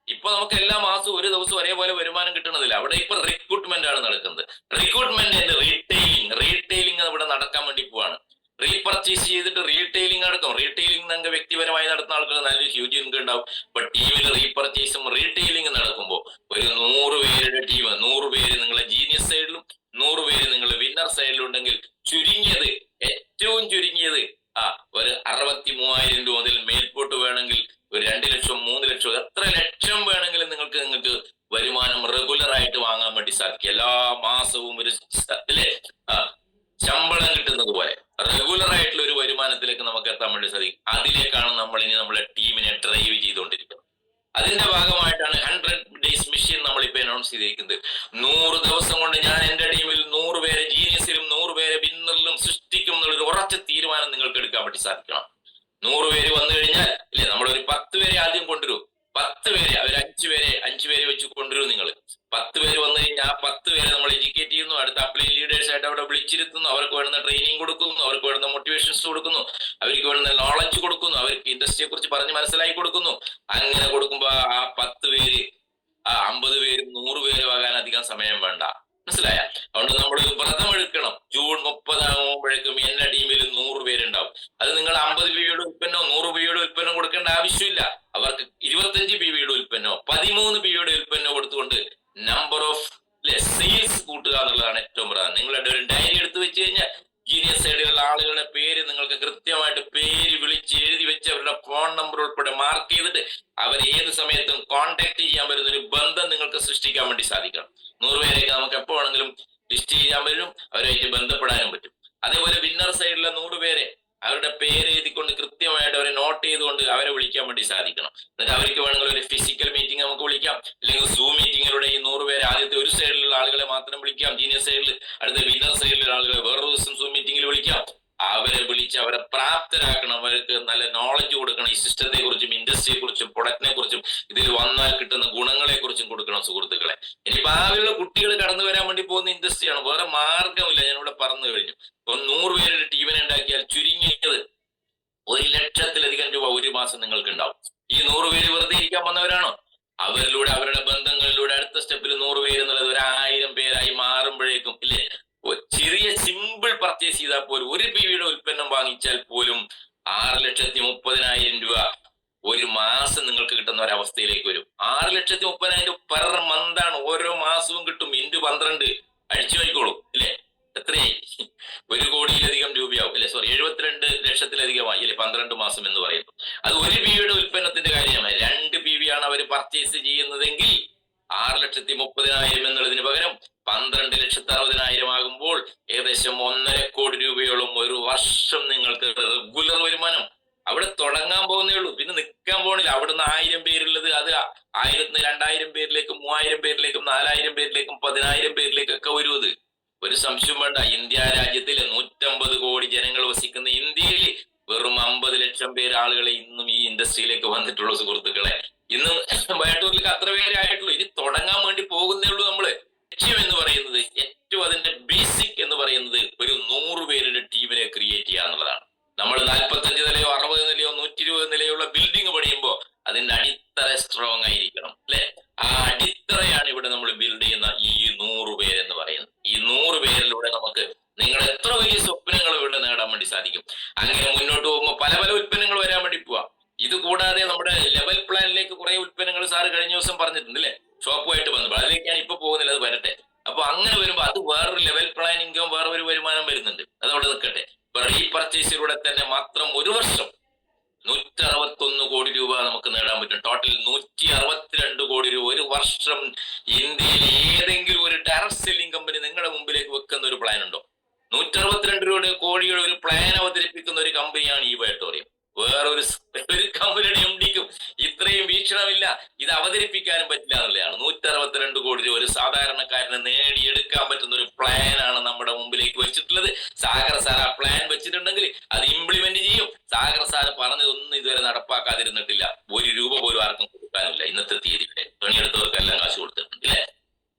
ഇപ്പൊ നമുക്ക് എല്ലാ മാസവും ഒരു ദിവസം ഒരേപോലെ വരുമാനം കിട്ടണതില്ല. അവിടെ ഇപ്പൊ റിക്രൂട്ട്മെന്റ് ആണ് നടക്കുന്നത്. റിക്രൂട്ട്മെന്റ് റീറ്റെയിലിംഗ് ഇവിടെ നടക്കാൻ വേണ്ടി പോവാണ്. റീപർച്ചേസ് ചെയ്തിട്ട് റീറ്റെയിലിംഗ് നടക്കും. റീറ്റെയിലിംഗ് നിങ്ങൾക്ക് വ്യക്തിപരമായി നടത്തുന്ന ആൾക്കാർ നല്ലൊരു ഹ്യൂജ് ഇൻകം ഉണ്ടാവും. ഇപ്പൊ ടീമിൽ റീപർച്ചേസും റീറ്റെയിലിംഗ് നടക്കുമ്പോൾ ഒരു 100 പേരുടെ ടീം, 100 പേര് നിങ്ങളെ ജീനിയസ് സൈഡിലും 100 പേര് നിങ്ങളുടെ വിന്നർ സൈഡിലും ഉണ്ടെങ്കിൽ ചുരുങ്ങിയത്, ഏറ്റവും ചുരുങ്ങിയത് ഒരു 63,000 രൂപ മുതൽ മേൽപോട്ട് വേണമെങ്കിൽ ഒരു 2 ലക്ഷം, 3 ലക്ഷം, എത്ര ലക്ഷം വേണമെങ്കിലും നിങ്ങൾക്ക് വരുമാനം റെഗുലർ ആയിട്ട് വാങ്ങാൻ വേണ്ടി സാധിക്കും. എല്ലാ മാസവും ഒരു അല്ലേ ശമ്പളം കിട്ടുന്നത് പോലെ റെഗുലർ ആയിട്ടുള്ള ഒരു വരുമാനത്തിലേക്ക് നമുക്ക് എത്താൻ വേണ്ടി സാധിക്കും. അതിലേക്കാണ് നമ്മൾ ഇനി നമ്മളെ ടീമിനെ ഡ്രൈവ് ചെയ്തുകൊണ്ടിരിക്കുന്നത്. അതിന്റെ ഭാഗമായിട്ടാണ് 100 days മിഷൻ നമ്മളിപ്പോ അനൗൺസ് ചെയ്തിരിക്കുന്നത്. 100 ദിവസം കൊണ്ട് ഞാൻ എന്റെ ടീമിൽ 100 പേരെ ജീനിയസിലും 100 പേരെ വിന്നറിലും സൃഷ്ടിക്കും എന്നുള്ളൊരു ഉറച്ച തീരുമാനം നിങ്ങൾക്ക് എടുക്കാൻ വേണ്ടി സാധിക്കണം. 100 പേര് വന്നു കഴിഞ്ഞാൽ ഇല്ലേ, നമ്മളൊരു 10 പേരെ ആദ്യം കൊണ്ടുവരും. 10 പേരെ, അവർ 5 പേരെ വെച്ച് കൊണ്ടുവരും. നിങ്ങൾ 10 പേര് വന്നു കഴിഞ്ഞാൽ ആ 10 പേരെ നമ്മൾ എഡ്യൂക്കേറ്റ് ചെയ്യുന്നു. അടുത്ത അപ്ലൈ ലീഡേഴ്സ് ആയിട്ട് അവിടെ വിളിച്ചിരുത്തുന്നു. അവർക്ക് വേണ്ടുന്ന ട്രെയിനിങ് കൊടുക്കുന്നു, അവർക്ക് വേണ്ടുന്ന മോട്ടിവേഷൻസ് കൊടുക്കുന്നു, അവർക്ക് വേണ്ടുന്ന നോളജ് കൊടുക്കുന്നു, അവർക്ക് ഇൻഡസ്ട്രിയെ കുറിച്ച് പറഞ്ഞ് മനസ്സിലാക്കി കൊടുക്കുന്നു. അങ്ങനെ കൊടുക്കുമ്പോ ആ 10 പേര് 50 പേരും 100 പേരും ആകാൻ അധികം സമയം വേണ്ട. മനസ്സിലായ? അതുകൊണ്ട് നമ്മൾ വ്രതം എടുക്കണം. ജൂൺ 30 ആകുമ്പോഴേക്കും എന്റെ ടീമിൽ 100 പേരുണ്ടാവും. അത് നിങ്ങൾ 50 BVയുടെ ഉൽപ്പന്നോ 100 BVയുടെ ഉൽപ്പന്നം കൊടുക്കേണ്ട ആവശ്യമില്ല. അവർക്ക് 25 BVയുടെ ഉൽപ്പന്നോ 13 BVയുടെ ഉൽപ്പന്നോ കൊടുത്തുകൊണ്ട് നമ്പർ ഓഫ് സെയിൽസ് കൂട്ടുക എന്നുള്ളതാണ് ഏറ്റവും പ്രധാനം. നിങ്ങളുടെ ഒരു ഡയറി എടുത്തു വെച്ച് കഴിഞ്ഞാൽ ജീനിയസ് സൈഡിലുള്ള ആളുകളുടെ പേര് നിങ്ങൾക്ക് കൃത്യമായിട്ട് പേര് വിളിച്ച് എഴുതി വെച്ച് അവരുടെ ഫോൺ നമ്പർ ഉൾപ്പെടെ മാർക്ക് ചെയ്തിട്ട് അവരെ ഏത് സമയത്തും കോൺടാക്ട് ചെയ്യാൻ പറ്റുന്ന ഒരു ബന്ധം നിങ്ങൾക്ക് സൃഷ്ടിക്കാൻ വേണ്ടി സാധിക്കണം. 100 പേരേക്ക് നമുക്ക് എപ്പോ വേണമെങ്കിലും ലിസ്റ്റ് ചെയ്യാൻ പറ്റും, അവരുമായിട്ട് ബന്ധപ്പെടാനും പറ്റും. അതേപോലെ വിന്നർ സൈഡിലെ 100 പേരെ അവരുടെ പേര് എഴുതിക്കൊണ്ട് കൃത്യമായിട്ട് അവരെ നോട്ട് ചെയ്തുകൊണ്ട് അവരെ വിളിക്കാൻ വേണ്ടി സാധിക്കണം. എന്നിട്ട് അവർക്ക് വേണമെങ്കിൽ ഒരു ഫിസിക്കൽ മീറ്റിംഗ് നമുക്ക് വിളിക്കാം, അല്ലെങ്കിൽ സൂം മീറ്റിങ്ങിലൂടെ ഈ 100 പേര് ആദ്യത്തെ ഒരു സൈഡിലുള്ള ആളുകളെ മാത്രം വിളിക്കാം, ജീനിയർ സൈഡിൽ, അടുത്ത വിന്നർ സൈഡിലുള്ള ആളുകളെ വേറൊരു ദിവസം സൂം മീറ്റിംഗിൽ വിളിക്കാം. അവരെ വിളിച്ച് അവരെ പ്രാപ്തരാക്കണം, അവർക്ക് നല്ല നോളജ് കൊടുക്കണം, ഈ സിസ്റ്റത്തെ കുറിച്ചും ഇൻഡസ്ട്രിയെ കുറിച്ചും പ്രൊഡക്റ്റിനെ കുറിച്ചും ഇതിൽ വന്നാൽ കിട്ടുന്ന ഗുണങ്ങളെ കുറിച്ചും കൊടുക്കണം സുഹൃത്തുക്കളെ. ഇനി ഭാവിയുള്ള കുട്ടികൾ കടന്നു വരാൻ വേണ്ടി പോകുന്ന ഇൻഡസ്ട്രിയാണ്, വേറെ മാർഗമില്ല. ഞാനിവിടെ പറഞ്ഞു കഴിഞ്ഞു. ഇപ്പൊ 100 പേരുടെ ടീമിനെ ഉണ്ടാക്കിയാൽ ചുരുങ്ങിയത് 1,00,000-ലധികം രൂപ ഒരു മാസം നിങ്ങൾക്ക് ഉണ്ടാവും. ഈ 100 പേര് വെറുതെ ഇരിക്കാൻ വന്നവരാണോ? അവരിലൂടെ അവരുടെ ബന്ധങ്ങളിലൂടെ അടുത്ത സ്റ്റെപ്പിൽ 100 പേര് എന്നുള്ളത് 1,000 പേരായി മാറുമ്പോഴേക്കും ഇല്ലേ, ചെറിയ സിമ്പിൾ പർച്ചേസ് ചെയ്താൽ പോലും ഒരു പിയുടെ ഉൽപ്പന്നം വാങ്ങിച്ചാൽ പോലും 6,30,000 രൂപ ഒരു മാസം നിങ്ങൾക്ക് കിട്ടുന്ന ഒരവസ്ഥയിലേക്ക് വരും. 6,30,000 പെർ മന്താണ്, ഓരോ മാസവും കിട്ടും. ഇൻറ്റു 12 അടിച്ചു നോക്കിക്കോളൂ ഇല്ലേ, എത്രയായി? 1 കോടിയിലധികം രൂപയാവും അല്ലെ, സോറി 72 ലക്ഷത്തിലധികമായി അല്ലെ, 12 മാസം എന്ന് പറയുന്നു. അത് ഒരു പിയുടെ ഉൽപ്പന്നത്തിന്റെ കാര്യമാണ്. 2 PV ആണ് അവർ പർച്ചേസ് ചെയ്യുന്നതെങ്കിൽ 6,30,000 എന്നുള്ളതിന് പകരം 12,60,000 ആകുമ്പോൾ ഏകദേശം 1.5 കോടി രൂപയോളം ഒരു വർഷം നിങ്ങൾക്ക് റെഗുലർ വരുമാനം. അവിടെ തുടങ്ങാൻ പോകുന്നേ ഉള്ളൂ, പിന്നെ നിൽക്കാൻ പോണില്ല. അവിടുന്ന് 1000 പേരുള്ളത് അത് 1000-ന് 2,000 പേരിലേക്കും 3,000 പേരിലേക്കും 4,000 പേരിലേക്കും 10,000 പേരിലേക്കൊക്കെ വരും. അത് ഒരു സംശയം വേണ്ട. ഇന്ത്യ രാജ്യത്തിലെ 150 കോടി ജനങ്ങൾ വസിക്കുന്ന ഇന്ത്യയിൽ വെറും 50 ലക്ഷം പേര് ആളുകളെ ഇന്നും ഈ ഇൻഡസ്ട്രിയിലേക്ക് വന്നിട്ടുള്ളൂ സുഹൃത്തുക്കളെ. ഇന്നും വയട്ടൂരിലേക്ക് അത്ര പേരെ ആയിട്ടുള്ളൂ. ഇനി തുടങ്ങാൻ വേണ്ടി പോകുന്നേ ഉള്ളൂ. നമ്മള് ലക്ഷ്യം എന്ന് പറയുന്നത്, ഏറ്റവും അതിന്റെ ബേസിക് എന്ന് പറയുന്നത് ഒരു 100 പേരുടെ ടീമിനെ ക്രിയേറ്റ് ചെയ്യുക എന്നുള്ളതാണ്. നമ്മൾ 45 നിലയോ 60 നിലയോ 120 നിലയുള്ള ബിൽഡിംഗ് പണിയുമ്പോൾ അതിന്റെ അടിത്തറ സ്ട്രോങ് ആയിരിക്കണം അല്ലെ. ആ അടിത്തറയാണ് ഇവിടെ നമ്മൾ ബിൽഡ് ചെയ്യുന്ന ഈ 100 പേരെന്ന് പറയുന്നത്. ഈ 100 പേരിലൂടെ നമുക്ക് നിങ്ങളുടെ എത്ര വലിയ സ്വപ്നങ്ങൾ ഇവിടെ നേടാൻ വേണ്ടി സാധിക്കും. അങ്ങനെ മുന്നോട്ട് പോകുമ്പോൾ പല പല ഉൽപ്പന്നങ്ങൾ വരാൻ വേണ്ടി പോവാം. ഇത് കൂടാതെ നമ്മുടെ ലെവൽ പ്ലാനിലേക്ക് കുറെ ഉൽപ്പന്നങ്ങൾ സാറ് കഴിഞ്ഞ ദിവസം പറഞ്ഞിട്ടുണ്ട് അല്ലെ, ഷോപ്പുമായിട്ട് ബന്ധപ്പെട്ട്. അതിലേക്ക് ഞാൻ ഇപ്പൊ പോകുന്നില്ല, അത് വരട്ടെ. അപ്പൊ അങ്ങനെ വരുമ്പോ അത് വേറൊരു ലെവൽ പ്ലാനിങ്ങും വേറെ ഒരു വരുമാനം വരുന്നുണ്ട്, അതവിടെ നിൽക്കട്ടെ. ഇപ്പൊ റീപർച്ചേസിലൂടെ തന്നെ മാത്രം ഒരു വർഷം 161 കോടി രൂപ നമുക്ക് നേടാൻ പറ്റും. ടോട്ടൽ 162 കോടി രൂപ ഒരു വർഷം. ഇന്ത്യയിൽ ഏതെങ്കിലും ഒരു ഡയറക്ട് സെല്ലിംഗ് കമ്പനി നിങ്ങളുടെ മുമ്പിലേക്ക് വെക്കുന്ന ഒരു പ്ലാൻ ഉണ്ടോ? 162 കോടിയുടെ ഒരു പ്ലാൻ അവതരിപ്പിക്കുന്ന ഒരു കമ്പനിയാണ് ഈ വയട്ടോറിയം. വേറൊരു കമ്പനിയുടെ MD-ക്കും ഇത്രയും വീക്ഷണമില്ല, ഇത് അവതരിപ്പിക്കാനും പറ്റില്ല എന്നുള്ളതാണ്. 162 കോടി രൂപ ഒരു സാധാരണക്കാരന് നേടിയെടുക്കാൻ പറ്റുന്ന ഒരു പ്ലാനാണ് നമ്മുടെ മുമ്പിലേക്ക് വെച്ചിട്ടുള്ളത്. സാഗർ സാർ ആ പ്ലാൻ വെച്ചിട്ടുണ്ടെങ്കിൽ അത് ഇംപ്ലിമെന്റ് ചെയ്യും. സാഗർ സാർ പറഞ്ഞതൊന്നും ഇതുവരെ നടപ്പാക്കാതിരുന്നിട്ടില്ല. 1 രൂപ പോലും ആർക്കും കൊടുക്കാനില്ല. ഇന്നത്തെ തീയതി വരെ പണിയെടുത്തവർക്കെല്ലാം കാശ് കൊടുത്തിട്ടുണ്ട് അല്ലേ.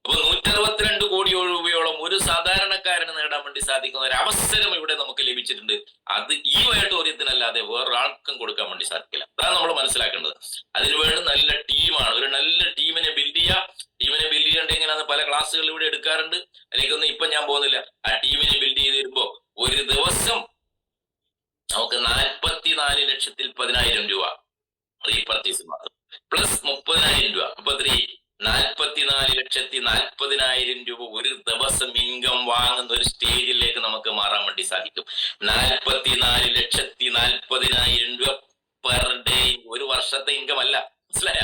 അപ്പൊ 162 കോടി രൂപയോളം ഒരു സാധാരണക്കാരന് നേടാൻ വേണ്ടി സാധിക്കുന്ന ഒരു അവസരം ഇവിടെ നമുക്ക് ലഭിച്ചിട്ടുണ്ട്. അത് ഈ വയട്ടോറിയത്തിനല്ലാതെ വേറൊരാൾക്കും കൊടുക്കാൻ വേണ്ടി സാധിക്കില്ല. അതാണ് നമ്മൾ മനസ്സിലാക്കേണ്ടത്. അതിനുവേണ്ടി നല്ല ടീമാണ്, ഒരു നല്ല ടീമിനെ ബിൽഡ് ചെയ്യുക. ടീമിനെ ബിൽഡ് ചെയ്യേണ്ട എങ്ങനെയാണെന്ന് പല ക്ലാസ്സുകൾ ഇവിടെ എടുക്കാറുണ്ട്. അതിലേക്കൊന്നും ഇപ്പൊ ഞാൻ പോകുന്നില്ല. ആ ടീമിനെ ബിൽഡ് ചെയ്ത് വരുമ്പോ ഒരു ദിവസം നമുക്ക് 44,10,000 രൂപ റീപർച്ചേസ് മാത്രം, പ്ലസ് 30,000 രൂപ. അപ്പൊ 44,40,40,000 രൂപ ഒരു ദിവസം ഇൻകം വാങ്ങുന്ന ഒരു സ്റ്റേജിലേക്ക് നമുക്ക് മാറാൻ വേണ്ടി സാധിക്കും. 44,40,40,000 രൂപ പെർ ഡേ, ഒരു വർഷത്തെ ഇൻകം അല്ല, മനസ്സിലായ?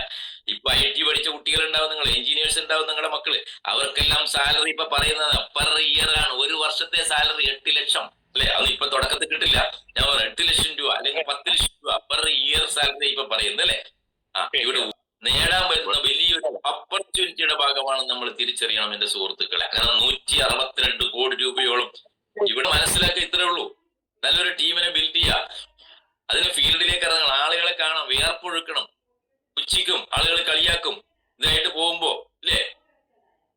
ഇപ്പൊ IT പഠിച്ച കുട്ടികൾ ഉണ്ടാവും, നിങ്ങൾ എഞ്ചിനീയേഴ്സ് ഉണ്ടാവും, നിങ്ങളുടെ മക്കള്, അവർക്കെല്ലാം സാലറി ഇപ്പൊ പറയുന്നത് പെർ ഇയർ ആണ്. ഒരു വർഷത്തെ സാലറി 8 ലക്ഷം അല്ലെ. അത് ഇപ്പൊ തുടക്കത്തിൽ കിട്ടില്ല. ഞാൻ 8 ലക്ഷം രൂപ അല്ലെങ്കിൽ 10 ലക്ഷം രൂപ പെർ ഇയർ സാലറി ഇപ്പൊ പറയുന്നത് അല്ലെ. ഇവിടെ നേടാൻ പറ്റുന്ന വലിയൊരു ഓപ്പർച്യൂണിറ്റിയുടെ ഭാഗമാണ് നമ്മൾ തിരിച്ചറിയണം എന്റെ സുഹൃത്തുക്കളെ. കാരണം 162 കോടി രൂപയോളം ഇവിടെ മനസ്സിലാക്കുക ഇത്രേ ഉള്ളൂ. നല്ലൊരു ടീമിനെ ബിൽഡ് ചെയ്യുക, അതിന് ഫീൽഡിലേക്ക് ഇറങ്ങണം, ആളുകളെ കാണാം, വിയർപ്പൊഴുക്കണം, ഉച്ചയ്ക്കും ആളുകൾ കളിയാക്കും. ഇതായിട്ട് പോകുമ്പോ ഇല്ലേ,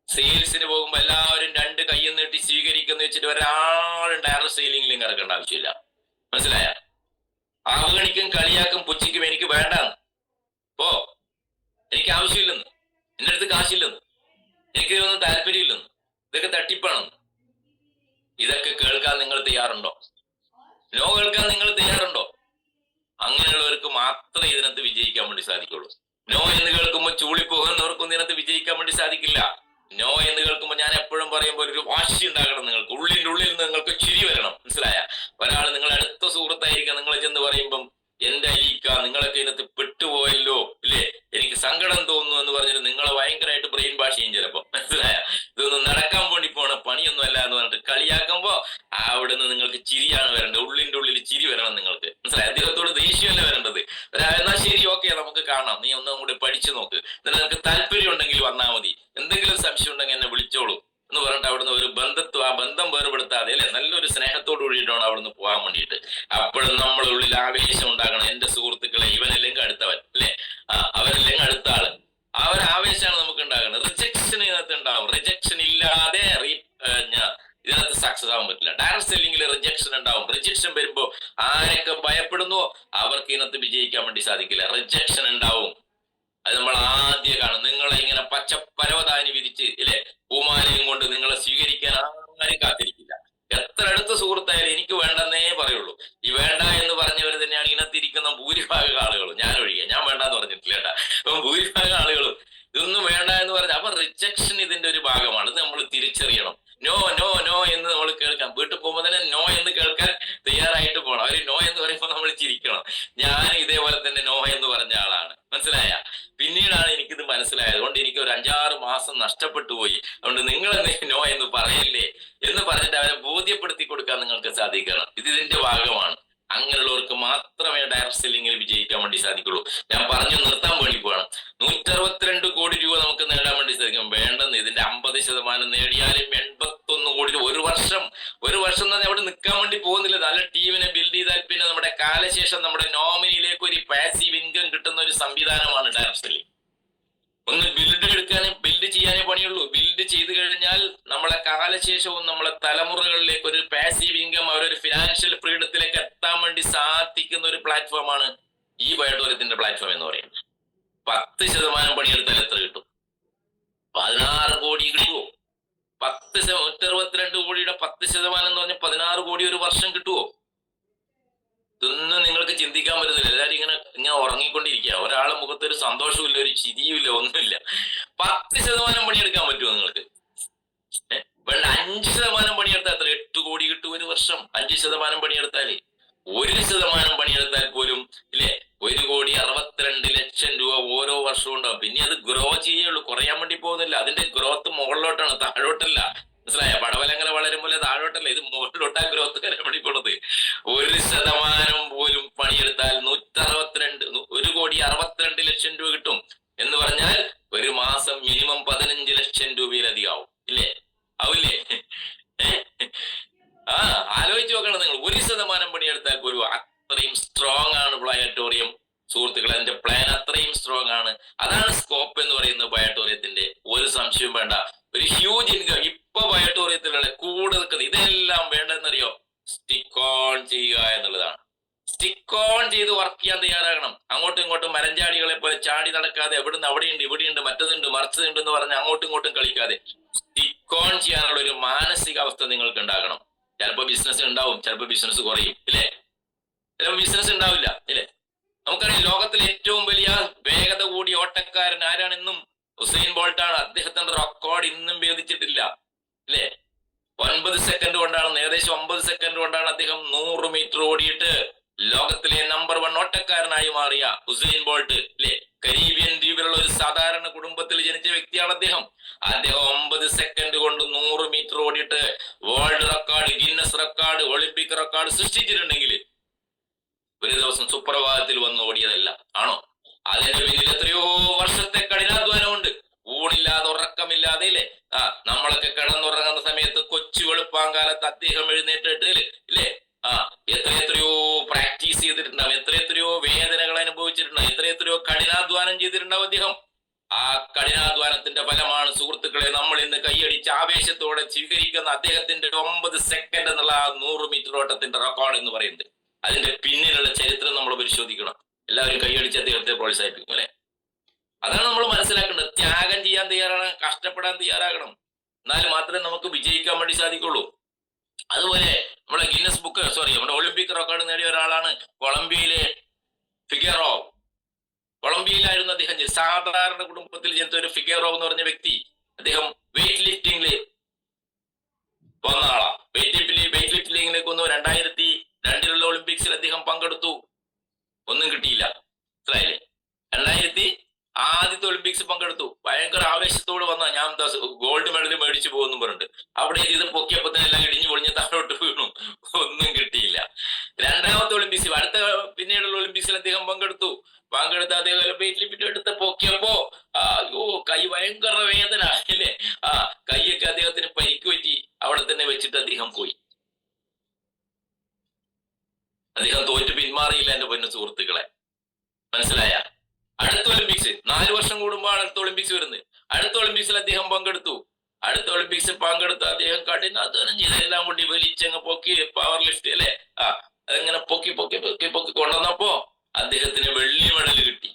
സെയിൽസിന് പോകുമ്പോ എല്ലാവരും 2 കൈയും നീട്ടി സ്വീകരിക്കുന്ന വെച്ചിട്ട് ഒരാളും ഡയറക്ട് സെയിലിംഗിലും ഇറക്കേണ്ട ആവശ്യമില്ല, മനസ്സിലായ? അവഗണിക്കും, കളിയാക്കും, പുച്ഛിക്കും, എനിക്ക് വേണ്ടാന്ന്, ഓ എനിക്ക് ആവശ്യമില്ലെന്ന്, എന്റെ അടുത്ത് കാശില്ലെന്ന്, എനിക്ക് ഇതിനൊന്നും താല്പര്യമില്ലെന്ന്, ഇതൊക്കെ തട്ടിപ്പാണെന്ന്. ഇതൊക്കെ കേൾക്കാൻ നിങ്ങൾ തയ്യാറുണ്ടോ? നോ കേൾക്കാൻ നിങ്ങൾ തയ്യാറുണ്ടോ? അങ്ങനെയുള്ളവർക്ക് മാത്രമേ ഇതിനകത്ത് വിജയിക്കാൻ വേണ്ടി സാധിക്കുള്ളൂ. നോ എന്ന് കേൾക്കുമ്പോൾ ചൂളിപ്പോകുന്നവർക്കൊന്നും ഇതിനകത്ത് വിജയിക്കാൻ വേണ്ടി സാധിക്കില്ല. നോ എന്ന് കേൾക്കുമ്പോൾ ഞാൻ എപ്പോഴും പറയുമ്പോൾ ഒരു വാശി ഉണ്ടാകണം. നിങ്ങൾക്ക് ഉള്ളിന്റെ ഉള്ളിൽ നിന്ന് നിങ്ങൾക്ക് ചിരി വരണം, മനസ്സിലായ? ഒരാൾ നിങ്ങളുടെ അടുത്ത സുഹൃത്തായിരിക്കാം, നിങ്ങൾ ചെന്ന് പറയുമ്പം എന്റെ അലീക്ക നിങ്ങളൊക്കെ ഇതിനകത്ത് പെട്ടുപോയല്ലോ ഇല്ലേ, എനിക്ക് സങ്കടം തോന്നുന്നു എന്ന് പറഞ്ഞിട്ട് നിങ്ങളെ ഭയങ്കരമായിട്ട് ബ്രെയിൻ വാഷ് ചെയ്യും ചിലപ്പോ, മനസ്സിലായ? ഇതൊന്നും നടക്കാൻ വേണ്ടി പോണ പണിയൊന്നും ഒന്നുമല്ല എന്ന് പറഞ്ഞിട്ട് കളിയാക്കുമ്പോ അവിടുന്ന് നിങ്ങൾക്ക് ചിരിയാണ് വരേണ്ടത്. ഉള്ളിന്റെ ഉള്ളിൽ ചിരി വരണം നിങ്ങൾക്ക്. മനസ്സിലായി? അദ്ദേഹത്തോട് ദേഷ്യമല്ല വരേണ്ടത്. എന്നാൽ ശരി, ഓക്കെ, നമുക്ക് കാണാം, നീ ഒന്നും കൂടി പഠിച്ചു നോക്ക്, എന്നിട്ട് നിനക്ക് താല്പര്യം ഉണ്ടെങ്കിൽ വന്നാൽ മതി, എന്തെങ്കിലും സംശയം ഉണ്ടെങ്കിൽ എന്നെ വിളിച്ചോളൂ എന്ന് പറഞ്ഞിട്ട് അവിടുന്ന് ഒരു ആ ബന്ധം വേർപെടുത്താതെ അല്ലെ നല്ലൊരു സ്നേഹത്തോട് കൂടിയിട്ടാണ് അവിടുന്ന് പോകാൻ വേണ്ടിയിട്ട്. അപ്പോഴും നമ്മുടെ ഉള്ളിൽ ആവേശം ഉണ്ടാകണം. എന്റെ സുഹൃത്തുക്കളെ, ഇവനല്ലെങ്കിൽ അടുത്തവൻ അല്ലെ, അവരല്ലെങ്കിൽ അടുത്ത ആള്, ആ ഒരു ആവേശമാണ് നമുക്ക് ഉണ്ടാകുന്നത്. റിജക്ഷൻ ഇതിനകത്ത് ഉണ്ടാവും. റിജക്ഷൻ ഇല്ലാതെ ഇതിനകത്ത് സക്സസ് ആവാൻ പറ്റില്ല. ഡയറക്ട് സെല്ലിംഗിൽ റിജക്ഷൻ ഉണ്ടാവും. റിജക്ഷൻ വരുമ്പോ ആരൊക്കെ ഭയപ്പെടുന്നുവോ അവർക്ക് ഇതിനകത്ത് വിജയിക്കാൻ വേണ്ടി സാധിക്കില്ല. റിജക്ഷൻ ഉണ്ടാവും. അത് നമ്മൾ ആദ്യം കാണും. നിങ്ങളെ ഇങ്ങനെ പച്ച പരവതാനി വിരിച്ച് ഇല്ലേ പൂമാലയും കൊണ്ട് നിങ്ങളെ സ്വീകരിക്കാൻ ആരും കാത്തിരിക്കില്ല. എത്ര അടുത്ത സുഹൃത്തായാലും എനിക്ക് വേണ്ടെന്നേ പറയുള്ളൂ. ഈ വേണ്ട എന്ന് പറഞ്ഞവർ തന്നെയാണ് ഇതിനകത്തിരിക്കുന്ന ഭൂരിഭാഗം ആളുകളും, ഞാൻ ഒഴികെ. ഞാൻ വേണ്ടെന്ന് പറഞ്ഞിട്ടില്ല കേട്ടാ. അപ്പം ഭൂരിഭാഗം ആളുകളും ഇതൊന്നും വേണ്ട എന്ന് പറഞ്ഞാൽ അപ്പൊ റിജക്ഷൻ ഇതിന്റെ ഒരു ഭാഗമാണ്. ഇത് നമ്മൾ തിരിച്ചറിയണം. നോ നോ നോ എന്ന് നമ്മൾ കേൾക്കാം. വീട്ടിൽ പോകുമ്പോൾ തന്നെ നോ എന്ന് കേൾക്കാൻ തയ്യാറായിട്ട് പോകണം. അവര് നോ എന്ന് പറയുമ്പോൾ നമ്മൾ ചിരിക്കണം. ഞാൻ ഇതേപോലെ തന്നെ നോ എന്ന് പറഞ്ഞ ആളാണ്. മനസ്സിലായ? പിന്നീടാണ് എനിക്കിത് മനസ്സിലായത്. അതുകൊണ്ട് എനിക്ക് ഒരു 5-6 മാസം നഷ്ടപ്പെട്ടു പോയി. അതുകൊണ്ട് നിങ്ങൾ നോ എന്ന് പറയല്ലേ എന്ന് പറഞ്ഞിട്ട് അവരെ ബോധ്യപ്പെടുത്തി കൊടുക്കാൻ നിങ്ങൾക്ക് സാധിക്കണം. ഇതിന്റെ ഭാഗമാണ്. അങ്ങനെയുള്ളവർക്ക് മാത്രമേ ഡയറക്ട് സെല്ലിംഗിൽ വിജയിക്കാൻ വേണ്ടി സാധിക്കുള്ളൂ. ഞാൻ പറഞ്ഞു നിർത്താൻ വേണ്ടി പോകണം. 162 കോടി രൂപ നമുക്ക് നേടാൻ വേണ്ടി സാധിക്കും. വേണ്ടെന്ന് ഇതിന്റെ 50% നേടിയാലും 81 കോടി രൂപ ഒരു വർഷം തന്നെ അവിടെ നിൽക്കാൻ വേണ്ടി പോകുന്നില്ല. നല്ല ടീമിനെ ബിൽഡ് ചെയ്താൽ പിന്നെ നമ്മുടെ കാലശേഷം നമ്മുടെ നോമിനിയിലേക്ക് ഒരു പാസീവ് ഇൻകം കിട്ടുന്ന ഒരു സംവിധാനമാണ് ഡയറക്ട് സെല്ലിംഗ്. ഒന്ന് ബിൽഡ് ചെയ്യാനേ പണിയുള്ളൂ. ബിൽഡ് ചെയ്ത് കഴിഞ്ഞാൽ നമ്മളെ കാലശേഷവും നമ്മളെ തലമുറകളിലേക്ക് ഒരു പാസീവ് ഇൻകം, അവരൊരു ഫിനാൻഷ്യൽ ഫ്രീഡത്തിലേക്ക് എത്താൻ വേണ്ടി സാധിക്കുന്ന ഒരു പ്ലാറ്റ്ഫോമാണ് ഈ ബയോട്ടോറിയത്തിന്റെ പ്ലാറ്റ്ഫോം എന്ന് പറയുന്നത്. 10% പണിയെടുത്താൽ എത്ര കിട്ടും? 16 കോടി കിട്ടുമോ? 162 കോടിയുടെ 10% എന്ന് പറഞ്ഞാൽ 16 കോടി ഒരു വർഷം കിട്ടുമോ? ഇതൊന്നും നിങ്ങൾക്ക് ചിന്തിക്കാൻ പറ്റുന്നില്ല. എല്ലാവരും ഇങ്ങനെ ഉറങ്ങിക്കൊണ്ടിരിക്കുക. ഒരാളെ മുഖത്ത് ഒരു സന്തോഷവും ഒരു ചിരിയുമില്ല, ഒന്നുമില്ല. 10% പണിയെടുക്കാൻ പറ്റുമോ നിങ്ങൾക്ക്? വേണ്ട, 5% പണിയെടുത്താൽ എത്ര? 8 കോടി കിട്ടും ഒരു വർഷം. 5% പണിയെടുത്താല് 1% പണിയെടുത്താൽ പോലും ഇല്ലേ 1,62,00,000 രൂപ ഓരോ വർഷവും ഉണ്ടാവും. പിന്നെ അത് ഗ്രോ ചെയ്യുള്ളൂ, കുറയാൻ വേണ്ടി പോകുന്നില്ല. അതിന്റെ ഗ്രോത്ത് മുകളിലോട്ടാണ്, താഴോട്ടല്ല. മനസ്സിലായ? പടവലങ്ങനെ വളരുമ്പോൾ താഴോട്ടല്ല, ഇത് മുകളിലോട്ടാ ഗ്രോത്ത് വരാൻ വേണ്ടി പോണത്. 1% പോലും പണിയെടുത്താൽ 1,62,00,000 രൂപ കിട്ടും എന്ന് പറഞ്ഞാൽ ഒരു മാസം മിനിമം 15 ലക്ഷം രൂപയിലധികം ആവും. ഇല്ലേ? ആവില്ലേ? ആലോചിച്ച് നോക്കണം നിങ്ങൾ. 1% പണിയെടുത്താൽ പോലും അത്രയും സ്ട്രോങ് ആണ് ബയോട്ടോറിയം. സുഹൃത്തുക്കളെ, അതിന്റെ പ്ലാൻ അത്രയും സ്ട്രോങ് ആണ്. അതാണ് സ്കോപ്പ് എന്ന് പറയുന്നത് ബയോട്ടോറിയത്തിന്റെ. ഒരു സംശയവും വേണ്ട. ഒരു ഹ്യൂജ് ഇൻകം ഇപ്പൊ ബയോട്ടോറിയത്തിലുള്ള കൂടെ നിൽക്കുന്നത്. ഇതെല്ലാം വേണ്ടെന്നറിയോ? സ്റ്റിക്ക് ഓൺ ചെയ്യുക എന്നുള്ളതാണ്. സ്റ്റിക്ക് ഓൺ ചെയ്ത് വർക്ക് ചെയ്യാൻ തയ്യാറാകണം. അങ്ങോട്ടും ഇങ്ങോട്ടും മരഞ്ചാടികളെ പോലെ ചാടി നടക്കാതെ എവിടുന്ന് അവിടെയുണ്ട് ഇവിടെയുണ്ട് മറ്റതുണ്ട് മറിച്ചതുണ്ട് എന്ന് പറഞ്ഞ് അങ്ങോട്ടും ഇങ്ങോട്ടും കളിക്കാതെ സ്റ്റിക്ക് ഓൺ ചെയ്യാനുള്ള ഒരു മാനസികാവസ്ഥ നിങ്ങൾക്ക് ഉണ്ടാകണം. ചിലപ്പോ ബിസിനസ് ഉണ്ടാവും, ചിലപ്പോ ബിസിനസ് കുറയും, ഇല്ലേ? ചിലപ്പോ ബിസിനസ് ഉണ്ടാവില്ല, ഇല്ലേ? നമുക്കറിയാം, ലോകത്തിലെ ഏറ്റവും വലിയ വേഗത കൂടിയ ഓട്ടക്കാരൻ ആരാണെന്നും ഉസൈൻ ബോൾട്ടാണ്. അദ്ദേഹത്തിന്റെ റെക്കോർഡ് ഇന്നും ഭേദിച്ചിട്ടില്ല, അല്ലേ? 9 സെക്കൻഡ് കൊണ്ടാണ്, ഏകദേശം 9 സെക്കൻഡ് കൊണ്ടാണ് അദ്ദേഹം 100 മീറ്റർ ഓടിയിട്ട് ലോകത്തിലെ നമ്പർ 1 ഓട്ടക്കാരനായി മാറിയ ഉസൈൻ ബോൾട്ട്, അല്ലേ? കരീബിയൻ ദ്വീപിലുള്ള ഒരു സാധാരണ കുടുംബത്തിൽ ജനിച്ച വ്യക്തിയാണ് അദ്ദേഹം. 9 സെക്കൻഡ് കൊണ്ട് 100 മീറ്റർ ഓടിയിട്ട് world record, Guinness record, Olympic record സൃഷ്ടിച്ചിട്ടുണ്ടെങ്കിൽ ഒരു ദിവസം സുപ്രഭാതത്തിൽ വന്ന് ഓടിയതല്ല, ആണോ? അതിന്റെ പിന്നിൽ എത്രയോ വർഷത്തെ കഠിനാധ്വാനമുണ്ട്. ഊണില്ലാതെ ഉറക്കമില്ലാതെ, ഇല്ലേ? നമ്മളൊക്കെ കിടന്നുറങ്ങുന്ന സമയത്ത് കൊച്ചു വെളുപ്പാങ്കാലത്ത് അദ്ദേഹം എഴുന്നേറ്റിട്ട്, ഇല്ലേ? എത്രയോ പ്രാക്ടീസ് ചെയ്തിട്ടുണ്ടാവും, എത്രയോ വേദനകൾ അനുഭവിച്ചിട്ടുണ്ടാവും, എത്രയോ കഠിനാധ്വാനം ചെയ്തിട്ടുണ്ടാവും അദ്ദേഹം. ആ കഠിനാധ്വാനത്തിന്റെ ഫലമാണ് സുഹൃത്തുക്കളെ നമ്മൾ ഇന്ന് കൈയടിച്ച് ആവേശത്തോടെ സ്വീകരിക്കുന്ന അദ്ദേഹത്തിന്റെ 9 സെക്കൻഡ് എന്നുള്ള 100 മീറ്റർ ഓട്ടത്തിന്റെ റെക്കോർഡ് എന്ന് പറയുന്നത്. അതിന്റെ പിന്നിലുള്ള ചരിത്രം നമ്മൾ പരിശോധിക്കണം. എല്ലാവരും കൈയടിച്ച് അദ്ദേഹത്തെ പ്രോത്സാഹിപ്പിക്കും, അല്ലെ? അതാണ് നമ്മൾ മനസ്സിലാക്കേണ്ടത്. ത്യാഗം ചെയ്യാൻ തയ്യാറാണ്, കഷ്ടപ്പെടാൻ തയ്യാറാകണം. എന്നാൽ മാത്രമേ നമുക്ക് വിജയിക്കാൻ വേണ്ടി സാധിക്കുള്ളൂ. അതുപോലെ നമ്മുടെ ഗിന്നസ് ബുക്ക് നമ്മുടെ ഒളിമ്പിക് റെക്കോർഡ് നേടിയ ഒരാളാണ് കൊളംബിയയിലെ ഫിഗറോ. കൊളംബിയയിലായിരുന്നു അദ്ദേഹം. സാധാരണ കുടുംബത്തിൽ ജനിച്ച ഒരു ഫിഗറോ എന്ന് പറഞ്ഞ വ്യക്തി. അദ്ദേഹം വെയിറ്റ് ലിഫ്റ്റിംഗില് വന്ന ആളാണ്. വെയിറ്റ് ലിഫ്റ്റിംഗിലേക്ക് വന്നു. 2002 ഒളിമ്പിക്സിൽ അദ്ദേഹം പങ്കെടുത്തു. ഒന്നും കിട്ടിയില്ല, മനസ്സിലായില്ലേ? ആദ്യത്തെ മൂന്നാമത്തെ ഒളിമ്പിക്സ് പങ്കെടുത്തു. ഭയങ്കര ആവേശത്തോട് വന്ന ഞാൻ ഗോൾഡ് മെഡൽ മേടിച്ചു പോകുന്നു പറഞ്ഞിട്ട് അവിടെ ഇത് പൊക്കിയപ്പോ തന്നെ എല്ലാം ഇടിഞ്ഞു പൊളിഞ്ഞ് താഴോട്ട് വീണു, ഒന്നും കിട്ടിയില്ല. രണ്ടാമത്തെ ഒളിമ്പിക്സിൽ പിന്നീടുള്ള ഒളിമ്പിക്സിൽ അദ്ദേഹം പങ്കെടുത്ത് അദ്ദേഹം വെയിറ്റ് ലിഫ്റ്റ് എടുത്ത് പൊക്കിയപ്പോ അയ്യോ കൈ ഭയങ്കര വേദന അല്ലേ. കൈയൊക്കെ അദ്ദേഹത്തിന് പരിക്ക് പറ്റി. അവിടെ തന്നെ വെച്ചിട്ട് അദ്ദേഹം പോയി. അദ്ദേഹം തോറ്റ് പിന്മാറിയില്ല എന്റെ പൊന്നു സുഹൃത്തുക്കളെ, മനസ്സിലായ? അടുത്ത ഒളിമ്പിക്സ് 4 വർഷം കൂടുമ്പോഴാണ് അടുത്ത ഒളിമ്പിക്സ് വരുന്നത്. അടുത്ത ഒളിമ്പിക്സിൽ അദ്ദേഹം പങ്കെടുത്തു. അടുത്ത ഒളിമ്പിക്സിൽ പങ്കെടുത്ത് അദ്ദേഹം കഠിനാധ്വാനം ചെയ്ത് എല്ലാം കൂടി വലിച്ചങ്ങ് പൊക്കി പവർ ലിഫ്റ്റ് അല്ലെ അതങ്ങനെ പൊക്കി പൊക്കി പൊക്കി പൊക്കി കൊണ്ടുവന്നപ്പോ അദ്ദേഹത്തിന് വെള്ളി മെഡൽ കിട്ടി.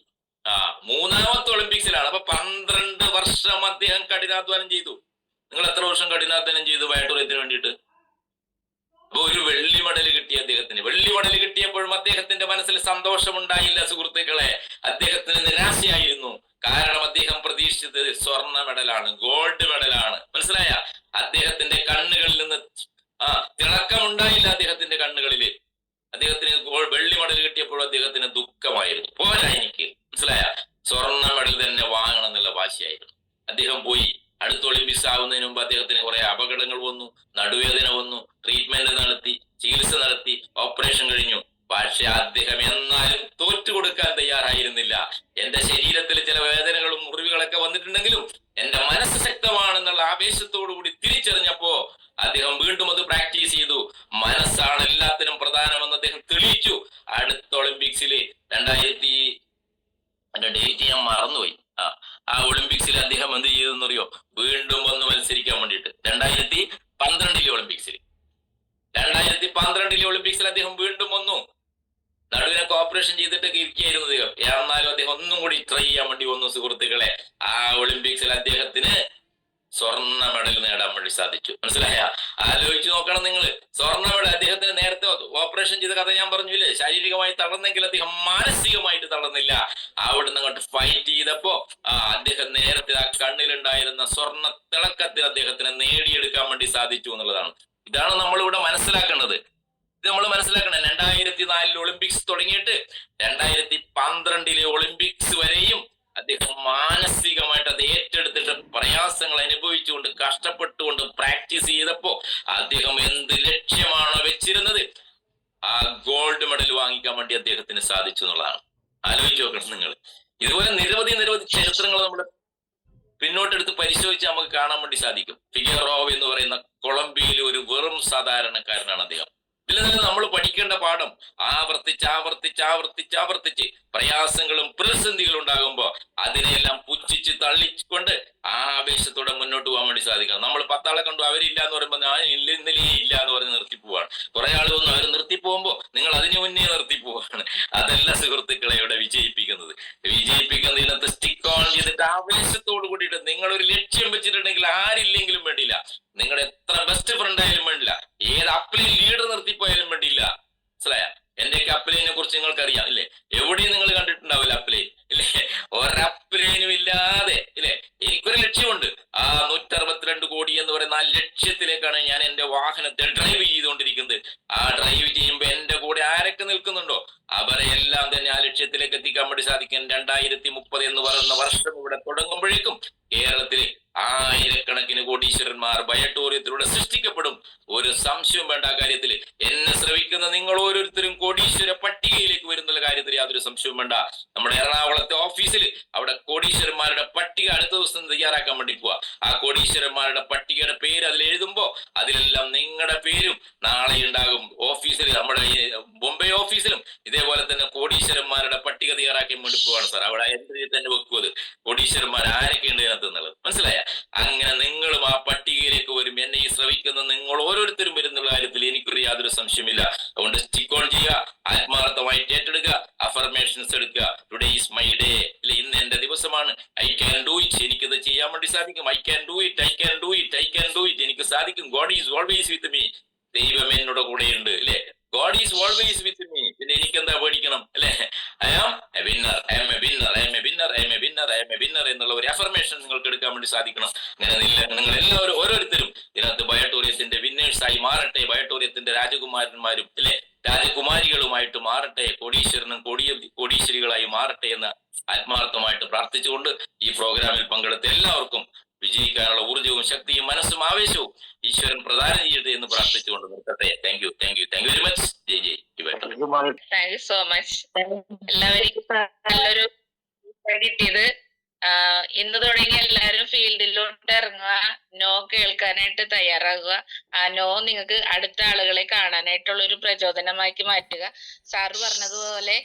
മൂന്നാമത്തെ ഒളിമ്പിക്സിലാണ്. അപ്പൊ 12 വർഷം അദ്ദേഹം കഠിനാധ്വാനം ചെയ്തു. നിങ്ങൾ എത്ര വർഷം കഠിനാധ്വാനം ചെയ്തു വയറ്റൂറത്തിന് വേണ്ടിയിട്ട്? അപ്പൊ ഒരു വെള്ളി മെഡൽ കിട്ടി അദ്ദേഹത്തിന്. വെള്ളി മെഡൽ കിട്ടിയപ്പോഴും അദ്ദേഹത്തിന്റെ മനസ്സിൽ സന്തോഷമുണ്ടായില്ല സുഹൃത്തുക്കളെ, അദ്ദേഹത്തിന് നിരാശയായിരുന്നു. കാരണം അദ്ദേഹം പ്രതീക്ഷിച്ചത് സ്വർണ്ണ മെഡലാണ്, ഗോൾഡ് മെഡലാണ്. മനസ്സിലായ? അദ്ദേഹത്തിന്റെ കണ്ണുകളിൽ നിന്ന് തിളക്കമുണ്ടായില്ല. അദ്ദേഹത്തിന്റെ കണ്ണുകളില് അദ്ദേഹത്തിന് വെള്ളി മെഡൽ കിട്ടിയപ്പോഴും അദ്ദേഹത്തിന് ദുഃഖമായിരുന്നു. പോരാ എനിക്ക്, മനസ്സിലായ? സ്വർണ്ണ മെഡൽ തന്നെ വാങ്ങണം എന്നുള്ള വാശിയായിരുന്നു. അദ്ദേഹം പോയി. അടുത്ത ഒളിമ്പിക്സ് ആവുന്നതിന് മുമ്പ് അദ്ദേഹത്തിന് കുറെ അപകടങ്ങൾ വന്നു, നടുവേദന വന്നു, ട്രീറ്റ്മെന്റ് നടത്തി, ചികിത്സ നടത്തി, ഓപ്പറേഷൻ കഴിഞ്ഞു. പക്ഷെ അദ്ദേഹം എന്നാലും തോറ്റുകൊടുക്കാൻ തയ്യാറായിരുന്നില്ല. എന്റെ ശരീരത്തിൽ ചില വേദനകളും മുറിവുകളൊക്കെ വന്നിട്ടുണ്ടെങ്കിലും എന്റെ മനസ്സ് ശക്തമാണെന്നുള്ള ആവേശത്തോടു കൂടി തിരിച്ചറിഞ്ഞപ്പോ അദ്ദേഹം വീണ്ടും അത് പ്രാക്ടീസ് ചെയ്തു. മനസ്സാണ് എല്ലാത്തിനും പ്രധാനമെന്ന് അദ്ദേഹം തെളിയിച്ചു. അടുത്ത ഒളിമ്പിക്സിൽ 2000 ഡേറ്റ് ഞാൻ മറന്നുപോയി. ആ ഒളിമ്പിക്സിൽ അദ്ദേഹം എന്ത് ചെയ്തെന്നറിയോ? വീണ്ടും വന്ന് മത്സരിക്കാൻ വേണ്ടിയിട്ട് 2012 ഒളിമ്പിക്സിൽ 2012 ഒളിമ്പിക്സിൽ അദ്ദേഹം വീണ്ടും വന്നു. നടുവിനൊക്കെ ഓപ്പറേഷൻ ചെയ്തിട്ടൊക്കെ ഇരിക്കുകയായിരുന്നു അദ്ദേഹം. എന്നാലും അദ്ദേഹം ഒന്നും കൂടി ട്രൈ ചെയ്യാൻ വേണ്ടി വന്നു സുഹൃത്തുക്കളെ. ആ ഒളിമ്പിക്സിൽ അദ്ദേഹത്തിന് സ്വർണ്ണ മെഡൽ നേടാൻ വേണ്ടി സാധിച്ചു. മനസ്സിലായ? ആലോചിച്ച് നോക്കണം നിങ്ങൾ. സ്വർണ്ണ മെഡൽ അദ്ദേഹത്തിന് നേരത്തെ ഓപ്പറേഷൻ ചെയ്ത കഥ ഞാൻ പറഞ്ഞില്ലേ? ശാരീരികമായി തളർന്നെങ്കിൽ അദ്ദേഹം മാനസികമായിട്ട് തളർന്നില്ല. അവിടുന്ന് അങ്ങോട്ട് ഫൈറ്റ് ചെയ്തപ്പോ അദ്ദേഹം നേരത്തെ ആ കണ്ണിലുണ്ടായിരുന്ന സ്വർണ്ണ തിളക്കത്തിൽ അദ്ദേഹത്തിന് നേടിയെടുക്കാൻ വേണ്ടി സാധിച്ചു എന്നുള്ളതാണ്. ഇതാണ് നമ്മളിവിടെ മനസ്സിലാക്കേണ്ടത്. ഇത് നമ്മൾ മനസ്സിലാക്കണം. 2004 ഒളിമ്പിക്സ് തുടങ്ങിയിട്ട് 2012 ഒളിമ്പിക്സ് വരെയും അദ്ദേഹം മാനസികമായിട്ട് അത് ഏറ്റെടുത്തിട്ട് പ്രയാസങ്ങൾ അനുഭവിച്ചുകൊണ്ട് കഷ്ടപ്പെട്ടുകൊണ്ട് പ്രാക്ടീസ് ചെയ്തപ്പോ അദ്ദേഹം എന്ത് ലക്ഷ്യമാണോ വെച്ചിരുന്നത് ആ ഗോൾഡ് മെഡൽ വാങ്ങിക്കാൻ വേണ്ടി അദ്ദേഹത്തിന് സാധിച്ചു എന്നുള്ളതാണ്. ആലോചിച്ച് നോക്കണം നിങ്ങൾ. ഇതുപോലെ നിരവധി ചരിത്രങ്ങൾ നമ്മൾ പിന്നോട്ടെടുത്ത് പരിശോധിച്ച് നമുക്ക് കാണാൻ വേണ്ടി സാധിക്കും. ഫിഗറോവ് എന്ന് പറയുന്ന കൊളംബിയയിലെ ഒരു വെറും സാധാരണക്കാരനാണ് അദ്ദേഹം. ഇതിൽ നിന്ന് നമ്മൾ പഠിക്കേണ്ട പാഠം ആവർത്തിച്ച് പ്രയാസങ്ങളും പ്രതിസന്ധികളും ഉണ്ടാകുമ്പോ അതിനെല്ലാം പുച്ഛിച്ച് തള്ളിക്കൊണ്ട് ആവേശത്തോടെ മുന്നോട്ട് പോകാൻ വേണ്ടി സാധിക്കണം. നമ്മൾ 10 ആളെ കണ്ടു അവരില്ല എന്ന് പറയുമ്പോൾ ഞാൻ ഇന്നലെ ഇല്ല എന്ന് പറഞ്ഞ് നിർത്തിപ്പോവാണ്. കുറെ ആൾ വന്നു അവർ നിർത്തിപ്പോകുമ്പോ നിങ്ങൾ അതിനു മുന്നേ നിർത്തിപ്പോവാണ്. അതല്ല സുഹൃത്തുക്കളെ ഇവിടെ വിജയിപ്പിക്കുന്നത്. ഇതിനകത്ത് സ്റ്റിക്ക് ഓൺ ചെയ്തിട്ട് ആവേശത്തോട് കൂടിയിട്ട് നിങ്ങൾ ഒരു ലക്ഷ്യം വെച്ചിട്ടുണ്ടെങ്കിൽ ആരില്ലെങ്കിലും വേണ്ടിയില്ല, നിങ്ങളുടെ എത്ര ബെസ്റ്റ് ഫ്രണ്ട് ആയാലും വേണ്ടില്ല, ഏത് അപ്ലൈൻ ലീഡർ നിർത്തിപ്പോയാലും വേണ്ടിയില്ല. മനസ്സിലായ? എന്റെയൊക്കെ അപ്ലൈനെ കുറിച്ച് നിങ്ങൾക്ക് അറിയാം ഇല്ലേ? എവിടെയും നിങ്ങൾ കണ്ടിട്ടുണ്ടാവില്ല അപ്ലൈൻ ഇല്ലേ? ഒരപ്ലൈനും ഇല്ലാതെ ഇല്ലേ? എനിക്കൊരു ലക്ഷ്യമുണ്ട്. ആ 162 കോടി എന്ന് പറയുന്ന ആ ലക്ഷ്യത്തിലേക്കാണ് ഞാൻ എന്റെ വാഹനത്തെ ഡ്രൈവ് ചെയ്തുകൊണ്ടിരിക്കുന്നത്. ആ ഡ്രൈവ് ചെയ്യുമ്പോൾ എന്റെ കൂടെ ആരൊക്കെ നിൽക്കുന്നുണ്ടോ അവരെ എല്ലാം തന്നെ ആ ലക്ഷ്യത്തിലേക്ക് എത്തിക്കാൻ വേണ്ടി സാധിക്കും. 2030 എന്ന് പറയുന്ന വർഷം ഇവിടെ തുടങ്ങുമ്പോഴേക്കും കേരളത്തിൽ ആയിരക്കണക്കിന് കോടീശ്വരന്മാർ ബയട്ടോറിയത്തിലൂടെ സൃഷ്ടിക്കപ്പെടും. ഒരു സംശയവും വേണ്ട കാര്യത്തിൽ. എന്നെ ശ്രവിക്കുന്ന നിങ്ങൾ ഓരോരുത്തരും കോടീശ്വര പട്ടികയിലേക്ക് വരുന്നുള്ള കാര്യത്തിൽ യാതൊരു സംശയവും വേണ്ട. നമ്മുടെ എറണാകുളത്തെ ഓഫീസിൽ അവിടെ കോടീശ്വരന്മാരുടെ പട്ടിക അടുത്ത ദിവസം തയ്യാറാക്കാൻ വേണ്ടി പോവാ. ആ കോടീശ്വരന്മാരുടെ പട്ടികയുടെ പേര് അതിൽ എഴുതുമ്പോ അതിലെല്ലാം നിങ്ങളുടെ പേരും നാളെ ഉണ്ടാകും. ഓഫീസിൽ നമ്മുടെ ബോംബെ ഓഫീസിലും ഇതേപോലെ തന്നെ കോടീശ്വരന്മാരുടെ പട്ടിക തയ്യാറാക്കാൻ വേണ്ടി പോവാണ് സാർ. അവിടെ എൻട്രി തന്നെ വെക്കുന്നത് കോടീശ്വരന്മാർ ആരൊക്കെ ഉണ്ട് ഇതിനകത്ത് എന്നുള്ളത്. മനസ്സിലായ? അങ്ങനെ നിങ്ങളും ആ പട്ടികയിലേക്ക് വരും. എന്നെ ഈ ശ്രവിക്കുന്ന നിങ്ങൾ ഓരോരുത്തരും വരുന്നുള്ള കാര്യത്തിൽ എനിക്കൊരു യാതൊരു സംശയമില്ല. അതുകൊണ്ട് സ്റ്റിക്ക് ഓൺ ചെയ്യുക, ആത്മാർത്ഥമായിട്ട് ഏറ്റെടുക്കുക, അഫർമേഷൻസ് എടുക്കുക. Today is my day. ഇന്ന് എന്റെ ദിവസമാണ്. I can do it. എനിക്കിത് ചെയ്യാൻ വേണ്ടി സാധിക്കും. I can do it, I can do it, I can do it. എനിക്ക് സാധിക്കും. God is always with me. ദൈവം എന്നോട് കൂടെയുണ്ട് അല്ലെ? God is always with me. പിന്നെ എനിക്ക് എന്താ പേടിക്കണം അല്ലെ? I am a winner, I am a winner, I am a winner, I am a winner, I am a winner എന്നുള്ള ഒരു അഫർമേഷൻ നിങ്ങൾക്ക് എടുക്കാൻ വേണ്ടി സാധിക്കണം. അങ്ങനെ നിങ്ങൾ എല്ലാവരും ഓരോരുത്തരും ഇതിനകത്ത് ബയട്ടോറിയത്തിന്റെ വിന്നേഴ്സായി മാറട്ടെ. ബയട്ടോറിയത്തിന്റെ രാജകുമാരന്മാരും അല്ലെ രാജകുമാരികളുമായിട്ട് മാറട്ടെ, കോടീശ്വരനും കോടീശ്വരികളായി മാറട്ടെ എന്ന് ആത്മാർത്ഥമായിട്ട് പ്രാർത്ഥിച്ചുകൊണ്ട് ഈ പ്രോഗ്രാമിൽ പങ്കെടുത്ത എല്ലാവർക്കും വിജയിക്കാനുള്ള ഊർജ്ജവും ശക്തിയും മനസ്സും ആവേശവും ഈശ്വരൻ പ്രദാനം ചെയ്യട്ടെ എന്ന് പ്രാർത്ഥിച്ചുകൊണ്ട് നിർത്തട്ടെ. Thank you very much. ജയ് ജയ്. Thank you so much. എല്ലാവർക്കും നല്ലൊരു കിട്ടിയത്. ഇന്ന് തുടങ്ങി എല്ലാവരും ഫീൽഡിലോട്ട് ഇറങ്ങുക, നോ കേൾക്കാനായിട്ട് തയ്യാറാകുക. ആ നോ നിങ്ങൾക്ക് അടുത്ത ആളുകളെ കാണാനായിട്ടുള്ള ഒരു പ്രചോദനമാക്കി മാറ്റുക. സാറ് പറഞ്ഞതുപോലെ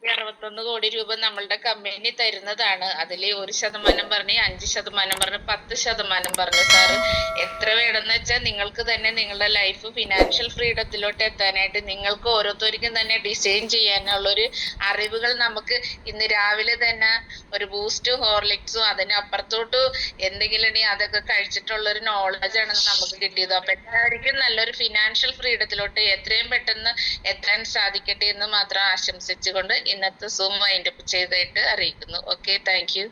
61 കോടി രൂപ നമ്മളുടെ കമ്പനി തരുന്നതാണ്. അതിൽ 1% പറഞ്ഞ്, 5% പറഞ്ഞ്, 10% പറഞ്ഞു. സാറ് എത്ര വേണമെന്ന് വെച്ചാൽ നിങ്ങൾക്ക് തന്നെ നിങ്ങളുടെ ലൈഫ് ഫിനാൻഷ്യൽ ഫ്രീഡത്തിലോട്ട് എത്താനായിട്ട് നിങ്ങൾക്ക് ഓരോരുത്തർക്കും തന്നെ ഡിസൈൻ ചെയ്യാനുള്ളൊരു അറിവുകൾ നമുക്ക് ഇന്ന് രാവിലെ തന്നെ ഒരു ബൂസ്റ്റ് ഹോർലിക്സും അതിനപ്പുറത്തോട്ട് എന്തെങ്കിലും ഉണ്ടെങ്കിൽ അതൊക്കെ കഴിച്ചിട്ടുള്ളൊരു നോളജാണ് നമുക്ക് കിട്ടിയത്. അപ്പൊ എല്ലാവർക്കും നല്ലൊരു ഫിനാൻഷ്യൽ ഫ്രീഡത്തിലോട്ട് എത്രയും പെട്ടെന്ന് എത്താൻ സാധിക്കട്ടെ എന്ന് മാത്രം ആശംസിച്ചുകൊണ്ട് ഇന്നത്തെ സൂം വൈൻഡപ്പ് ചെയ്തായിട്ട് അറിയിക്കുന്നു. Okay, thank you.